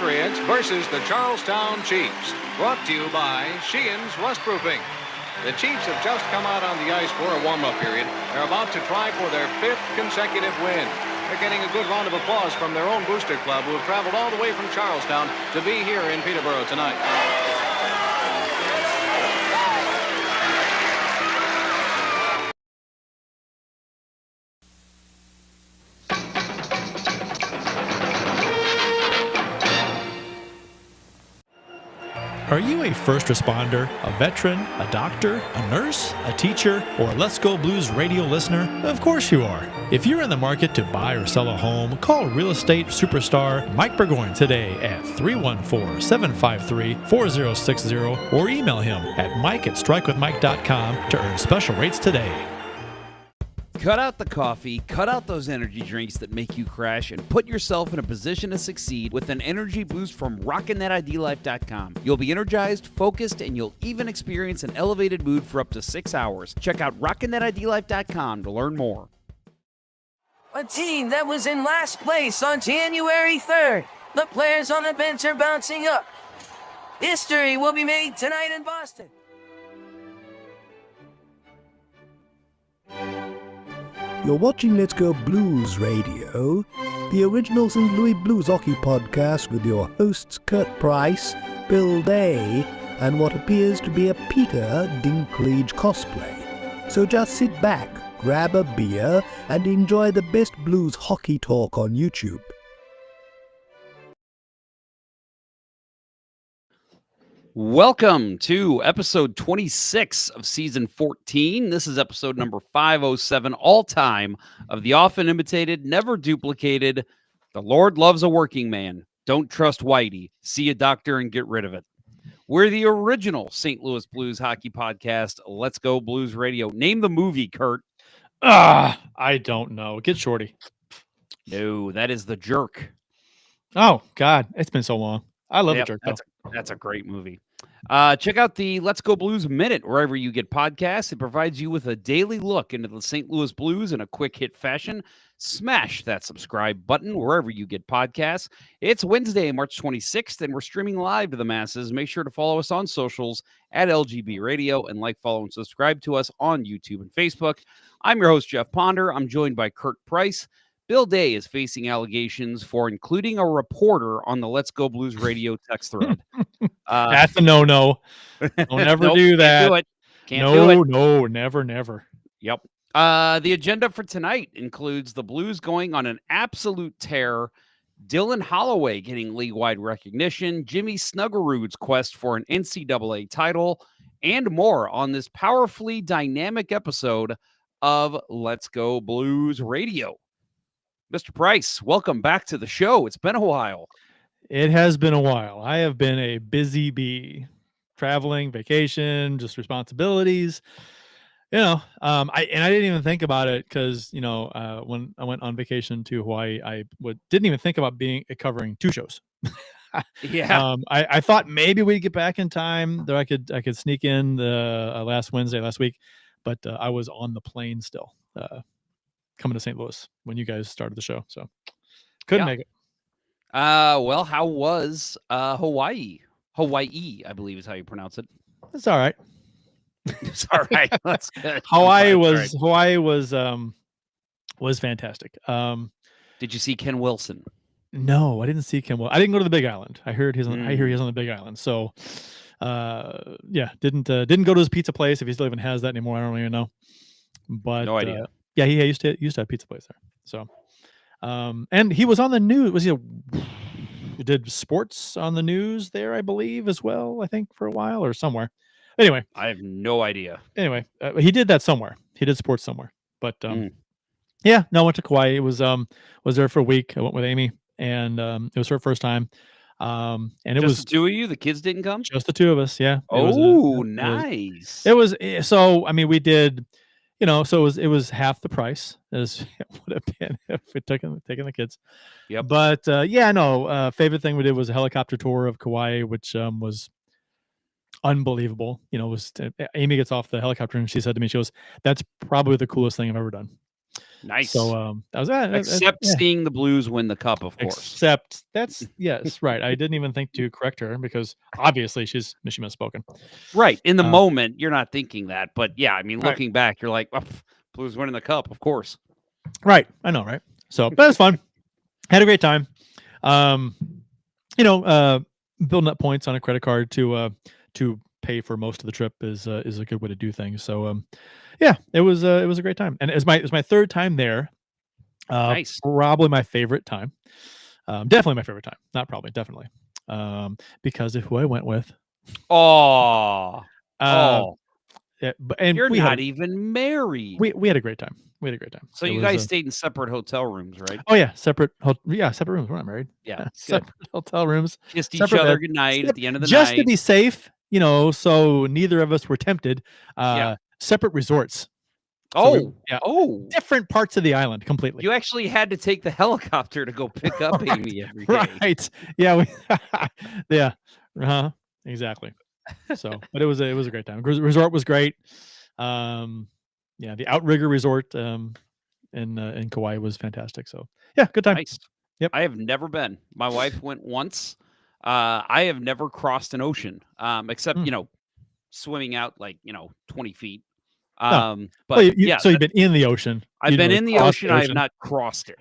Patriots versus the Charlestown Chiefs. Brought to you by Sheehan's Rustproofing. The Chiefs have just come out on the ice for a warm-up period. They're about to try for their 5th consecutive win. They're getting a good round of applause from their own booster club, who have traveled all the way from Charlestown to be here in Peterborough tonight. Are you a first responder, a veteran, a doctor, a nurse, a teacher, or a Let's Go Blues radio listener? Of course you are. If you're in the market to buy or sell a home, call real estate superstar Mike Burgoyne today at 314-753-4060 or email him at mike@strikewithmike.com to earn special rates today. Cut out the coffee, cut out those energy drinks that make you crash, and put yourself in a position to succeed with an energy boost from RockinThatIDLife.com. You'll be energized, focused, and you'll even experience an elevated mood for up to 6 hours. Check out RockinThatIDLife.com to learn more. A team that was in last place on January 3rd. The players on the bench are bouncing up. History will be made tonight in Boston. You're watching Let's Go Blues Radio, the original St. Louis Blues hockey podcast with your hosts Kurt Price, Bill Day, and what appears to be a Peter Dinklage cosplay. So just sit back, grab a beer, and enjoy the best blues hockey talk on YouTube. Welcome to episode 26 of season 14. This is episode number 507 all time of the often imitated, never duplicated. The Lord loves a working man. Don't trust Whitey. See a doctor and get rid of it. We're the original St. Louis Blues hockey podcast. Let's Go Blues Radio. Name the movie, Kurt. I don't know. Get Shorty. No, that is The Jerk. Oh, God. It's been so long. I love The Jerk, though. That's a great movie. Check out the Let's Go Blues Minute wherever you get podcasts. It provides you with a daily look into the St. Louis Blues in a quick hit fashion. Smash that subscribe button wherever you get podcasts. It's Wednesday, March 26th, and we're streaming live to the masses. Make sure to follow us on socials at LGB Radio and like, follow, and subscribe to us on YouTube and Facebook. I'm your host, Jeff Ponder. I'm joined by Kurt Price. Bill Day is facing allegations for including a reporter on the Let's Go Blues Radio text thread. That's a no-no. Don't ever do that. Can't do it. No, never. Yep. The agenda for tonight includes the Blues going on an absolute tear, Dylan Holloway getting league-wide recognition, Jimmy Snuggerud's quest for an NCAA title, and more on this powerfully dynamic episode of Let's Go Blues Radio. Mr. Price, welcome back to the show. It's been a while. It has been a while. I have been a busy bee, traveling, vacation, just responsibilities. I didn't even think about it because when I went on vacation to Hawaii, I didn't even think about covering 2 shows. Yeah. I thought maybe we'd get back in time that I could sneak in the last week, but I was on the plane still. Coming to St. Louis when you guys started the show, so couldn't make it. Well, how was Hawaii? Hawaii, I believe is how you pronounce it. It's all right. It's all right. That's good. Hawaii was fantastic. Did you see Ken Wilson? No, I didn't see Ken Wilson. I didn't go to the Big Island. I hear he's on the Big Island. So, didn't go to his pizza place. If he still even has that anymore, I don't even know. But no idea. Yeah, he used to have pizza place there. So, and he was on the news. Did sports on the news there, I believe, as well. I think for a while or somewhere. Anyway, I have no idea. Anyway, he did that somewhere. He did sports somewhere. But I went to Kauai. It was there for a week. I went with Amy, and it was her first time. And it was just the 2 of you. The kids didn't come. Just the 2 of us. Yeah. Nice. We did. So it was half the price as it would have been if we'd taken the kids. Yep. But favorite thing we did was a helicopter tour of Kauai, which was unbelievable. Amy gets off the helicopter and she said to me, she goes, "That's probably the coolest thing I've ever done." Nice. So that was Except yeah. seeing the Blues win the cup, of course. Except that's yes, right. I didn't even think to correct her because obviously she misspoken. Right. In the Uh, moment, you're not thinking that. But yeah, I mean, Right. looking back, you're like, oh, Blues winning the cup, of course. Right. I know, right? So but it was fun. Had a great time. Building up points on a credit card to pay for most of the trip is a good way to do things. So yeah, it was a great time. And it was my third time there. Nice. Probably my favorite time. Definitely my favorite time. Not probably, definitely. Because of who I went with. Oh. Yeah, and You're we not had, even married. we had a great time. We had a great time. So It you was, guys stayed in separate hotel rooms, right? Oh yeah, separate rooms. We're not married. Yeah, good. Separate hotel rooms. Kissed each separate other bed. goodnight at the end of the Just night. to be safe, so neither of us were tempted. Separate resorts. Different parts of the island completely. You actually had to take the helicopter to go pick up Amy every day. Right. Yeah. Yeah. Exactly. So, but it was a great time. Resort was great. The Outrigger Resort in Kauai was fantastic. So yeah, good time. Nice. Yep. I have never been. My wife went once. I have never crossed an ocean, except swimming out 20 feet. So But you've been in the ocean. I've been in the ocean. I have not crossed it.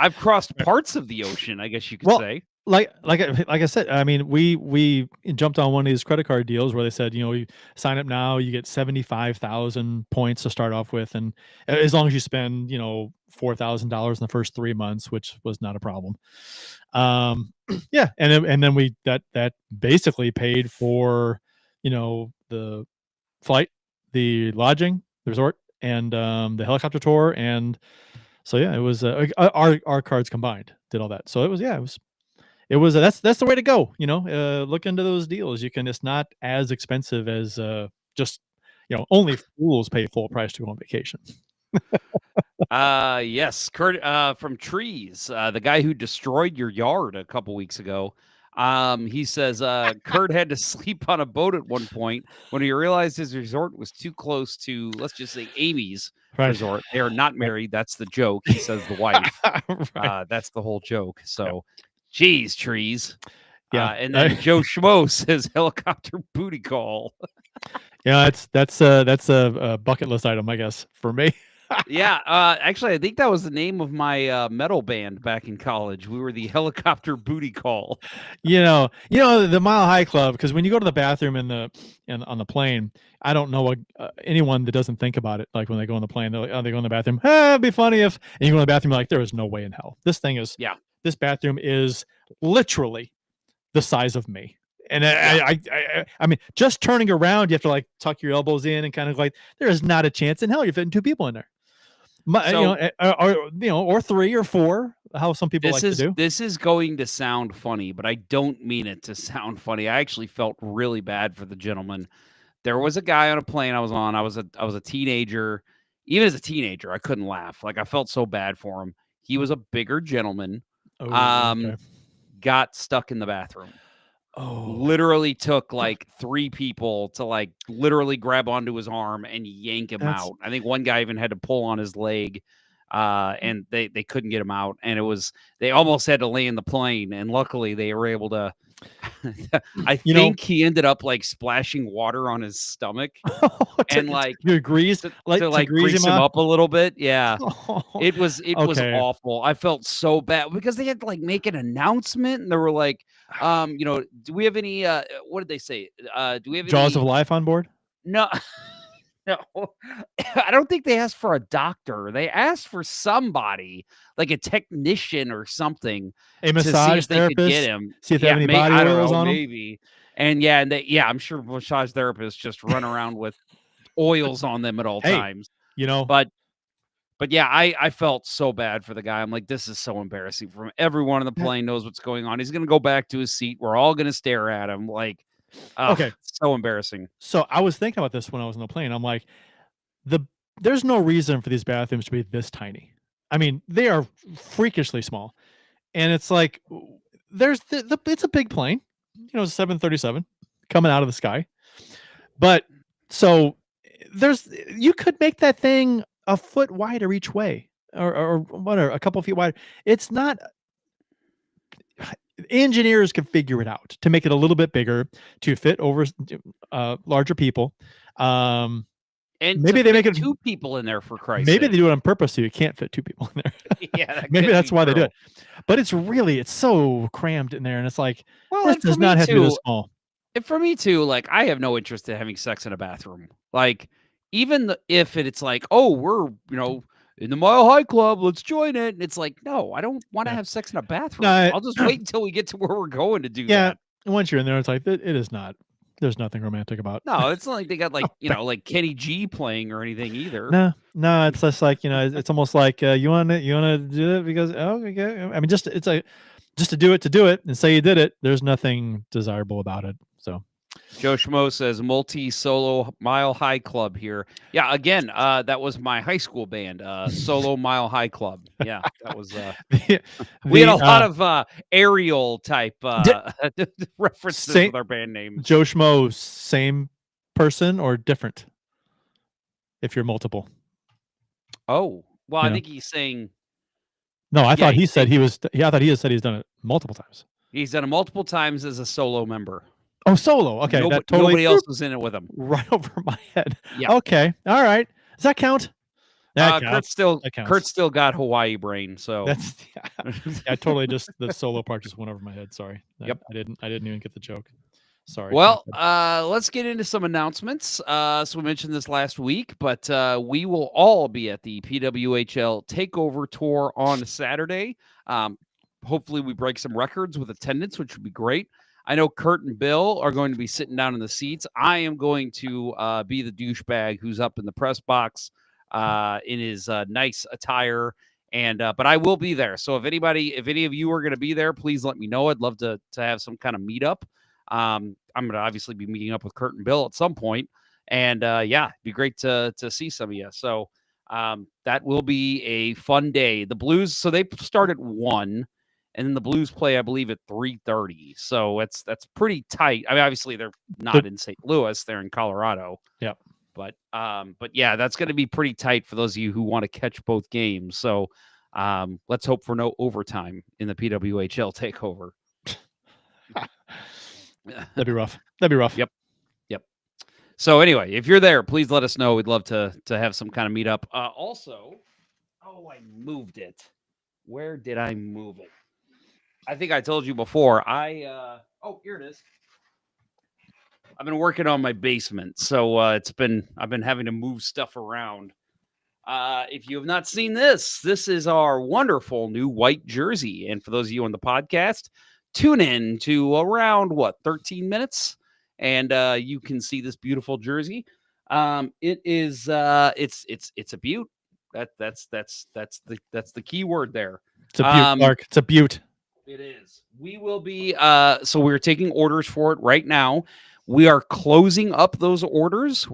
I've crossed parts of the ocean, I guess you could say. Like I said, I mean, we jumped on one of these credit card deals where they said, you sign up now, you get 75,000 points to start off with, and as long as you spend, $4,000 in the first 3 months, which was not a problem. And then that basically paid for, the flight, the lodging, the resort, and the helicopter tour, and so yeah, it was our cards combined did all that. So it was that's the way to go. Look into those deals. It's not as expensive as just only fools pay full price to go on vacation. Yes, Kurt from Trees, the guy who destroyed your yard a couple weeks ago. He says Kurt had to sleep on a boat at one point when he realized his resort was too close to, let's just say, Amy's resort. They are not married. That's the joke. He says the wife. That's the whole joke. So, geez, Trees. Yeah, and then Joe Schmo says helicopter booty call. Yeah, that's a bucket list item, I guess, for me. Yeah, actually, I think that was the name of my metal band back in college. We were the Helicopter Booty Call. The Mile High Club, because when you go to the bathroom on the plane, I don't know anyone that doesn't think about it. Like when they go on the plane, they're like, oh, they go in the bathroom. It'd be funny if, and you go in the bathroom, like there is no way in hell. This bathroom is literally the size of me. And I mean, just turning around, you have to tuck your elbows in and kind of there is not a chance in hell you're fitting two people in there. Or three or four, how some people like to do. This is going to sound funny, but I don't mean it to sound funny. I actually felt really bad for the gentleman. There was a guy on a plane I was on. I was a teenager. Even as a teenager, I couldn't laugh. I felt so bad for him. He was a bigger gentleman. Okay. Got stuck in the bathroom. Oh, literally took 3 people to literally grab onto his arm and yank him out. I think one guy even had to pull on his leg, and they couldn't get him out. And they almost had to lay in the plane, and luckily they were able to. I think he ended up splashing water on his stomach and grease to grease him up a little bit. Yeah, it was awful. I felt so bad because they had to make an announcement, and they were do we have any? What did they say? Do we have Jaws of Life on board? No. No, I don't think they asked for a doctor. They asked for somebody, like a technician or something, a massage therapist. They could get him. See if they have any body oils on maybe. And I'm sure massage therapists just run around with oils on them at all times. But yeah, I felt so bad for the guy. I'm like, this is so embarrassing for him. Everyone on the plane knows what's going on. He's gonna go back to his seat. We're all gonna stare at him. Okay, so embarrassing. So I was thinking about this when I was on the plane. I'm like, there's no reason for these bathrooms to be this tiny. I mean, they are freakishly small, and it's it's a big plane, 737 coming out of the sky, but so you could make that thing a foot wider each way. or whatever, a couple feet wider. It's not. Engineers can figure it out to make it a little bit bigger to fit over larger people. And Maybe they make it 2 people in there, for Christ's maybe sake. they do it on purpose so you can't fit 2 people in there. Yeah, that Maybe could that's be why they do true. it. But it's so crammed in there, and it's like, Well, this and does for not me have to be this too, small. and for me too, like, I have no interest in having sex in a bathroom. Like, even if it's like, "Oh, we're, in the Mile High Club, let's join it." And it's like, "No, I don't wanna Yeah. have sex in a bathroom. No, I'll just wait until we get to where we're going to do yeah, that." once you're in there, it's like, it is not. There's nothing romantic about. No, it's not like they got, like, No, like Kenny G playing or anything either. no, it's just like, it's almost like, you wanna do it because, oh, okay. I mean, just to do it and say you did it. There's nothing desirable about it. So Joe Schmo says multi-solo Mile High Club here. Yeah, again, that was my high school band, Solo Mile High Club. Yeah, that was we had a lot of aerial type references with our band names. Joe Schmo, same person or different? If you're multiple. Oh, well, I Yeah. think he's saying No, I thought he he's said he was. Yeah, I thought he had said he's done it multiple times. he's done it multiple times as a solo member. Oh, solo. Okay, that totally Nobody else was in it with him. right over my head. Yeah. Okay. All right. Does that count? That counts. That counts. Kurt still got Hawaii brain, so That's I totally just the solo part just went over my head. Sorry. Yep. I didn't even get the joke. Sorry. Well, let's get into some announcements. So we mentioned this last week, but we will all be at the PWHL Takeover Tour on Saturday. Hopefully we break some records with attendance, which would be great. I know Kurt and Bill are going to be sitting down in the seats. I am going to be the douchebag who's up in the press box in his nice attire. And but I will be there. So if any of you are going to be there, please let me know. I'd love to have some kind of meetup. I'm going to obviously be meeting up with Kurt and Bill at some point. And yeah, it'd be great to see some of you. So that will be a fun day. The Blues, so they start at 1, and then the Blues play, I believe, at 3:30. So that's pretty tight. I mean, obviously they're not in St. Louis; they're in Colorado. Yep. But yeah, that's going to be pretty tight for those of you who want to catch both games. So let's hope for no overtime in the PWHL takeover. That'd be rough. That'd be rough. Yep. So anyway, if you're there, please let us know. We'd love to have some kind of meetup. Also, I moved it. Where did I move it? I think I told you before. Here it is. I've been working on my basement, so I've been having to move stuff around. If you have not seen this is our wonderful new white jersey. And for those of you on the podcast, tune in to around 13 minutes, and you can see this beautiful jersey. It is it's a beaut. That's the key word there. It's a beaut, Clark. It's a beaut. It is. We will be so we're taking orders for it right now. We are closing up those orders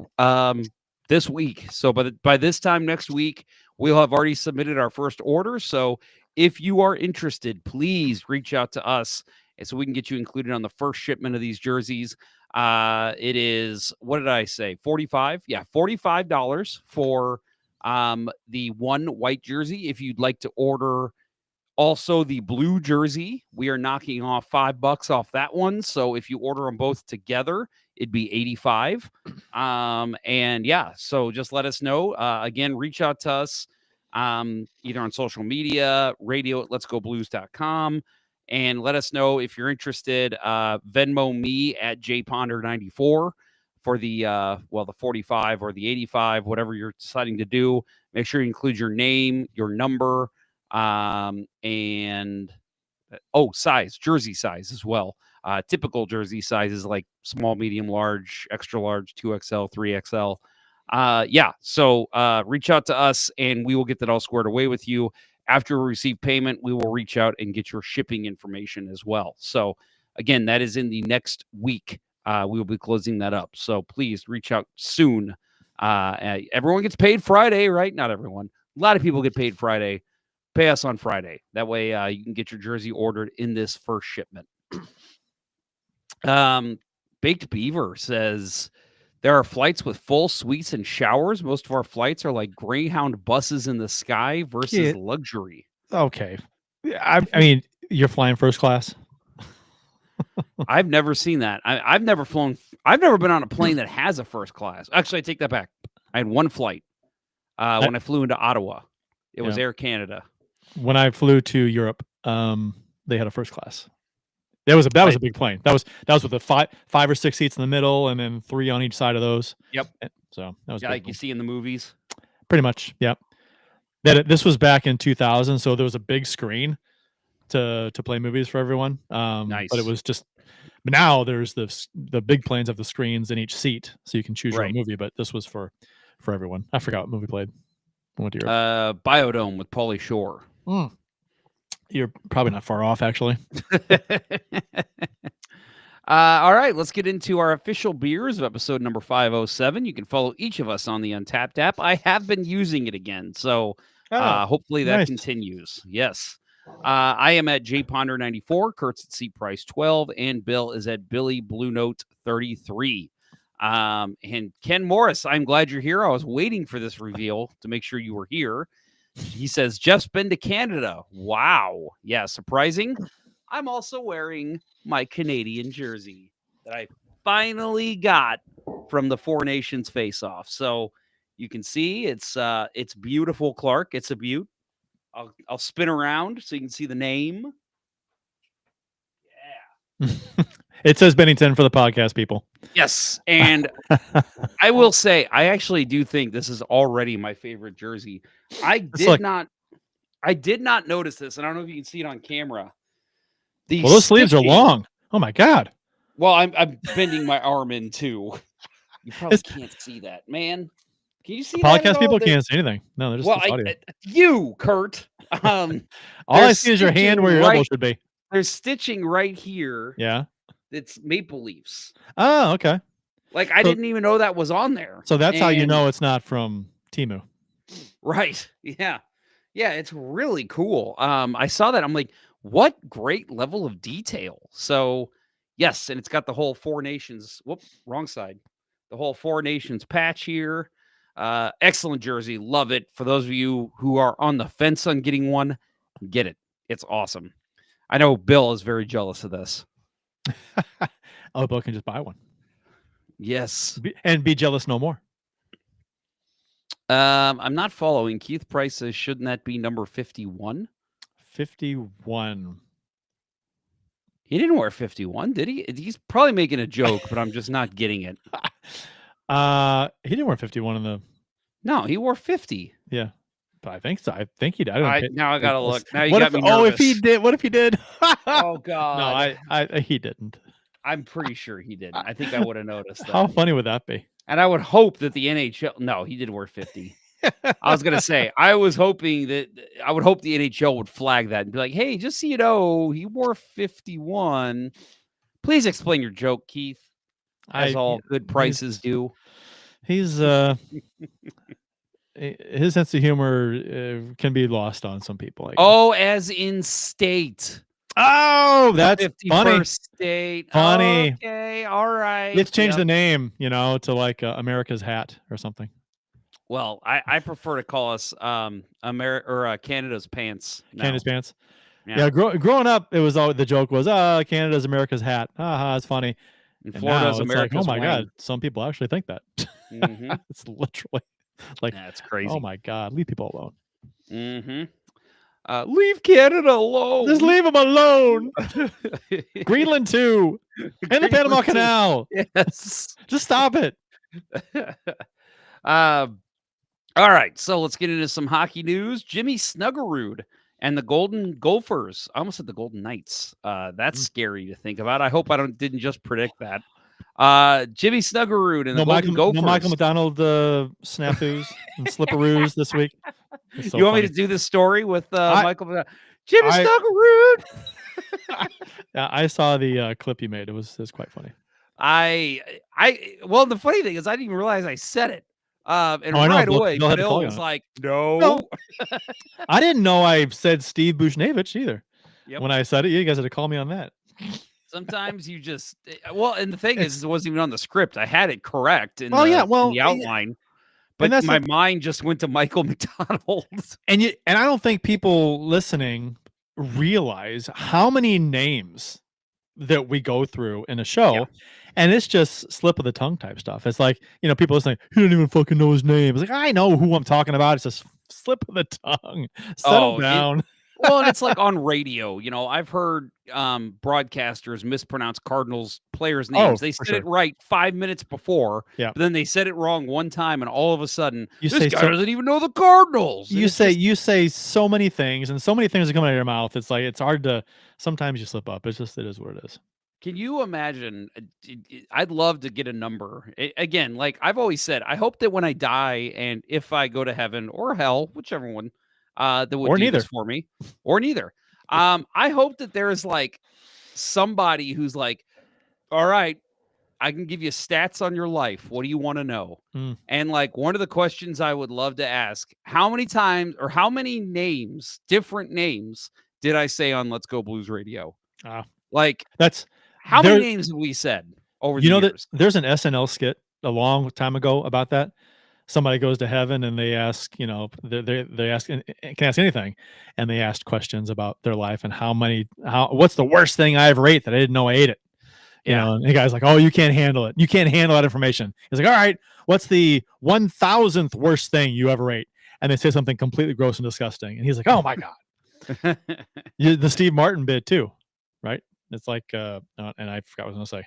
this week. So by this time next week, we'll have already submitted our first order. So if you are interested, please reach out to us, and so we can get you included on the first shipment of these jerseys. It is, what did I say? $45? Yeah, $45 for the one white jersey. If you'd like to order also the blue jersey, we are knocking off $5 off that one. So if you order them both together, it'd be $85. And yeah, so just let us know. Again, reach out to us either on social media, radio@letsgoblues.com, and let us know if you're interested. Venmo me at jponder94 for the the 45 or the 85, whatever you're deciding to do. Make sure you include your name, your number, and size, jersey size as well. Typical jersey sizes like small, medium, large, extra large, 2XL, 3XL. So reach out to us and we will get that all squared away with you. After we receive payment, we will reach out and get your shipping information as well. So again, that is in the next week. We will be closing that up. So please reach out soon. Everyone gets paid Friday, right? Not everyone. A lot of people get paid Friday. Pay us on Friday. That way you can get your jersey ordered in this first shipment. Baked Beaver says There are flights with full suites and showers. Most of our flights are like Greyhound buses in the sky versus luxury. Okay. I mean, you're flying first class. I've never seen that. I've never flown. I've never been on a plane that has a first class. Actually, I take that back. I had one flight when I flew into Ottawa. It was Air Canada. When I flew to Europe, they had a first class. That was a big plane. That was with the five or six seats in the middle, and then 3 on each side of those. Yep. So that was like you see in the movies. Pretty much. Yep. This was back in 2000, so there was a big screen to play movies for everyone. Nice. But it was just. But now there's the big planes have the screens in each seat, so you can choose your own movie. But this was for everyone. I forgot what movie played. What year? Biodome with Pauly Shore. You're probably not far off, actually. All right, let's get into our official beers of episode number 507. You can follow each of us on the Untapped app. I have been using it again, so hopefully that continues. Yes. I am at jponder94, Kurt's at cprice12, and Bill is at Billy Blue Note 33. And Ken Morris, I'm glad you're here. I was waiting for this reveal to make sure you were here. He says, Jeff's been to Canada. Wow. Yeah, surprising. I'm also wearing my Canadian jersey that I finally got from the Four Nations face-off. So you can see it's beautiful, Clark. It's a beaut. I'll spin around so you can see the name. Yeah. It says Bennington for the podcast people. Yes. And I will say, I actually do think this is already my favorite jersey. I did not notice this, and I don't know if you can see it on camera. Those sleeves are long. Oh my God. Well, I'm bending my arm in too. You probably can't see that, man. Can you see that? Podcast people can't see anything. No, they're just audio. You, Kurt. All I see is your hand where your elbow should be. There's stitching right here. Yeah. It's Maple Leafs. Oh, okay. Like I didn't even know that was on there. So that's how you know it's not from Temu. Right. Yeah. Yeah, it's really cool. I saw that. I'm like, what great level of detail. So yes, and it's got the whole Four Nations. Whoop, wrong side. The whole Four Nations patch here. Excellent jersey. Love it. For those of you who are on the fence on getting one, get it. It's awesome. I know Bill is very jealous of this. Oh, Bill can just buy one. Yes. And be jealous no more. I'm not following. Keith Price says, shouldn't that be number 51? 51. He didn't wear 51, did he? He's probably making a joke, but I'm just not getting it. He didn't wear 51 in the. No, he wore 50. Yeah, but I think so. I think he did. Now I gotta look. Now you got me nervous. Oh, if he did, what if he did? Oh God. No, he didn't. I'm pretty sure he didn't. I think I would have noticed that. How funny would that be? And I would hope that the NHL. No, he did wear 50. I was gonna say I was hoping that I would hope the NHL would flag that and be like, "Hey, just so you know, he wore 51." Please explain your joke, Keith. As all good prices do. He's his sense of humor can be lost on some people. Oh, as in state. Oh, that's 51st funny. State. Funny. Okay, all right. Let's change the name, to like America's Hat or something. Well, I prefer to call us Canada's Pants. Now. Canada's Pants. Yeah, growing up, it was always the joke was, Canada's America's Hat. It's funny. And Florida's America's oh my wing. God, some people actually think that. Mm-hmm. It's literally like that's crazy. Oh my God, leave people alone. Mm-hmm. Leave Canada alone. Just leave them alone. Greenland too, and the Panama Canal. Yes, just stop it. All right, so let's get into some hockey news. Jimmy Snuggerud and the Golden Gophers. I almost said the Golden Knights. That's scary to think about. I hope I didn't just predict that. Jimmy Snuggerud and the Golden Gophers. No Michael McDonald snafus and slipperoos this week. So you want me to do this story with Michael McDonald? Jimmy Snuggerud. Yeah, I saw the clip you made. It was quite funny. Well, the funny thing is I didn't even realize I said it. And right away, Bill was like, no. I didn't know I said Steve Bushnevich either. Yep. When I said it, you guys had to call me on that. Sometimes you just and the thing is, it wasn't even on the script. I had it correct in yeah, in the outline, but that's my mind just went to Michael McDonald. And I don't think people listening realize how many names that we go through in a show. Yeah. And it's just slip of the tongue type stuff. It's like, people listening, he didn't even fucking know his name. It's like, I know who I'm talking about. It's just slip of the tongue. Settle down. Well, and it's like on radio, I've heard broadcasters mispronounce Cardinals players' names. They said it right 5 minutes before, but then they said it wrong one time, and all of a sudden, this guy doesn't even know the Cardinals. You say so many things, and so many things are coming out of your mouth. It's like it's hard to. Sometimes you slip up. It is what it is. Can you imagine? I'd love to get a number. Again, like I've always said, I hope that when I die, and if I go to heaven or hell, whichever one, that would do this for me, or neither. I hope that there is like somebody who's like, all right, I can give you stats on your life. What do you want to know? And like one of the questions I would love to ask, how many times or how many names, different names, did I say on Let's Go Blues Radio? Like how many names have we said over the years? There's an SNL skit a long time ago about that. Somebody goes to heaven and they ask, they ask, can ask anything. And they asked questions about their life and what's the worst thing I ever ate that I didn't know I ate it? And the guy's like, oh, you can't handle it. You can't handle that information. He's like, all right, what's the 1,000th worst thing you ever ate? And they say something completely gross and disgusting. And he's like, oh my God. The Steve Martin bit too, right? It's like, and I forgot what I was going to say.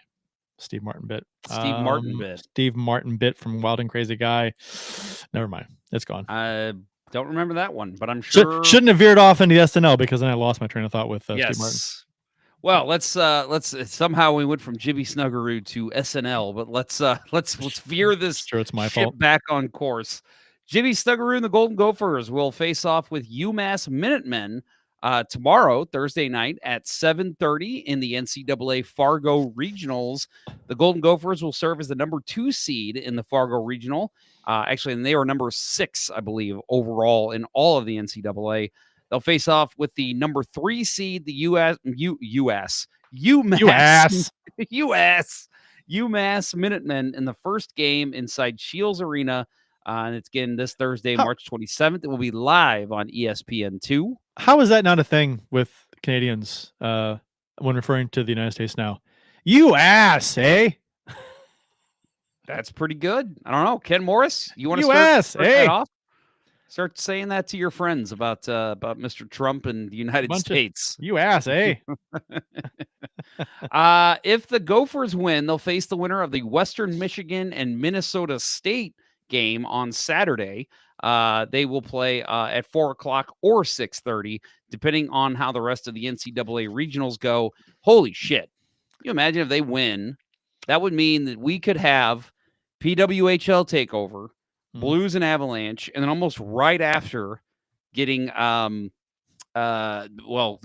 Steve Martin bit. Steve Martin bit from Wild and Crazy Guy. Never mind. It's gone. I don't remember that one, but I'm sure. Shouldn't have veered off into SNL because then I lost my train of thought with Steve Martin. Well, let's somehow we went from Jimmy Snuggerud to SNL, but let's veer this ship back on course. Jimmy Snuggerud and the Golden Gophers will face off with UMass Minutemen tomorrow, Thursday night at 7:30 in the NCAA Fargo Regionals. The Golden Gophers will serve as the number 2 seed in the Fargo Regional. Actually, and they are number 6, I believe, overall in all of the NCAA. They'll face off with the number 3 seed, the UMass Minutemen in the first game inside Shields Arena. And it's again this Thursday, March 27th. It will be live on ESPN2. How is that not a thing with Canadians when referring to the United States now? You ass, eh? That's pretty good. I don't know. Ken Morris, you want to start that off? Start saying that to your friends about Mr. Trump and the United States. You ass, eh? If the Gophers win, they'll face the winner of the Western Michigan and Minnesota State game on Saturday. They will play at 4 o'clock or 6:30, depending on how the rest of the NCAA regionals go. Holy shit. Can you imagine if they win? That would mean that we could have PWHL takeover, Blues and Avalanche, and then almost right after getting the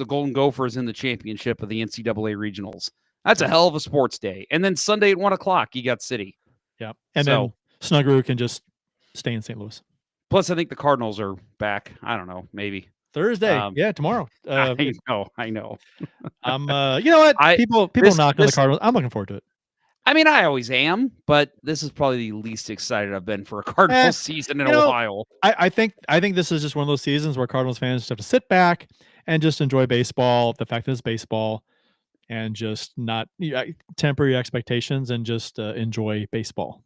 Golden Gophers in the championship of the NCAA regionals. That's a hell of a sports day. And then Sunday at 1 o'clock, you got City. Yeah. And then Snuggerud can just stay in St. Louis. Plus, I think the Cardinals are back. I don't know, maybe Thursday. Tomorrow. I know. You know what? People knock on the Cardinals. I'm looking forward to it. I mean, I always am, but this is probably the least excited I've been for a Cardinals season in a while. I think this is just one of those seasons where Cardinals fans just have to sit back and just enjoy baseball, the fact that it's baseball, and just not temper your expectations and just enjoy baseball.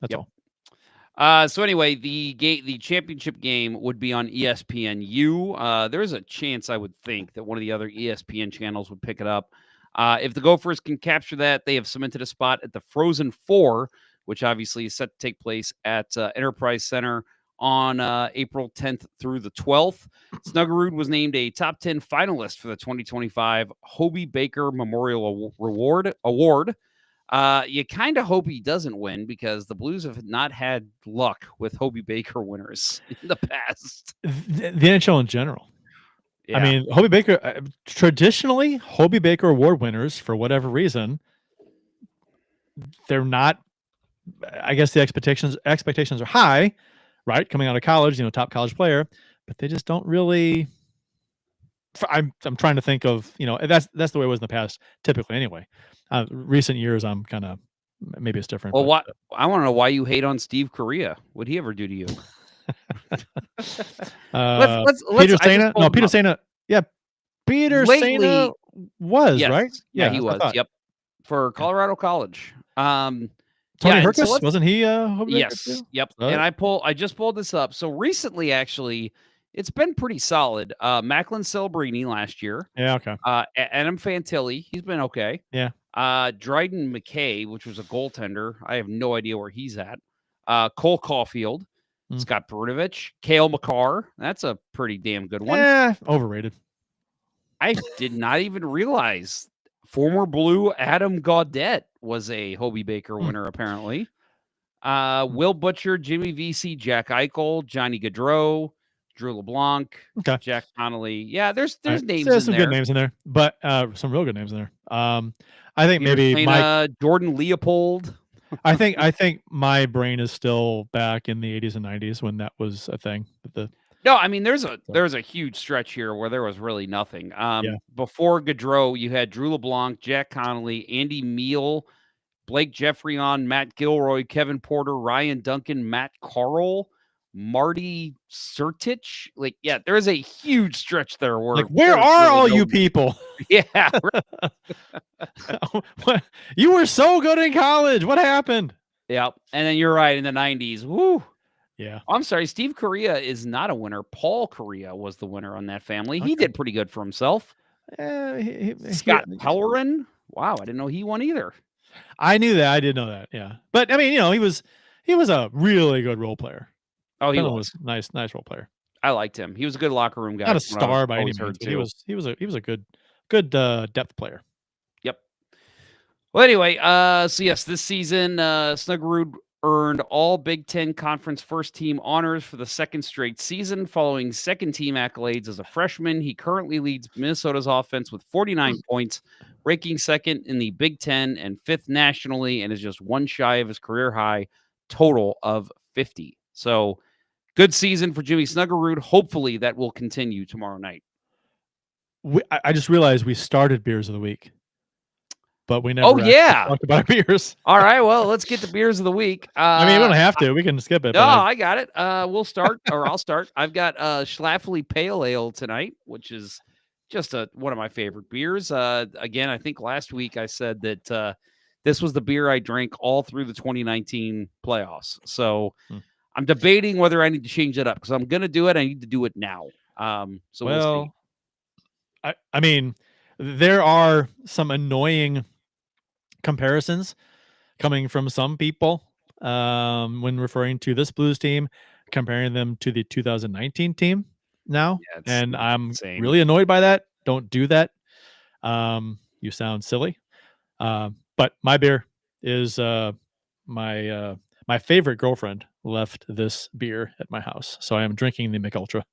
That's all. So anyway, the championship game would be on ESPNU. There's a chance, I would think, that one of the other ESPN channels would pick it up. If the Gophers can capture that, they have cemented a spot at the Frozen Four, which obviously is set to take place at Enterprise Center on April 10th through the 12th. Snuggerud was named a top 10 finalist for the 2025 Hobie Baker Memorial Award. You kind of hope he doesn't win because the Blues have not had luck with Hobie Baker winners in the past. The NHL in general. Yeah. I mean, Hobie Baker, traditionally, Hobie Baker Award winners, for whatever reason, they're not, I guess the expectations are high, right? Coming out of college, top college player, but they just don't really I'm trying to think of, that's the way it was in the past, typically anyway. Recent years, I'm kind of, maybe it's different. Well, but, I want to know why you hate on Steve Correa. What'd he ever do to you? let's. Peter I just Saina? pulled No, him Peter up. Saina. Yeah, Peter Lately, Saina was, yes, right? yeah, he that's what I was. thought. Yep, for Colorado College. Tony Yeah, and so Herkus, wasn't he Hobie Baker yes, too? yep. So- And I just pulled this up. So recently, actually, it's been pretty solid. Macklin Celebrini last year. Yeah, okay. Adam Fantilli, he's been okay. Yeah. Dryden McKay, which was a goaltender. I have no idea where he's at. Cole Caulfield, Scott Brunovich, Cale Makar. That's a pretty damn good one. Yeah, overrated. I did not even realize former Blue Adam Gaudette was a Hobie Baker winner, apparently. Will Butcher, Jimmy Vesey, Jack Eichel, Johnny Gaudreau, Drew LeBlanc, Okay. Jack Connolly. Yeah, there's All right. names There's in some there. good names in there, but some real good names in there. I think Peter maybe Saina, Jordan Leopold. I think my brain is still back in the 80s and 90s when that was a thing. But No, I mean there's a huge stretch here where there was really nothing. Before Gaudreau, you had Drew LeBlanc, Jack Connolly, Andy Meal, Blake Jeffreyon, Matt Gilroy, Kevin Porter, Ryan Duncan, Matt Carl, Marty Sertich. Like, yeah, there is a huge stretch there where where are all you people? Yeah. You were so good in college. What happened? Yeah. And then you're right, in the 90s. Woo. Yeah. I'm sorry, Steve Correa is not a winner. Paul Correa was the winner on that family. Okay. He did pretty good for himself. Scott Pellerin. Wow, I didn't know he won either. I knew that. I did know that. Yeah. But I mean, he was a really good role player. Oh, he Pellerin was nice role player. I liked him. He was a good locker room guy. Not a star by any means, but he was a good depth player. Yep. Well, anyway, so yes, this season, Snuggerud earned all Big Ten Conference first team honors for the second straight season, following second team accolades as a freshman. He currently leads Minnesota's offense with 49 points, ranking second in the Big Ten and fifth nationally, and is just one shy of his career high total of 50. So good season for Jimmy Snuggerud. Hopefully that will continue tomorrow night. I just realized we started Beers of the Week, but we never talked about beers. All right, well, let's get the beers of the week. I mean, we don't have to. We can skip it. No, I got it. We'll start, or I'll start. I've got Schlafly Pale Ale tonight, which is just one of my favorite beers. Again, I think last week I said that this was the beer I drank all through the 2019 playoffs. So I'm debating whether I need to change it up, because I'm going to do it. I need to do it now. So we'll see. I mean, there are some annoying comparisons coming from some people when referring to this Blues team, comparing them to the 2019 team now. Yeah, and I'm really annoyed by that. Don't do that. You sound silly. But my beer is my favorite girlfriend left this beer at my house, so I am drinking the McUltra.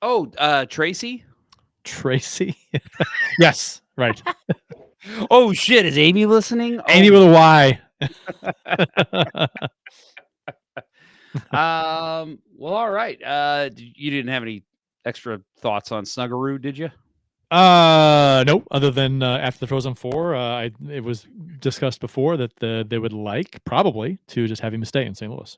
Oh, Tracy? Yes, right. Oh shit, is Amy listening? Amy with a Y. Well, all right. You didn't have any extra thoughts on Snuggerud, did you? No, other than after the Frozen Four, it was discussed before that they would like probably to just have him stay in St. Louis.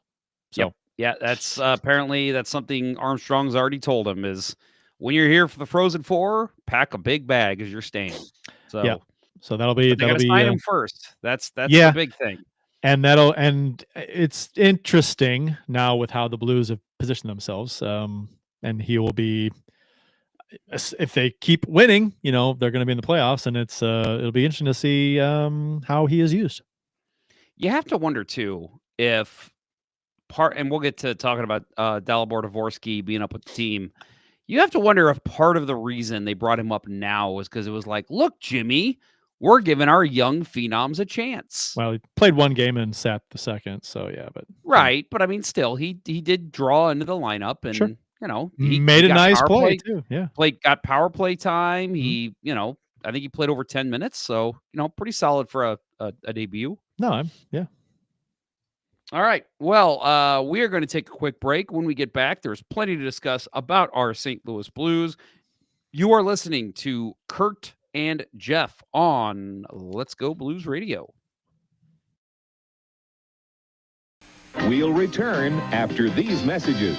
So yep. Yeah, that's apparently that's something Armstrong's already told him is, when you're here for the Frozen Four, pack a big bag as you're staying. So yeah, so that'll be sign him first. That's the big thing. And it's interesting now with how the Blues have positioned themselves. And he will be, if they keep winning, they're going to be in the playoffs, and it'll be interesting to see how he is used. You have to wonder too if and we'll get to talking about Dalibor Dvorsky being up with the team. You have to wonder if part of the reason they brought him up now was because it was like, look, Jimmy, we're giving our young phenoms a chance. Well, he played one game and sat the second, so yeah, but right. But I mean, still, he did draw into the lineup, and sure. He made a nice play too. Yeah, got power play time. He, I think he played over 10 minutes, so pretty solid for a debut. No, yeah. All right. Well, we are going to take a quick break. When we get back, there's plenty to discuss about our St. Louis Blues. You are listening to Kurt and Jeff on Let's Go Blues Radio. We'll return after these messages.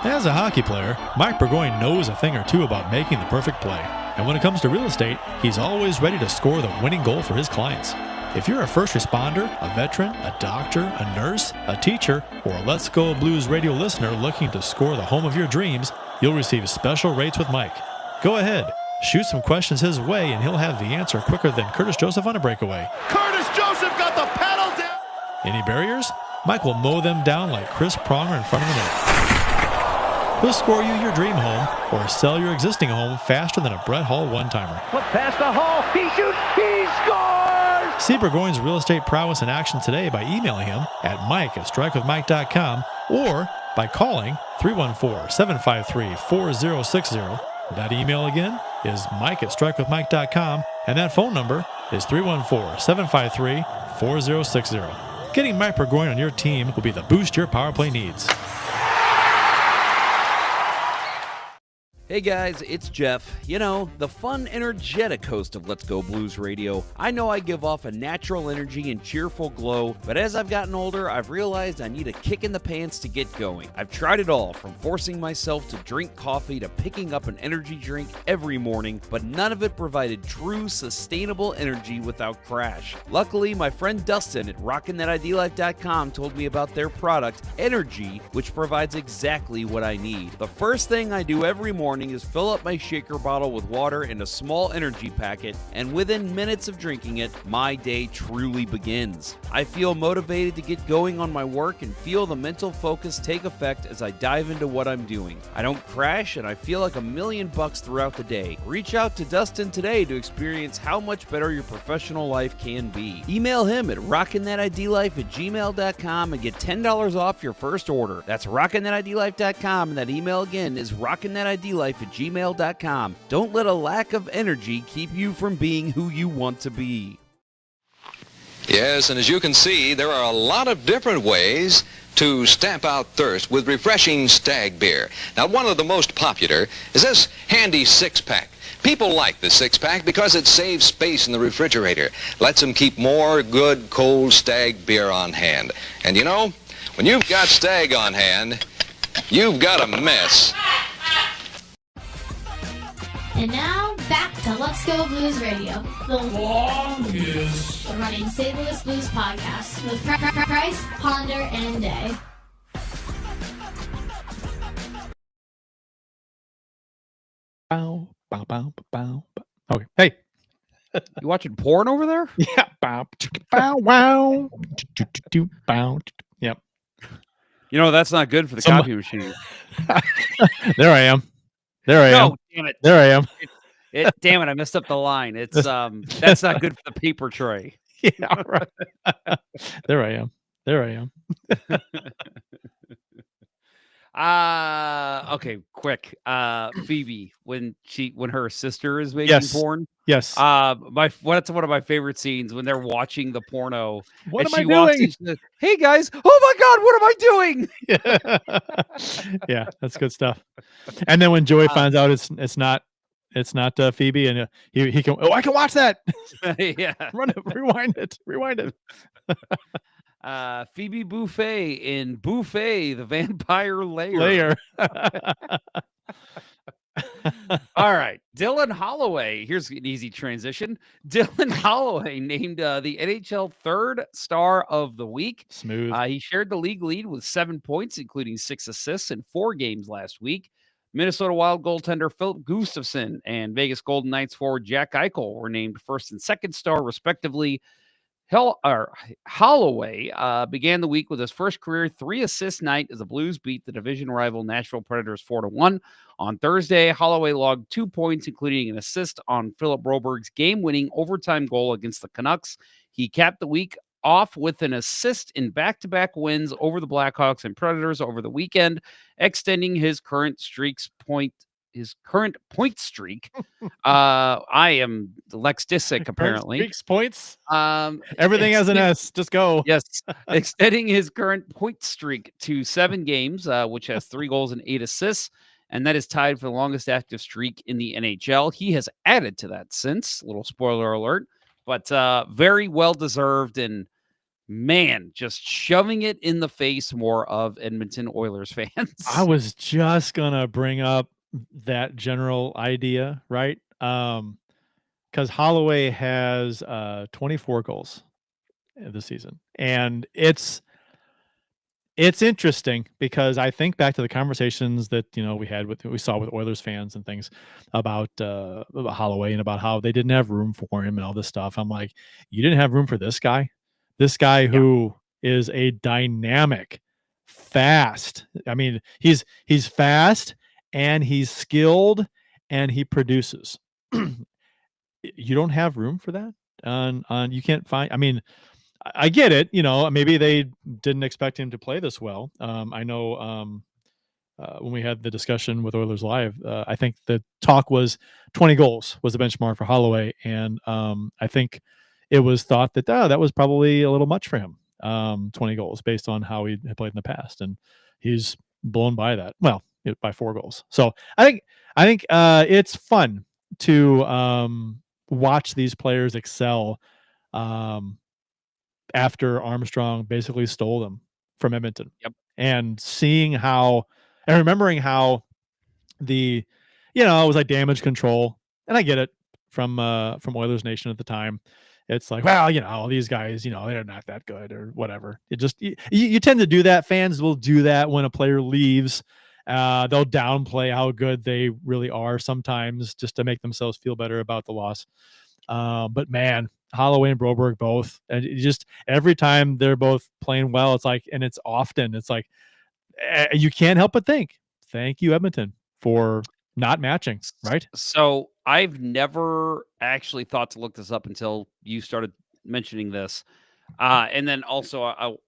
As a hockey player, Mike Burgoyne knows a thing or two about making the perfect play. And when it comes to real estate, he's always ready to score the winning goal for his clients. If you're a first responder, a veteran, a doctor, a nurse, a teacher, or a Let's Go Blues Radio listener looking to score the home of your dreams, you'll receive special rates with Mike. Go ahead, shoot some questions his way, and he'll have the answer quicker than Curtis Joseph on a breakaway. Curtis Joseph got the pedal down. Any barriers? Mike will mow them down like Chris Pronger in front of the net. He'll score you your dream home or sell your existing home faster than a Brett Hall one-timer. Flip past the Hall. He shoots. He scores. See Burgoyne's real estate prowess in action today by emailing him at mike@strikewithmike.com or by calling 314-753-4060. That email again is mike@strikewithmike.com, and that phone number is 314-753-4060. Getting Mike Burgoyne on your team will be the boost your power play needs. Hey guys, it's Jeff. You know, the fun, energetic host of Let's Go Blues Radio. I know I give off a natural energy and cheerful glow, but as I've gotten older, I've realized I need a kick in the pants to get going. I've tried it all, from forcing myself to drink coffee to picking up an energy drink every morning, but none of it provided true, sustainable energy without crash. Luckily, my friend Dustin at RockinThatIDLife.com told me about their product, Energy, which provides exactly what I need. The first thing I do every morning is fill up my shaker bottle with water and a small energy packet, and within minutes of drinking it, my day truly begins. I feel motivated to get going on my work and feel the mental focus take effect as I dive into what I'm doing. I don't crash, and I feel like $1,000,000 throughout the day. Reach out to Dustin today to experience how much better your professional life can be. Email him at rockinthatidlife@gmail.com and get $10 off your first order. That's rockinthatidlife.com, and that email again is rockinthatidlife@gmail.com. Don't let a lack of energy keep you from being who you want to be. Yes, and as you can see, there are a lot of different ways to stamp out thirst with refreshing Stag beer. Now, one of the most popular is this handy six-pack. People like the six-pack because it saves space in the refrigerator, lets them keep more good, cold Stag beer on hand. And you know, when you've got Stag on hand, you've got a mess. And now, back to Let's Go Blues Radio, the longest running St. Louis Blues podcast with Price, Ponder, and Day. Bow, bow, bow, bow, bow. Okay, hey. You watching porn over there? Yeah. Bow, bow, wow. Bow. Yep. You know, that's not good for the copy machine. There I am. There I am. No, damn it. There I am. Damn it, I messed up the line. It's that's not good for the paper tray. Yeah, right. There I am. There I am. Okay, quick. Phoebe, when her sister is making porn. Yes. What's one of my favorite scenes when they're watching the porno. What and am I she walks doing? in, she says, "Hey guys, oh my God, what am I doing?" Yeah, that's good stuff. And then when Joey finds out it's not Phoebe, and he can, I can watch that. Yeah. Run it, rewind it. Phoebe Buffet in Buffet, the Vampire Lair. All right. Dylan Holloway. Here's an easy transition. Dylan Holloway named the NHL third star of the week. Smooth. He shared the league lead with 7 points, including 6 assists in 4 games last week. Minnesota Wild goaltender Philip Gustafsson and Vegas Golden Knights forward Jack Eichel were named first and second star, respectively. Holloway began the week with his first career 3-assist night as the Blues beat the division rival Nashville Predators 4-1. On Thursday, Holloway logged 2 points, including an assist on Philip Broberg's game-winning overtime goal against the Canucks. He capped the week off with an assist in back-to-back wins over the Blackhawks and Predators over the weekend, extending his current streak's point his current point streak. I am Lex Disick, apparently. Streaks, points. Um, Everything has an S. Just go. Yes, extending his current point streak to 7 games, which has 3 goals and 8 assists, and that is tied for the longest active streak in the NHL. He has added to that since. Little spoiler alert, but very well deserved, and man, just shoving it in the face more of Edmonton Oilers fans. I was just gonna bring up that general idea, right? Because Holloway has 24 goals this season, and it's interesting because I think back to the conversations that we saw with Oilers fans and things about Holloway and about how they didn't have room for him and all this stuff. I'm like, you didn't have room for this guy who is a dynamic, fast. I mean, he's fast and he's skilled and he produces. You don't have room for that on you can't find. I mean, I get it. Maybe they didn't expect him to play this well. I know when we had the discussion with Oilers Live, I think the talk was 20 goals was the benchmark for Holloway, and I think it was thought that that was probably a little much for him. 20 goals based on how he had played in the past, and he's blown by that. Well, by 4 goals. So I think it's fun to watch these players excel. After Armstrong basically stole them from Edmonton. Yep. And seeing how and remembering how it was like damage control. And I get it from Oilers Nation at the time. It's like, well, these guys, they're not that good or whatever. It just you tend to do that. Fans will do that when a player leaves. They'll downplay how good they really are sometimes just to make themselves feel better about the loss. But man, Holloway and Broberg both, and just every time they're both playing well, it's like, and it's like you can't help but think, thank you, Edmonton, for not matching, right? So I've never actually thought to look this up until you started mentioning this. And then also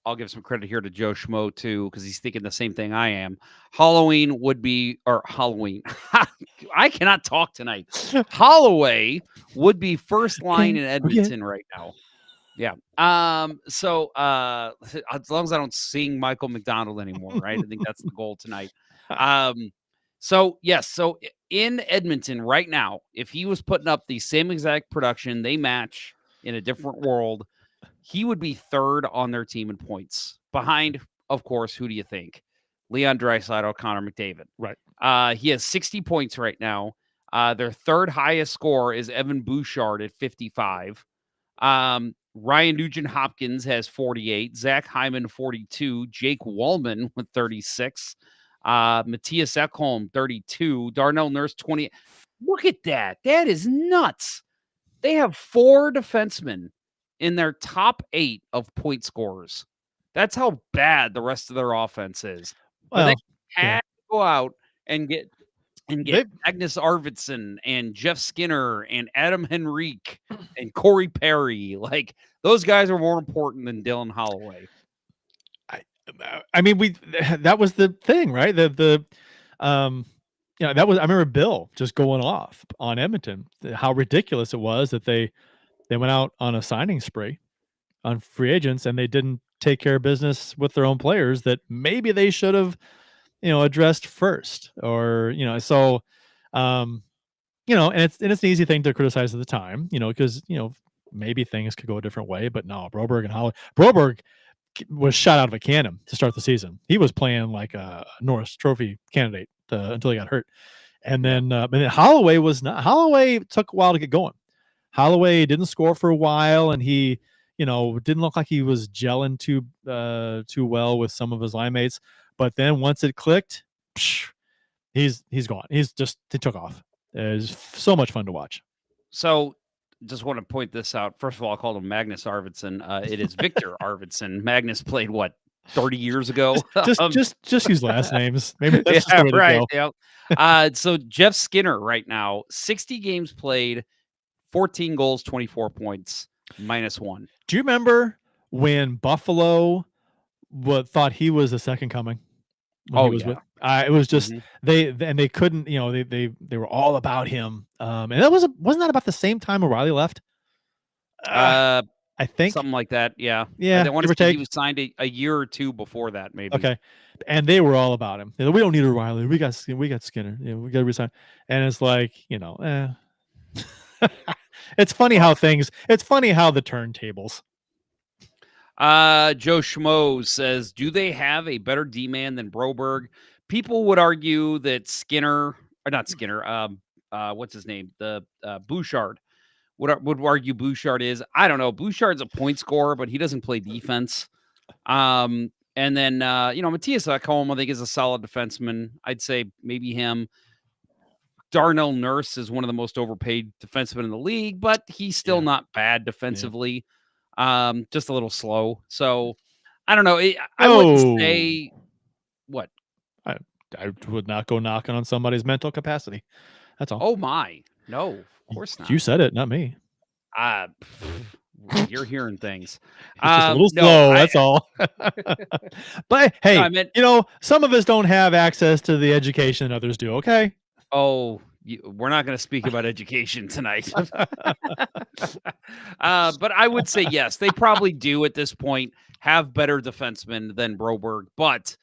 I'll give some credit here to Joe Schmo too, because he's thinking the same thing I am. Halloween. I cannot talk tonight. Holloway would be first line in Edmonton right now. Yeah. So as long as I don't sing Michael McDonald anymore, right? I think that's the goal tonight. So yes. So in Edmonton right now, if he was putting up the same exact production, they match in a different world, he would be third on their team in points. Behind, of course, who do you think? Leon Draisaitl, Connor McDavid. Right. He has 60 points right now. Their third highest score is Evan Bouchard at 55. Ryan Nugent-Hopkins has 48. Zach Hyman, 42. Jake Wallman with 36. Matthias Ekholm, 32. Darnell Nurse, 20. Look at that. That is nuts. They have 4 defensemen in their top 8 of point scorers. That's how bad the rest of their offense is. But they had to go out and get Magnus Arvidsson and Jeff Skinner and Adam Henrique and Corey Perry. Like, those guys are more important than Dylan Holloway. I mean, that was the thing, right? That was, I remember Bill just going off on Edmonton, how ridiculous it was that they went out on a signing spree on free agents and they didn't take care of business with their own players that maybe they should have, addressed first, or, so, and it's an easy thing to criticize at the time, because, maybe things could go a different way, but no, Broberg and Holloway. Broberg was shot out of a cannon to start the season. He was playing like a Norris Trophy candidate until he got hurt. And then Holloway was not. Holloway took a while to get going. Holloway didn't score for a while, and he, didn't look like he was gelling too well with some of his line mates. But then once it clicked, he's gone. He took off. It was so much fun to watch. So just want to point this out. First of all, I called him Magnus Arvidsson. It is Victor Arvidsson. Magnus played 30 years ago. Just use last names. Maybe that's yeah, right. Yeah. So Jeff Skinner right now, 60 games played, 14 goals, 24 points, -1. Do you remember when Buffalo thought he was the second coming? It was just Mhm. they couldn't, they were all about him. And that wasn't that about the same time O'Reilly left? Uh, I think. something like that. Yeah. Yeah, I want give to or say he take. was signed a year or two before that, maybe. Okay. And they were all about him. We don't need O'Reilly. We got Skinner. We got to resign. And it's like, it's funny how the turntables. Joe Schmo says, do they have a better D-man than Broberg? People would argue that Skinner, or not Skinner, what's his name? The Bouchard would argue Bouchard is. I don't know. Bouchard's a point scorer, but he doesn't play defense. And then, Matthias Ekholm, I think, is a solid defenseman. I'd say maybe him. Darnell Nurse is one of the most overpaid defensemen in the league, but he's still not bad defensively. Just a little slow. So I don't know. I wouldn't say what. I would not go knocking on somebody's mental capacity. That's all. Oh my, no, of course not. You said it, not me. You're hearing things. It's just a little slow. That's all. But hey, no, I meant, some of us don't have access to the education others do. Okay. Oh, we're not going to speak about education tonight. But I would say yes, they probably do at this point have better defensemen than Broberg, but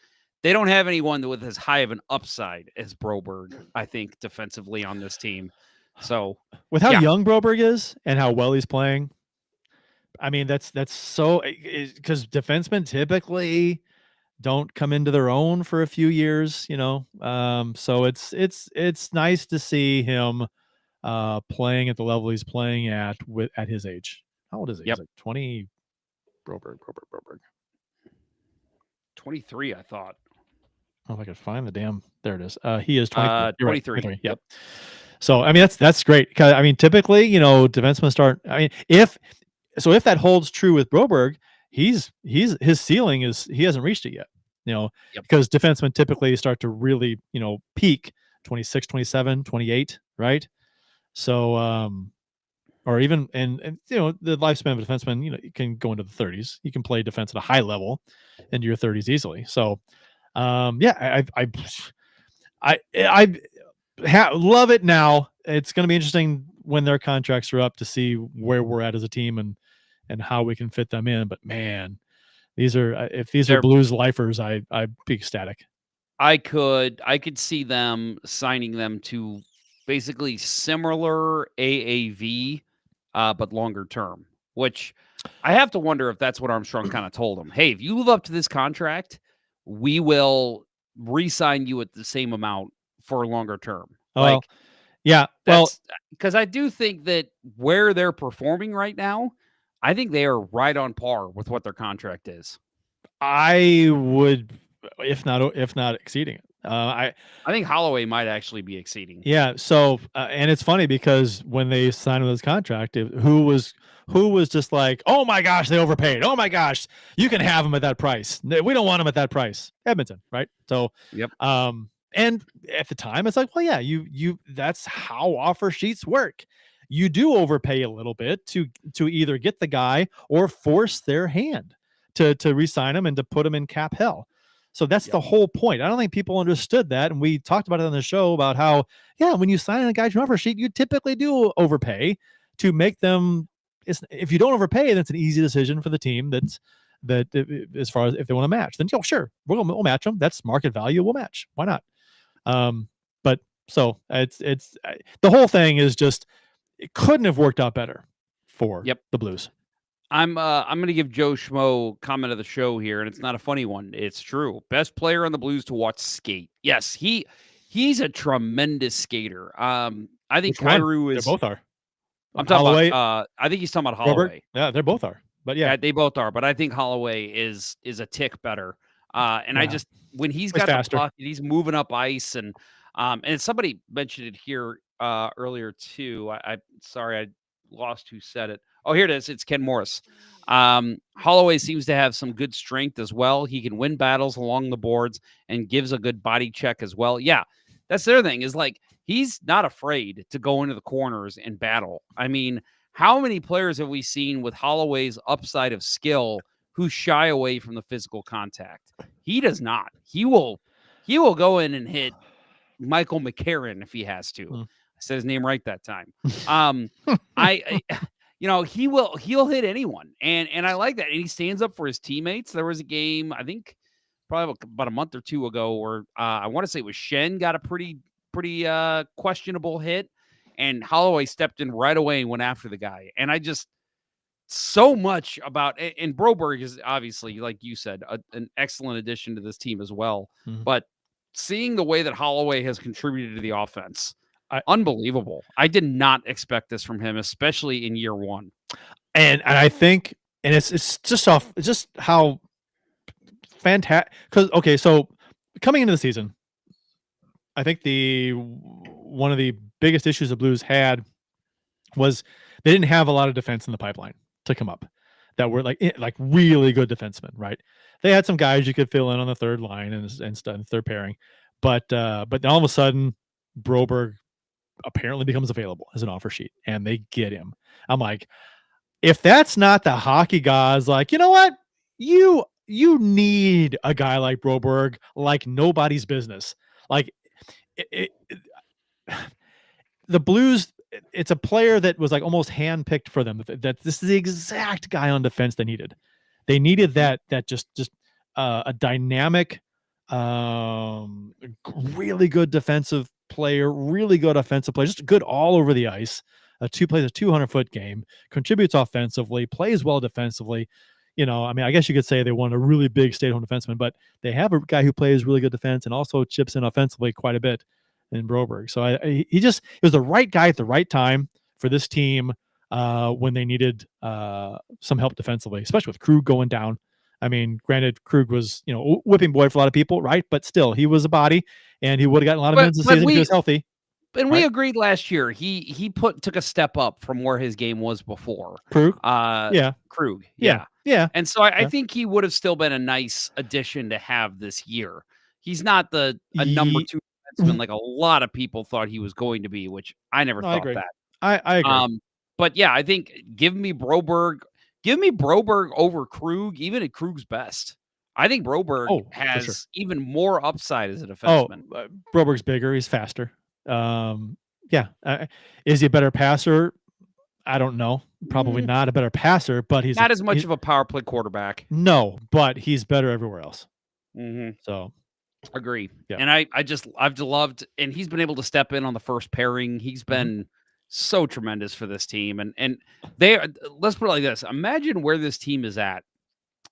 they don't have anyone with as high of an upside as Broberg, I think, defensively on this team. So with how young Broberg is and how well he's playing, I mean, that's so, because defensemen typically don't come into their own for a few years, so it's nice to see him playing at the level he's playing at his age. How old is he? Yep. He's like 20. Broberg. 23, I thought. Oh, if I could find the damn. There it is. He is 23. 23. Right, yep. So I mean that's great, because I mean typically defensemen start. I mean if that holds true with Broberg, his ceiling is he hasn't reached it yet. Because defensemen typically start to really peak 26, 27, 28, right? So or even and the lifespan of a defenseman, you can go into the 30s. You can play defense at a high level into your 30s easily. So I love it now. It's going to be interesting when their contracts are up to see where we're at as a team and how we can fit them in. But man, if these are Blues lifers, I'd be ecstatic. I could see them signing them to basically similar AAV, but longer term, which I have to wonder if that's what Armstrong kind of told him. Hey, if you live up to this contract, we will re-sign you at the same amount for longer term. Well, yeah. Well, because I do think that where they're performing right now, I think they are right on par with what their contract is. I would, if not exceeding it. I think Holloway might actually be exceeding. Yeah. So, and it's funny because when they signed this contract, who was just like, oh my gosh, they overpaid. Oh my gosh, you can have them at that price. We don't want them at that price. Edmonton, right? So, yep. And at the time, it's like, well, yeah, you that's how offer sheets work. You do overpay a little bit to either get the guy or force their hand to re-sign him and to put him in cap hell. So that's the whole point. I don't think people understood that. And we talked about it on the show about how, when you sign a guy to an offer sheet, you typically do overpay to make them. If you don't overpay, then it's an easy decision for the team that as far as if they want to match, then sure, we'll match them. That's market value. We'll match. Why not? But so it's the whole thing is just, it couldn't have worked out better for the Blues. I'm going to give Joe Schmo comment of the show here, and it's not a funny one. It's true. Best player on the Blues to watch skate. Yes, he's a tremendous skater. I think Kyrou is. They both are. I'm talking Holloway, about. I think he's talking about Holloway. Robert? Yeah, they both are. But yeah, they both are. But I think Holloway is a tick better. And I just when he's got the puck, he's moving up ice, and somebody mentioned it here earlier too. Sorry, I lost who said it. Oh, here it is. It's Ken Morris. Holloway seems to have some good strength as well. He can win battles along the boards and gives a good body check as well. Yeah, that's the other thing is like he's not afraid to go into the corners and battle. I mean, how many players have we seen with Holloway's upside of skill who shy away from the physical contact? He does not. He will He will go in and hit Michael McCarron if he has to. Hmm. I said his name right that time. I he'll hit anyone, and I like that. And he stands up for his teammates. There was a game, I think, probably about a month or two ago, where I want to say it was Shen got a pretty questionable hit, and Holloway stepped in right away and went after the guy. And I just so much about, and Broberg is obviously, like you said, an excellent addition to this team as well. Mhm. But seeing the way that Holloway has contributed to the offense, unbelievable. I did not expect this from him, especially in year one. And I think, and it's just how fantastic. Because okay, so coming into the season, I think one of the biggest issues the Blues had was they didn't have a lot of defense in the pipeline to come up that were like really good defensemen, right? They had some guys you could fill in on the third line and third pairing, but then all of a sudden Broberg apparently becomes available as an offer sheet and they get him. I'm like, if that's not the hockey gods, like, you know what? You need a guy like Broberg like nobody's business. Like the Blues, it's a player that was like almost handpicked for them. That this is the exact guy on defense they needed. They needed that just a dynamic, really good defensive player, really good offensive player, just good all over the ice. Plays a 200-foot game, contributes offensively, plays well defensively. You know, I mean, I guess you could say they want a really big stay-at-home defenseman, but they have a guy who plays really good defense and also chips in offensively quite a bit in Broberg. So he was the right guy at the right time for this team when they needed some help defensively, especially with Krug going down. I mean, granted, Krug was, whipping boy for a lot of people, right? But still, he was a body, and he would have gotten a lot of minutes this season if he was healthy. And we agreed last year. He took a step up from where his game was before. Krug? Krug. Yeah. And so I think he would have still been a nice addition to have this year. He's not a number 2 defenseman like a lot of people thought he was going to be, which I never thought that. I agree. But yeah, I think give me Broberg over Krug, even at Krug's best. I think Broberg has even more upside as a defenseman. Broberg's bigger. He's faster. Is he a better passer? I don't know. Probably not a better passer, but he's not as much of a power play quarterback. No, but he's better everywhere else. Mm-hmm. So agree. Yeah. And I've loved, and he's been able to step in on the first pairing. He's been so tremendous for this team. And let's put it like this. Imagine where this team is at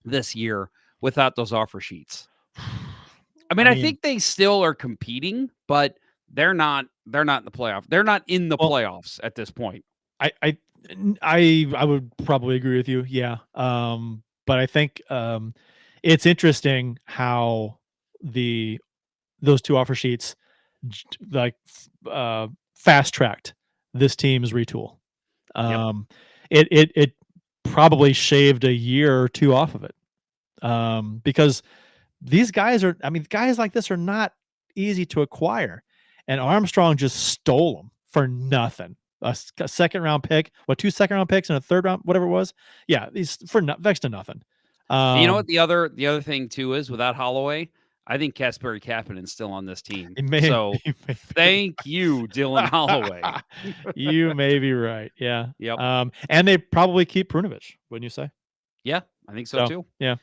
this year without those offer sheets. I mean, I think they still are competing, but they're not in the playoff. They're not in the playoffs at this point. I would probably agree with you. Yeah. But I think it's interesting how those two offer sheets fast tracked this team's retool. It probably shaved a year or two off of it. Because these guys guys like this are not easy to acquire. And Armstrong just stole them for nothing. A second-round pick, 2 second-round picks and a third-round, whatever it was. Yeah, these for next to nothing. You know what the other thing too is, without Holloway, I think Kasperi Kapanen's still on this team. Thank you, Dylan Holloway. You may be right. Yeah. Yep. And they probably keep Prunovich, wouldn't you say? Yeah, I think so too. Yeah.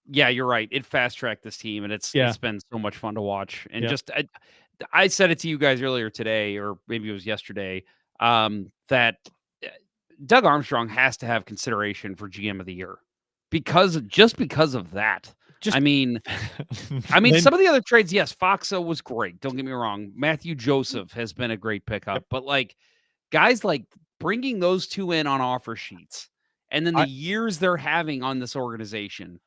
You're right. It fast-tracked this team, and it's been so much fun to watch. And I said it to you guys earlier today, or maybe it was yesterday, that Doug Armstrong has to have consideration for GM of the year because of that. I mean, some of the other trades, yes, Foxa was great. Don't get me wrong. Matthew Joseph has been a great pickup, but like guys like bringing those two in on offer sheets and then the years they're having on this organization,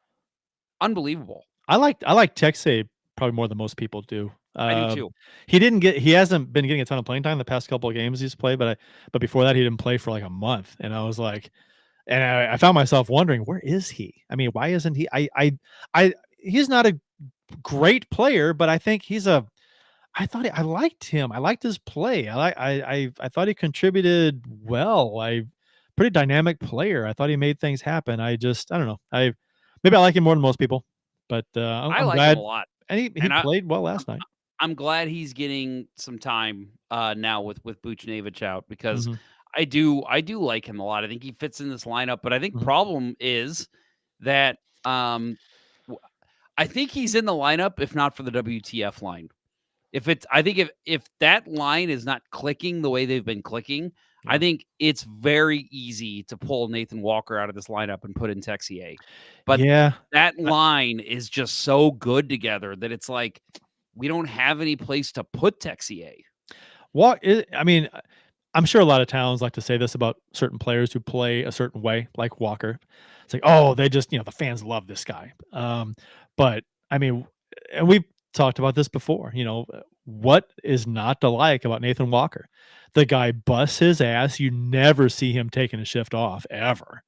unbelievable. I like Texay probably more than most people do. I do too. He hasn't been getting a ton of playing time the past couple of games he's played, but before that he didn't play for like a month, and I was like, and I found myself wondering, where is he? I mean, why isn't he? He's not a great player, but I think I liked him. I liked his play. I thought he contributed well. Pretty dynamic player. I thought he made things happen. I don't know. Maybe I like him more than most people. But I I'm like him glad, a lot, and he and played well last night. I'm glad he's getting some time now with Buchnevich out because Mhm. I do like him a lot. I think he fits in this lineup, but I think Mhm. problem is that w- I think he's in the lineup if not for the WTF line. I think if that line is not clicking the way they've been clicking, I Yeah. think it's very easy to pull Nathan Walker out of this lineup and put in Texier. But Yeah. that line is just so good together that it's like we don't have any place to put Texier. I mean, I'm sure a lot of towns like to say this about certain players who play a certain way, like Walker. It's like, oh, they just, the fans love this guy. But I mean, and we've talked about this before, what is not to like about Nathan Walker? The guy busts his ass. You never see him taking a shift off ever.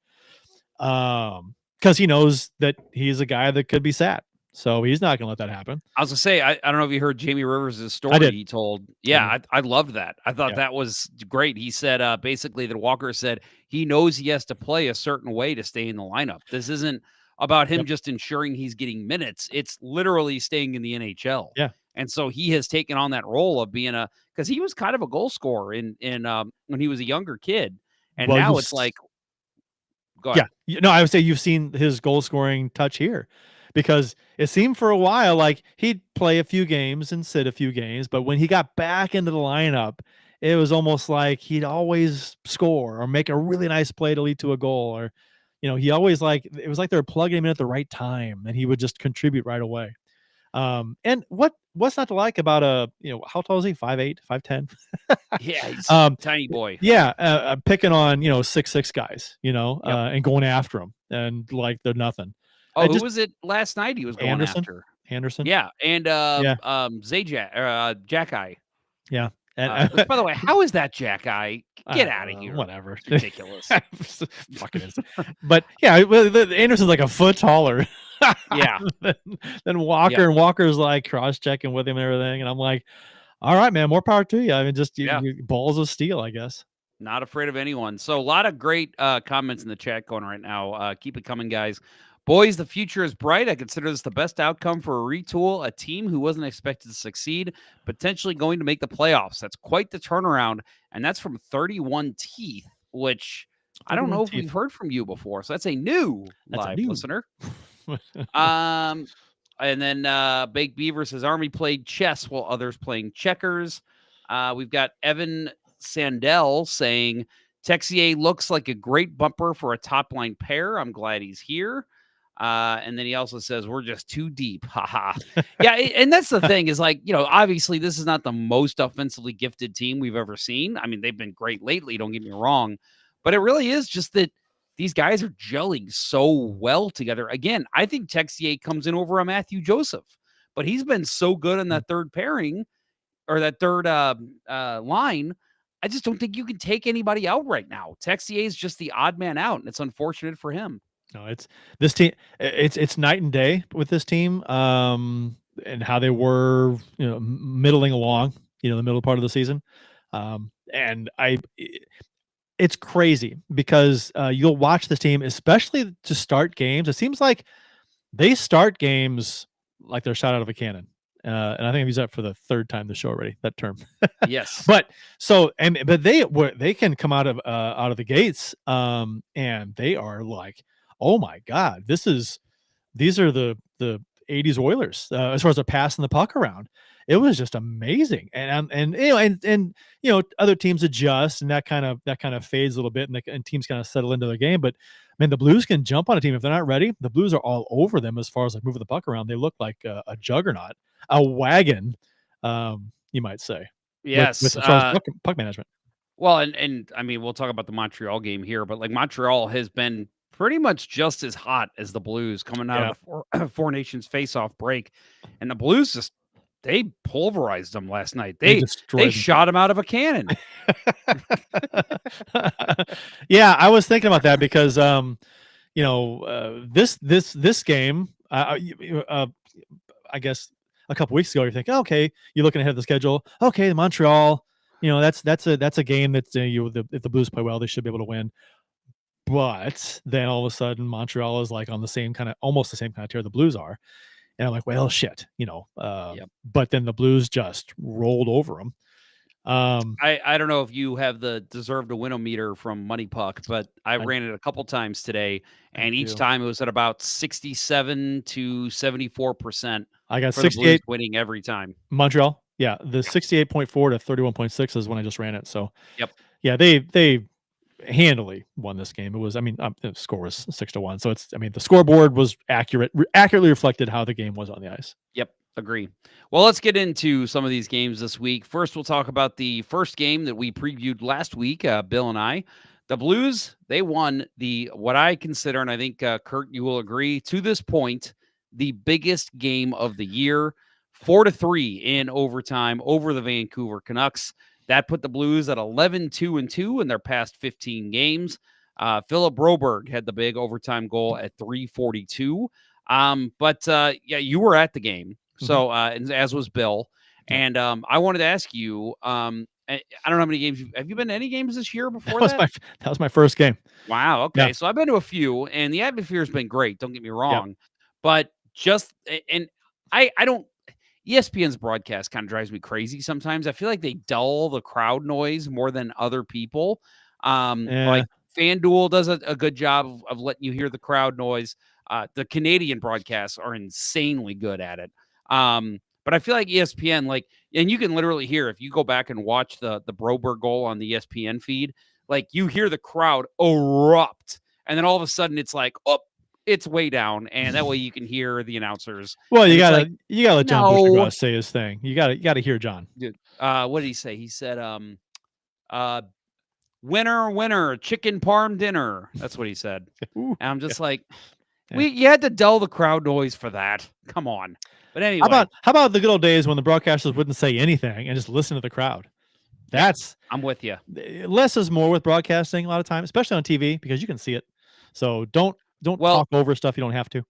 Because he knows that he's a guy that could be sat. So he's not going to let that happen. I was gonna say, I don't know if you heard Jamie Rivers' story I did. he told. Yeah, I loved that. I thought Yeah. that was great. He said basically that Walker said he knows he has to play a certain way to stay in the lineup. This isn't about him just ensuring he's getting minutes. It's literally staying in the NHL. Yeah. And so he has taken on that role of being because he was kind of a goal scorer in when he was a younger kid. And Well, now it's like, go ahead. Yeah. No, I would say you've seen his goal scoring touch here because it seemed for a while like he'd play a few games and sit a few games. But when he got back into the lineup, it was almost like he'd always score or make a really nice play to lead to a goal. Or, he always it was like they were plugging him in at the right time and he would just contribute right away. And what's not to like about how tall is he? 5'8", 5'10"? Yeah, he's a tiny boy. Yeah, picking on 6'6" guys, Yep. and going after them, and like they're nothing. Oh, who was it last night? He was going after Anderson. Yeah, and Jack Eye. Yeah, and Which, by the way, how is that Jack Eye? Get out of here! Whatever, It's ridiculous. Fucking is. But yeah, Anderson's like a foot taller. Yeah. than Walker, and Walker's like cross checking with him and everything, and I'm like, all right, man, more power to you. I mean, just balls of steel, I guess. Not afraid of anyone. So a lot of great comments in the chat going right now. Keep it coming, guys. Boys, the future is bright. I consider this the best outcome for a retool, a team who wasn't expected to succeed, potentially going to make the playoffs. That's quite the turnaround, and that's from 31 Teeth, which I don't know if we've heard from you before. So that's a new live listener. And then Baked Beaver says Army played chess while others playing checkers. We've got Evan Sandell saying Texier looks like a great bumper for a top line pair. I'm glad he's here. And then he also says we're just too deep. Haha. Yeah, and that's the thing is obviously this is not the most offensively gifted team we've ever seen. I mean, they've been great lately, don't get me wrong, but it really is just that these guys are gelling so well together. Again, I think Texier comes in over a Matthew Joseph, but he's been so good in that third pairing or that third line. I just don't think you can take anybody out right now. Texier is just the odd man out, and it's unfortunate for him. No, it's this team. It's night and day with this team, and how they were, middling along, the middle part of the season, and it's crazy because you'll watch this team, especially to start games. It seems like they start games like they're shot out of a cannon. And I think I've used that for the third time this show already, that term. Yes. But they can come out of the gates, and they are like, oh my God, these are the 80s Oilers as far as they're passing the puck around. It was just amazing. And other teams adjust and that kind of fades a little bit, and teams kind of settle into their game. But man, the Blues can jump on a team if they're not ready. The Blues are all over them as far as moving the puck around. They look like a juggernaut, a wagon, you might say. Yes, with puck management. Well, and I mean, we'll talk about the Montreal game here, but Montreal has been pretty much just as hot as the Blues coming out of the Four Nations face-off break, and the Blues they pulverized them last night. They shot them out of a cannon. Yeah, I was thinking about that because this game, I guess a couple weeks ago, you're thinking, okay, you're looking ahead of the schedule. Okay, Montreal, that's a game that if the Blues play well, they should be able to win. But then all of a sudden, Montreal is like on the same kind of, almost the same kind of tier the Blues are. And I'm like, well, shit, Yep. but then the Blues just rolled over them. I don't know if you have the deserve to win-o-meter from Money Puck, but I ran it a couple times today, and each time it was at about 67 to 74% I got for the Blues 68 winning every time. Montreal. Yeah. The 68.4 to 31.6 is when I just ran it. So Yep. yeah, they handily won this game. It was, the score was 6-1. So the scoreboard was accurately reflected how the game was on the ice. Yep, agree. Well, let's get into some of these games this week. First, we'll talk about the first game that we previewed last week, Bill and I. The Blues, they won what I consider, and I think, Kurt, you will agree, to this point, the biggest game of the year, 4-3 in overtime over the Vancouver Canucks. That put the Blues at 11-2-2 in their past 15 games. Philip Broberg had the big overtime goal at 3:42. Yeah, you were at the game. So, and as was Bill. And I wanted to ask you, I don't know how many games have you been to any games this year before that? That was my first game. Wow. Okay. Yeah. So I've been to a few, and the atmosphere has been great. Don't get me wrong, but I don't. ESPN's broadcast kind of drives me crazy sometimes. I feel like they dull the crowd noise more than other people. Like FanDuel does a good job of letting you hear the crowd noise. The Canadian broadcasts are insanely good at it. But I feel like ESPN, and you can literally hear, if you go back and watch the Broberg goal on the ESPN feed, you hear the crowd erupt, and then all of a sudden it's like, oh, it's way down, and that way you can hear the announcers. Well, you gotta let John Bushra say his thing. You gotta hear John. Dude, what did he say? He said, winner, chicken parm dinner. That's what he said. And I'm just like, you had to dull the crowd noise for that. Come on. But anyway, how about the good old days when the broadcasters wouldn't say anything and just listen to the crowd? I'm with you. Less is more with broadcasting a lot of times, especially on TV, because you can see it. So don't talk over stuff you don't have to.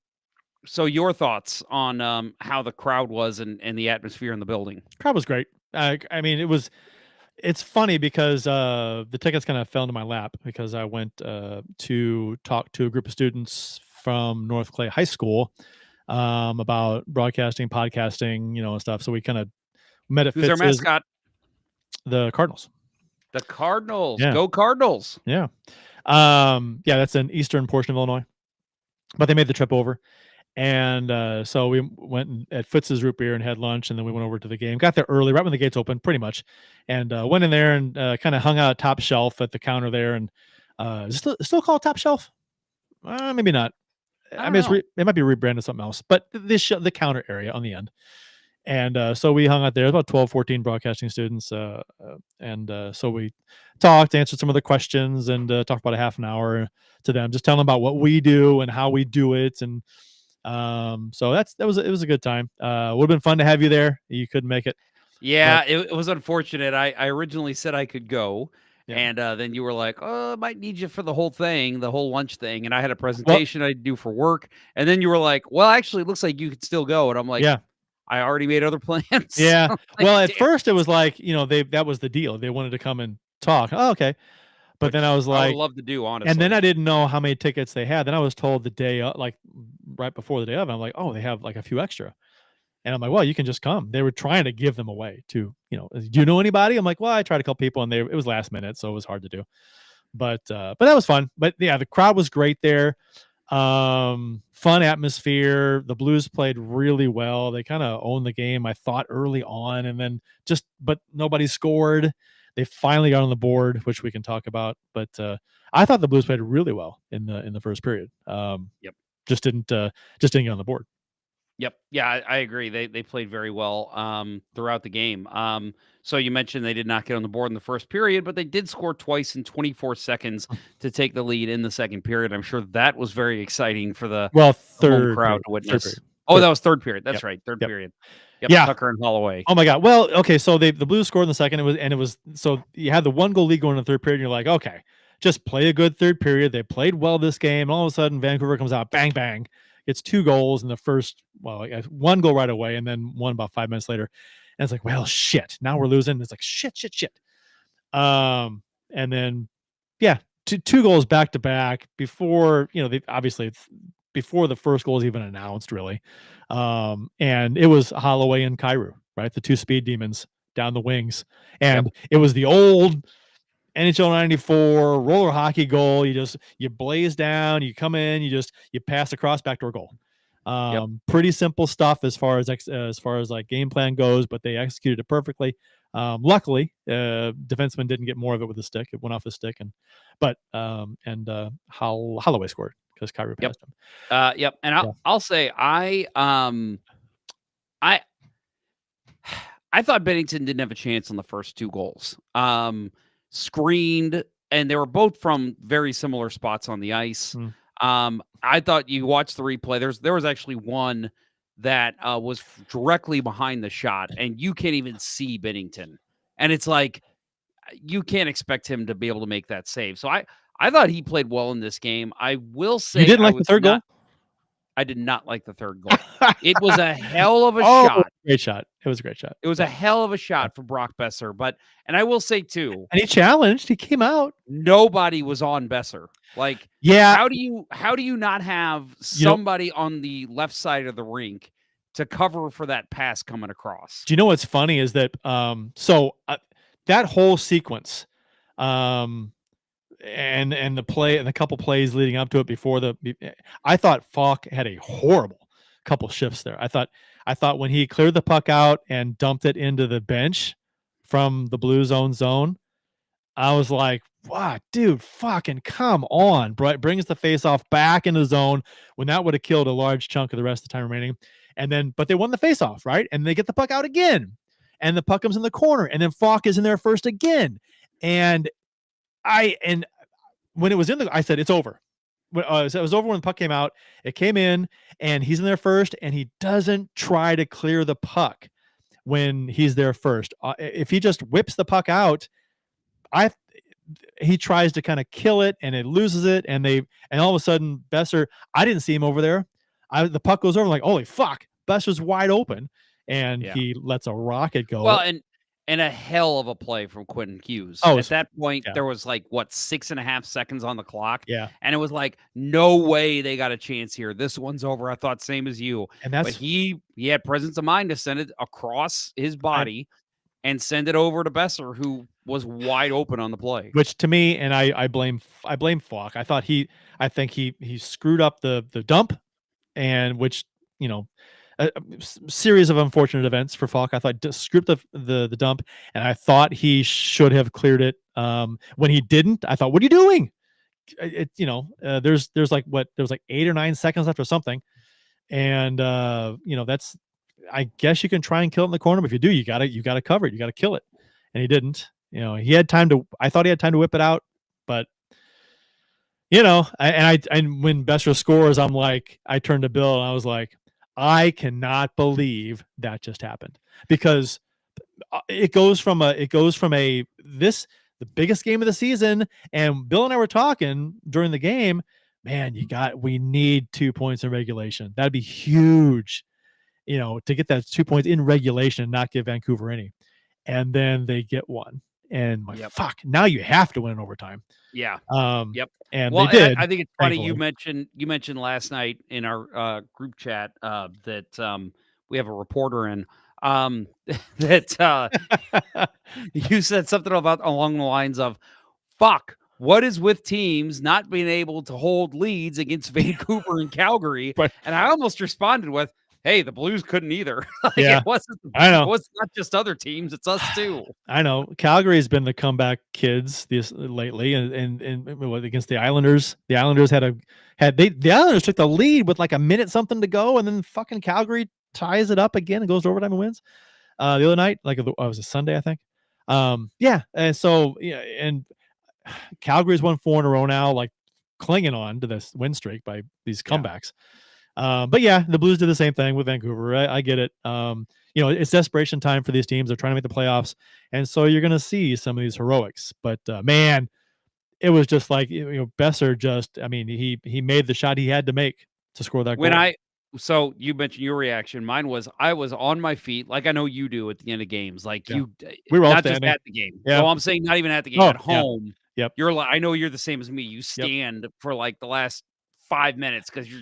So your thoughts on how the crowd was and the atmosphere in the building? Crowd was great. It's funny because the tickets kind of fell into my lap because I went to talk to a group of students from North Clay High School about broadcasting, podcasting, and stuff. So we kind of met at Who's their mascot? The Cardinals. The Cardinals. Yeah. Go Cardinals. Yeah. That's an eastern portion of Illinois, but they made the trip over. And so we went at Fitz's Root Beer and had lunch, and then we went over to the game. Got there early, right when the gates opened, pretty much, and went in there and kind of hung out top shelf at the counter there. And is it still called top shelf? Maybe not. It might be rebranded something else, but the counter area on the end. And so we hung out there, about 12, 14 broadcasting students. And so we talked, answered some of the questions, and talked about a half an hour to them, just telling them about what we do and how we do it. And so it was a good time. Would have been fun to have you there. You couldn't make it. Yeah, it was unfortunate. I originally said I could go. Yeah. And then you were like, oh, I might need you for the whole thing, the whole lunch thing. And I had a presentation I'd do for work. And then you were like, well, actually, it looks like you could still go. And I'm like, yeah, I already made other plans. Yeah. Well, at first it was like, that was the deal. They wanted to come and talk. Oh, okay. But then I was like, I would love to do, honestly. And then I didn't know how many tickets they had. Then I was told the day, right before the day of, I'm like, oh, they have like a few extra. And I'm like, well, you can just come. They were trying to give them away to, do you know anybody? I'm like, well, I tried a couple people, and it was last minute, so it was hard to do. But that was fun. But yeah, the crowd was great there. Fun atmosphere. The Blues played really well. They kind of owned the game, I thought, early on, and then but nobody scored. They finally got on the board, which we can talk about. But I thought the Blues played really well in the first period. Yep. Just didn't get on the board. Yep. Yeah, I agree. They played very well throughout the game. So you mentioned they did not get on the board in the first period, but they did score twice in 24 seconds to take the lead in the second period. I'm sure that was very exciting for the third crowd to witness. That was third period. That's right. Third period. Yep, yeah. Tucker and Holloway. Oh my God. Well, okay. So the Blues scored in the second. So you had the 1-goal lead going in the third period. And you're like, okay, just play a good third period. They played well this game. And all of a sudden, Vancouver comes out, bang, bang. It's 2 goals in the first, 1 goal right away, and then 1 about 5 minutes later. And it's like, well, shit. Now we're losing. It's like, shit. And then, two goals back to back before, obviously before the first goal is even announced, really. And it was Holloway and Kyrou, right? The two speed demons down the wings. And it was the old NHL 94 roller hockey goal. You blaze down, you come in, you pass across backdoor goal. Pretty simple stuff as far as like game plan goes, but they executed it perfectly. Luckily, defenseman didn't get more of it with the stick. It went off the stick, but Holloway scored because Kyrou passed him. And I'll say I thought Bennington didn't have a chance on the first two goals. Screened, and they were both from very similar spots on the ice. I thought you watched the replay. There was actually one that was directly behind the shot, and you can't even see Bennington. And it's like you can't expect him to be able to make that save. So I thought he played well in this game. I will say you didn't like the third goal. I did not like the third goal. It was a hell of a shot. Great shot. It was a great shot. It was a hell of a shot for Brock Besser. And I will say too, and he challenged. He came out. Nobody was on Besser. Like, how do you not have somebody on the left side of the rink to cover for that pass coming across? Do you know what's funny is that that whole sequence, and the play and the couple plays leading up to it I thought Falk had a horrible couple shifts there. I thought when he cleared the puck out and dumped it into the bench from the Blues own zone, I was like, wow, dude, fucking come on. Brings the faceoff back into the zone when that would have killed a large chunk of the rest of the time remaining. But they won the faceoff, right? And they get the puck out again. And the puck comes in the corner. And then Falk is in there first again. And when it was I said, it's over. It was over when the puck came out. It came in, and he's in there first, and he doesn't try to clear the puck when he's there first. If he just whips the puck out, he tries to kind of kill it, and it loses it, and all of a sudden Besser, I didn't see him over there. The puck goes over, I'm like, holy fuck, Besser's wide open, and he lets a rocket go. Well, and a hell of a play from Quentin Hughes. At that point, there was 6.5 seconds on the clock. Yeah. And it was like, no way they got a chance here. This one's over. I thought same as you. But he had presence of mind to send it across his body and send it over to Besser, who was wide open on the play. Which to me, and I blame Falk. I think he screwed up the dump, and which, a series of unfortunate events for Falk. I thought screwed the dump, and I thought he should have cleared it. When he didn't, I thought, what are you doing? There's 8 or 9 seconds left or something, and that's, I guess you can try and kill it in the corner, but if you do, you gotta cover it, you gotta kill it, and he didn't. He had time to. I thought he had time to whip it out, but and when Besser scores, I'm like, I turned to Bill and I was like, I cannot believe that just happened, because it goes from the biggest game of the season. And Bill and I were talking during the game, man, we need 2 points in regulation. That'd be huge, to get that 2 points in regulation and not give Vancouver any. And then they get one, and fuck, now you have to win in overtime. Yeah. And well, they did. I think it's funny you mentioned last night in our group chat that we have a reporter in that you said something along the lines of, fuck, what is with teams not being able to hold leads against Vancouver and Calgary? Right. And I almost responded with, hey, the Blues couldn't either. Yeah, I know. It's not just other teams; it's us too. I know. Calgary's been the comeback kids lately, and against the Islanders. The Islanders the Islanders took the lead with like a minute something to go, and then fucking Calgary ties it up again and goes to overtime and wins. The other night, it was a Sunday, I think. And so and Calgary's won 4 in a row now, like clinging on to this win streak by these comebacks. But yeah, the Blues did the same thing with Vancouver. I get it. It's desperation time for these teams. They're trying to make the playoffs. And so you're going to see some of these heroics, but man, it was just like, Besser he made the shot he had to make to score that goal. So you mentioned your reaction. Mine was, I was on my feet, like I know you do at the end of games. Like we were all not standing. Just at the game. Yeah. So I'm saying not even at the game, at home. Yep. You're like, I know you're the same as me. You stand for like the last 5 minutes because you're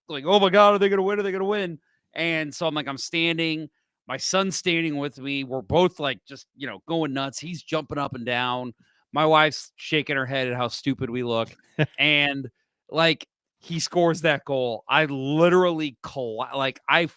like, oh my God, are they going to win? Are they going to win? And so I'm like, I'm standing. My son's standing with me. We're both like just, going nuts. He's jumping up and down. My wife's shaking her head at how stupid we look. And like, he scores that goal. I literally I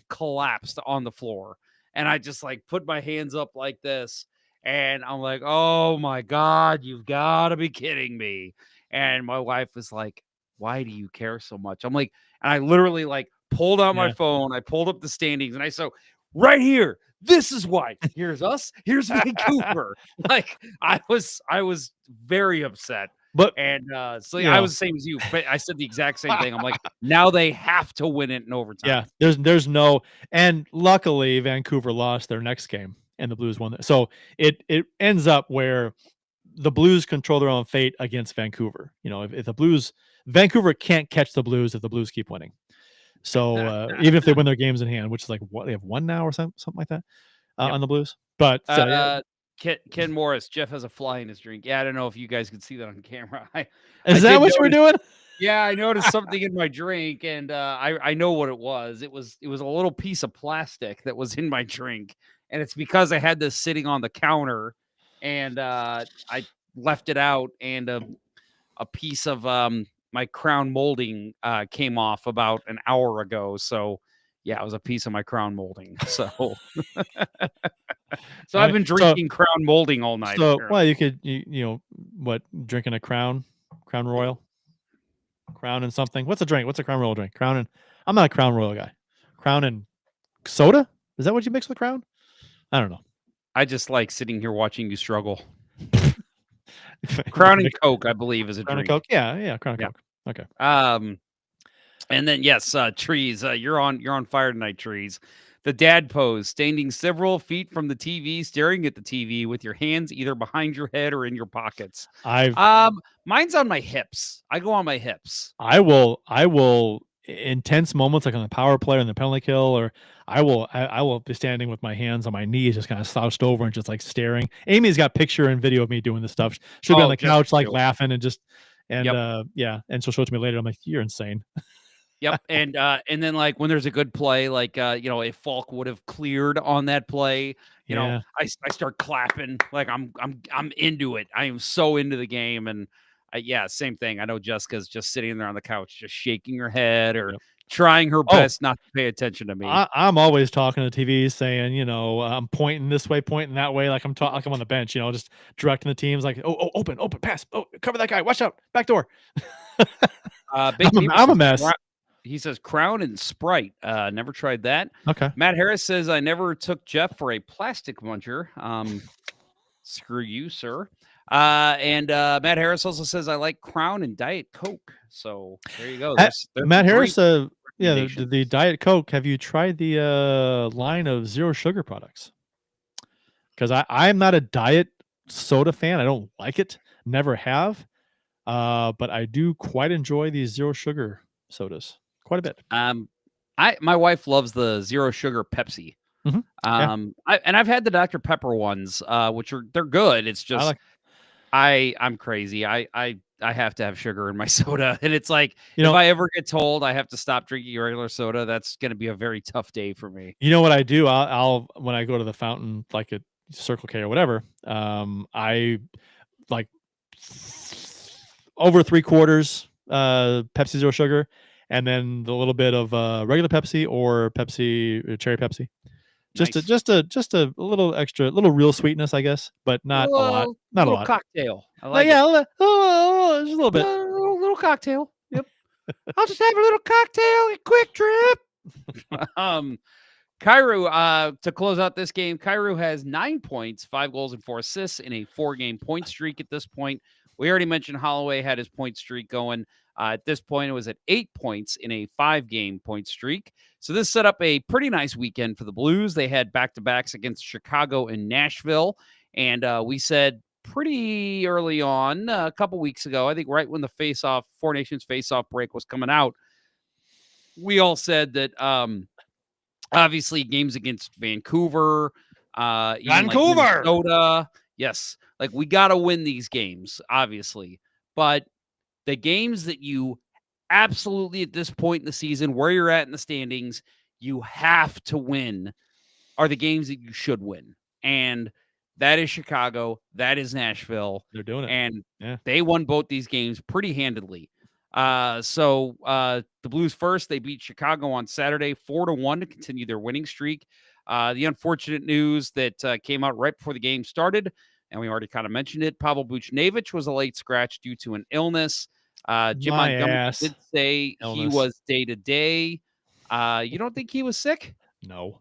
collapsed on the floor. And I just like put my hands up like this. And I'm like, oh my God, you've got to be kidding me. And my wife was like, why do you care so much? I'm like, and I literally like pulled out my phone. I pulled up the standings and I said, right here, this is why. Here's us. Here's Vancouver. Like I was very upset. But I was the same as you. But I said the exact same thing. I'm like, now they have to win it in overtime. Yeah, there's no, and luckily Vancouver lost their next game and the Blues won. So it ends up where the Blues control their own fate against Vancouver. If the Blues, Vancouver can't catch the Blues if the Blues keep winning. So even if they win their games in hand, which is like what they have one now or something like that on the Blues. But Ken Morris, Jeff has a fly in his drink. Yeah, I don't know if you guys can see that on camera. Is that what you were doing? Yeah, I noticed something in my drink, and I know what it was. It was a little piece of plastic that was in my drink, and it's because I had this sitting on the counter, and I left it out, and a piece of my crown molding came off about an hour ago. So yeah, it was a piece of my crown molding. So I've been drinking crown molding all night. So well, you could drinking a Crown Royal, Crown and something. What's a drink? What's a Crown Royal drink? Crown and I'm not a Crown Royal guy. Crown and soda? Is that what you mix with Crown? I don't know. I just like sitting here watching you struggle. Crown and Coke, I believe, is a Crown drink. And Coke, yeah, Crown and Coke. Okay. And then yes, Trees, you're on fire tonight, Trees. The dad pose, standing several feet from the TV, staring at the TV with your hands either behind your head or in your pockets. Mine's on my hips. I go on my hips. I will intense moments like on the power play or in the penalty kill, or I will be standing with my hands on my knees, just kind of slouched over and just like staring. Amy's got picture and video of me doing this stuff. She'll be on the couch like laughing and and she'll show it to me later. I'm like, you're insane. Yep. And then like when there's a good play, like if Falk would have cleared on that play, I start clapping like I'm into it. I am so into the game. And same thing. I know Jessica's just sitting there on the couch, just shaking her head or trying her best not to pay attention to me. I'm always talking to the TV saying, I'm pointing this way, pointing that way, like I'm on the bench, just directing the teams like, open, pass, cover that guy, watch out, back door. I'm a mess. He says Crown and Sprite. Never tried that. Okay. Matt Harris says, I never took Jeff for a plastic muncher. Screw you, sir. And Matt Harris also says, I like Crown and Diet Coke. So there you go. Matt Harris, the Diet Coke. Have you tried the line of zero sugar products? Because I'm not a diet soda fan. I don't like it. Never have. But I do quite enjoy these zero sugar sodas. Quite a bit. My wife loves the zero sugar Pepsi. Mm-hmm. I've had the Dr. Pepper ones, which they're good. It's just I'm crazy. I have to have sugar in my soda, and it's like if I ever get told I have to stop drinking regular soda, that's going to be a very tough day for me. You know what I do? I'll when I go to the fountain, like at Circle K or whatever, I like over 3/4 Pepsi Zero Sugar. And then the little bit of regular Pepsi or Pepsi, cherry Pepsi, just a little extra, little real sweetness, I guess, but not a lot. Not a lot. Cocktail. I like just a little bit. A little cocktail. Yep. I'll just have a little cocktail, a quick trip. Kyrou, to close out this game, Kyrou has 9 points, 5 goals and 4 assists in a 4-game point streak at this point. We already mentioned Holloway had his point streak going. At this point, it was at 8 points in a 5-game point streak. So this set up a pretty nice weekend for the Blues. They had back-to-backs against Chicago and Nashville. And we said pretty early on, a couple weeks ago, I think right when the Four Nations face-off break was coming out, we all said that obviously games against Vancouver, Minnesota, yes, Like, we got to win these games, obviously. But the games that you absolutely, at this point in the season, where you're at in the standings, you have to win are the games that you should win. And that is Chicago. That is Nashville. They're doing it. And Yeah. they won both these games pretty handedly. So the Blues first, they beat Chicago on Saturday 4-1 to continue their winning streak. The unfortunate news that came out right before the game started, and we already kind of mentioned it, Pavel Buchnevich was a late scratch due to an illness. Jim My Montgomery ass. did say he Illness. was day-to-day. You don't think he was sick? No.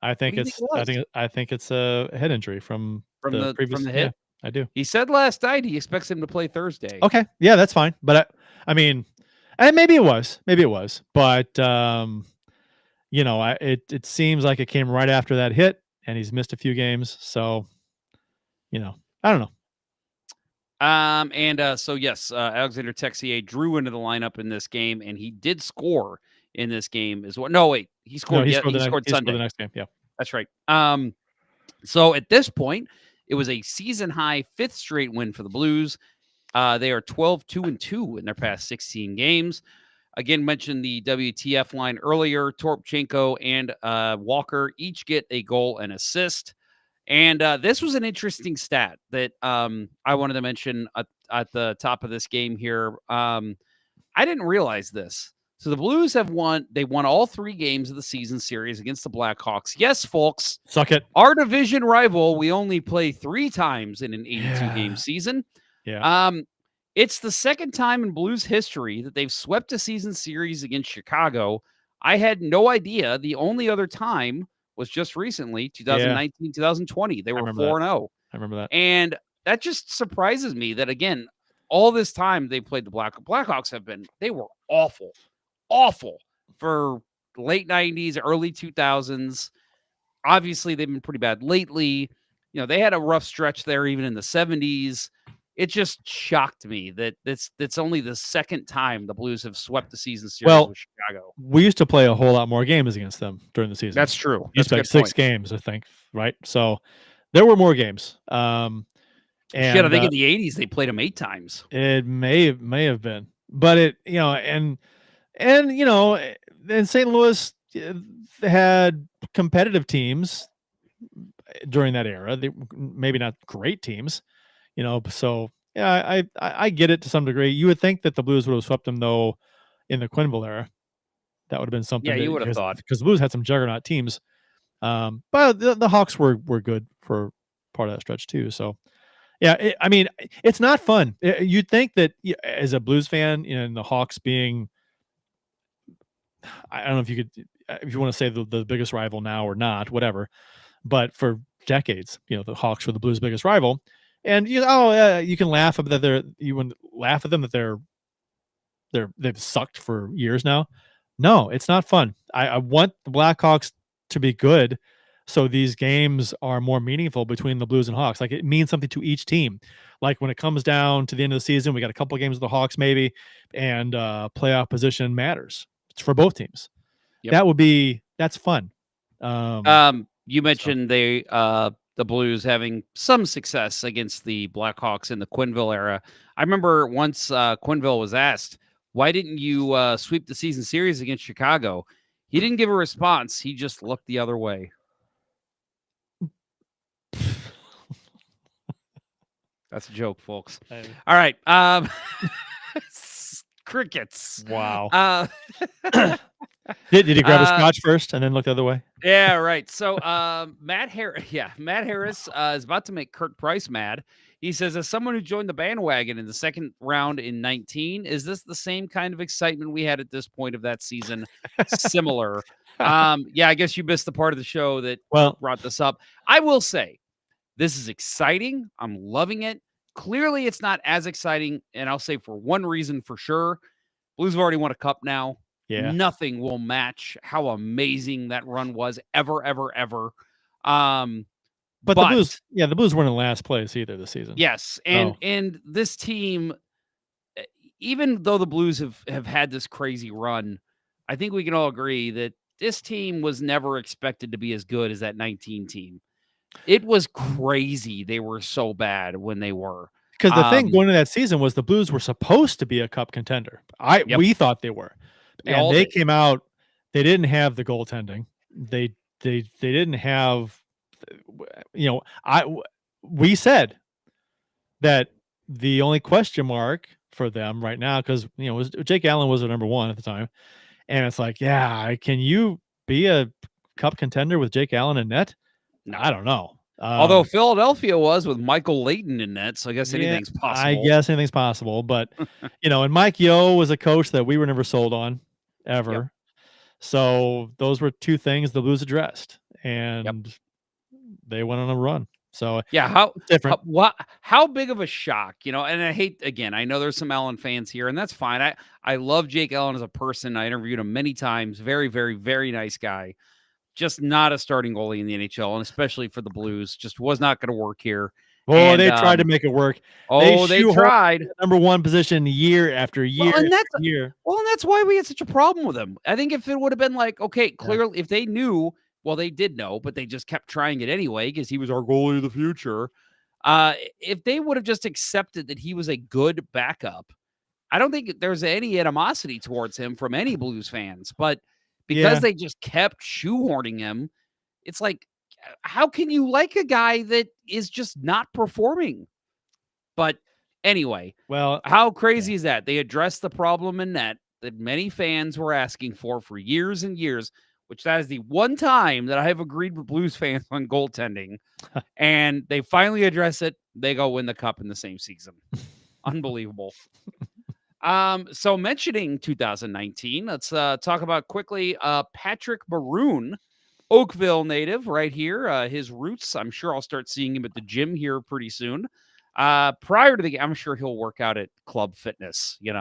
I think What do you it's think it was? I think it's a head injury from the previous hit? Yeah, I do. He said last night he expects him to play Thursday. Okay. Yeah, that's fine. But I mean, and maybe it was, but you know, it seems like it came right after that hit, and he's missed a few games. So, you know, I don't know. So yes, Alexander Texier drew into the lineup in this game, and he did score in this game as well. No, wait, he scored. He He scored Sunday. the next game. Yeah, That's right. So at this point, it was a season high 5th straight win for the Blues. They are 12-2-2 in their past 16 games. Again, mentioned the WTF line earlier. Toropchenko and Walker each get a goal and assist. And this was an interesting stat that I wanted to mention at the top of this game here. I didn't realize this. So the Blues have won. They won all 3 games of the season series against the Blackhawks. Yes, folks. suck it. Our division rival, we only play 3 times in an 82-game season. Yeah. It's the second time in Blues history that they've swept a season series against Chicago. I had no idea. The only other time was just recently, 2019, 2020. They were 4-0. I remember that. And that just surprises me that, again, all this time they played the Blackhawks they were awful for late 90s, early 2000s. Obviously, they've been pretty bad lately. You know, they had a rough stretch there even in the 70s. It just shocked me that it's only the second time the Blues have swept the season series with Chicago. We used to play a whole lot more games against them during the season. That's true. We used to play 6 games, I think, right? So there were more games. And shit, I think in the 80s they played them 8 times. It may have been. But it, you know, and you know, in St. Louis they had competitive teams during that era. They maybe not great teams. You know, so yeah, I get it to some degree. You would think that the Blues would have swept them though in the Quenneville era. That would have been something. Yeah, you would have thought, because the Blues had some juggernaut teams. But the Hawks were good for part of that stretch too. So yeah, I mean, it's not fun. You'd think that as a Blues fan, and the Hawks being, I don't know if you want to say the biggest rival now or not, whatever. But for decades, the Hawks were the Blues' biggest rival. And you can laugh at that they've sucked for years now. No, it's not fun. I want the Blackhawks to be good, so these games are more meaningful between the Blues and Hawks. Like, it means something to each team. Like, when it comes down to the end of the season, we got a couple of games with the Hawks maybe, and playoff position matters. It's for both teams. Yep. That's fun. You mentioned the Blues having some success against the Blackhawks in the Quenneville era. I remember once Quenneville was asked, why didn't you sweep the season series against Chicago? He didn't give a response. He just looked the other way. That's a joke, folks. All right. Crickets. Wow. Did he grab a scotch first and then look the other way? Yeah, right. So Matt Harris is about to make Kurt Price mad. He says, as someone who joined the bandwagon in the second round in 19, is this the same kind of excitement we had at this point of that season? Similar. Yeah, I guess you missed the part of the show that brought this up. I will say, this is exciting. I'm loving it. Clearly, it's not as exciting, and I'll say for one reason for sure. Blues have already won a cup now. Yeah. Nothing will match how amazing that run was ever. But the Blues weren't in last place either this season. Yes. And this team, even though the Blues have had this crazy run, I think we can all agree that this team was never expected to be as good as that 19 team. It was crazy. They were so bad when they were. Because the thing going into that season was the Blues were supposed to be a cup contender. We thought they were. And they came out, they didn't have the goaltending. They didn't have, we said that the only question mark for them right now, because was Jake Allen was their number one at the time, and it's like, yeah, can you be a cup contender with Jake Allen in net? No. I don't know. Although Philadelphia was with Michael Leighton in net, so I guess anything's possible. I guess anything's possible, but and Mike Yeo was a coach that we were never sold on ever. Yep. So those were two things the Blues addressed, and they went on a run. So yeah, different. How big of a shock, and I hate, again, I know there's some Allen fans here, and that's fine. I love Jake Allen as a person. I interviewed him many times. Very, very, very nice guy. Just not a starting goalie in the NHL, and especially for the Blues, just was not going to work here. Oh, they tried to make it work. They tried. Number one position year after year after year. Well, and that's why we had such a problem with him. I think if it would have been like, okay, clearly, if they knew, well, they did know, but they just kept trying it anyway because he was our goalie of the future. If they would have just accepted that he was a good backup, I don't think there's any animosity towards him from any Blues fans. But because they just kept shoehorning him, it's like, how can you like a guy that is just not performing? But anyway, well, how crazy is that? They addressed the problem in net that many fans were asking for years and years, which that is the one time that I have agreed with Blues fans on goaltending. And they finally address it. They go win the cup in the same season. Unbelievable. So mentioning 2019, let's talk about quickly Patrick Maroon, Oakville native right here. His roots, I'm sure I'll start seeing him at the gym here pretty soon. Prior to the game, I'm sure he'll work out at Club Fitness. He's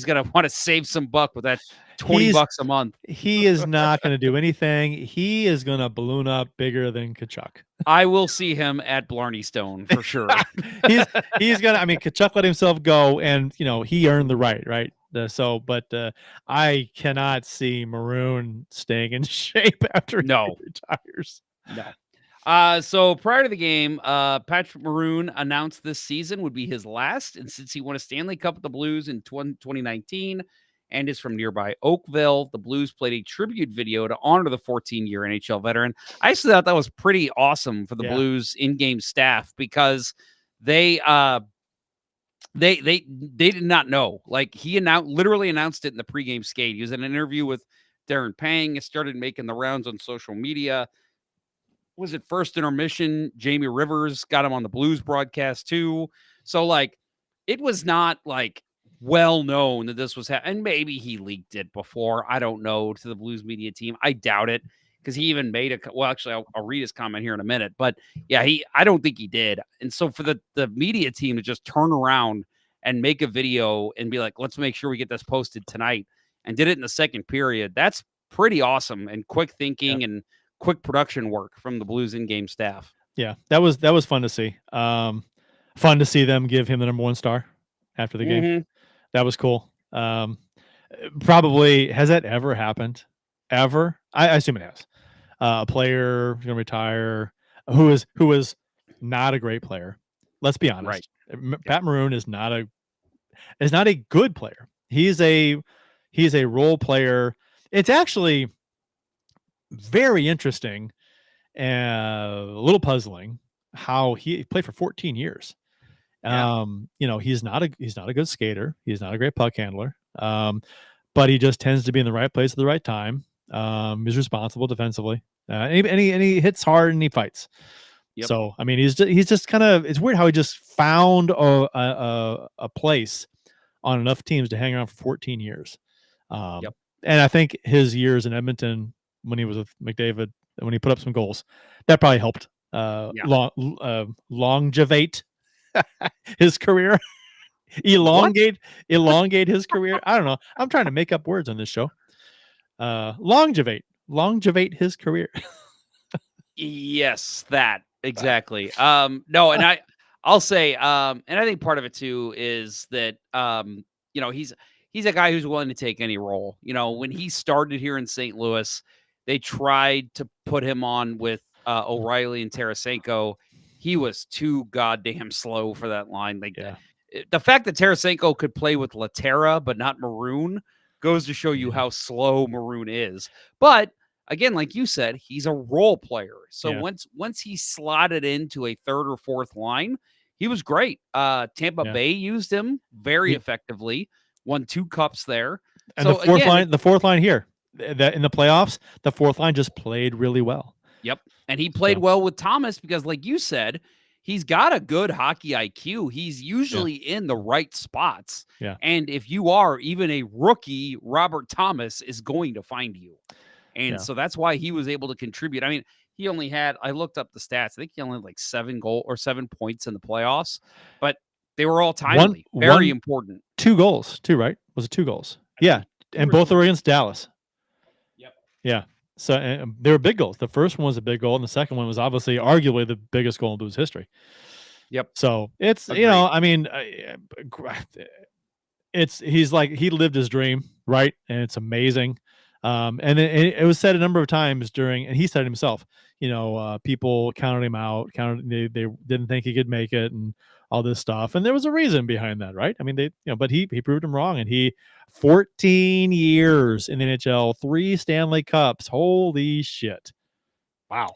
going to want to save some buck with that $20 a month. He is not going to do anything. He is going to balloon up bigger than Kachuk. I will see him at Blarney Stone for sure. he's going to, Kachuk let himself go, and, he earned the right? But I cannot see Maroon staying in shape after he retires. No. So prior to the game, Patrick Maroon announced this season would be his last. And since he won a Stanley Cup with the Blues in 2019 and is from nearby Oakville, the Blues played a tribute video to honor the 14-year NHL veteran. I actually thought that was pretty awesome for the Blues in-game staff because they did not know. Like, he literally announced it in the pregame skate. He was in an interview with Darren Pang. It started making the rounds on social media. Was it first intermission? Jamie Rivers got him on the Blues broadcast too. So, like, it was not like well known that this was and maybe he leaked it before. I don't know, to the Blues media team. I doubt it, because he even made actually, I'll read his comment here in a minute. But yeah, I don't think he did. And so for the media team to just turn around and make a video and be like, let's make sure we get this posted tonight, and did it in the second period, that's pretty awesome and quick thinking and quick production work from the Blues in-game staff. Yeah, that was fun to see. Fun to see them give him the number one star after the game. That was cool. Probably, has that ever happened? Ever? I assume it has. A player going to retire who is not a great player. Let's be honest. Right. Pat Maroon is not a good player. He's a role player. It's actually very interesting and a little puzzling how he played for 14 years. He's not a good skater. He's not a great puck handler. But he just tends to be in the right place at the right time. He's responsible defensively. And he hits hard and he fights. Yep. So, he's just kind of, it's weird how he just found a place on enough teams to hang around for 14 years. And I think his years in Edmonton, when he was with McDavid, when he put up some goals, that probably helped longevate his career. elongate his career. I don't know. I'm trying to make up words on this show. Longevate his career. Yes, that exactly. No, and I'll say, and I think part of it too is that he's a guy who's willing to take any role. When he started here in St. Louis, they tried to put him on with O'Reilly and Tarasenko, he was too goddamn slow for that line. Like the fact that Tarasenko could play with Laterra but not Maroon goes to show you how slow Maroon is. But again, like you said, he's a role player. So once he slotted into a third or fourth line, he was great. Tampa Bay used him very effectively. Won 2 cups there. And so the fourth line here, that in the playoffs, the fourth line just played really well. Yep. And he played well with Thomas because, like you said, he's got a good hockey IQ. He's usually in the right spots. Yeah. And if you are even a rookie, Robert Thomas is going to find you. And so that's why he was able to contribute. I mean, he only had, I looked up the stats. I think he only had like 7 points in the playoffs, but they were all timely. Very important. 2 goals, too, right? Was it 2 goals? Yeah. And both were against Dallas. Yep. Yeah. So they were big goals. The first one was a big goal, and the second one was obviously arguably the biggest goal in Blues history. Yep. So it's, I mean, he's like, he lived his dream, right? And it's amazing. And it was said a number of times during, and he said it himself, people counted him out, they didn't think he could make it and all this stuff. And there was a reason behind that, right? I mean, but he proved him wrong, and 14 years in the NHL, 3 Stanley Cups. Holy shit. Wow.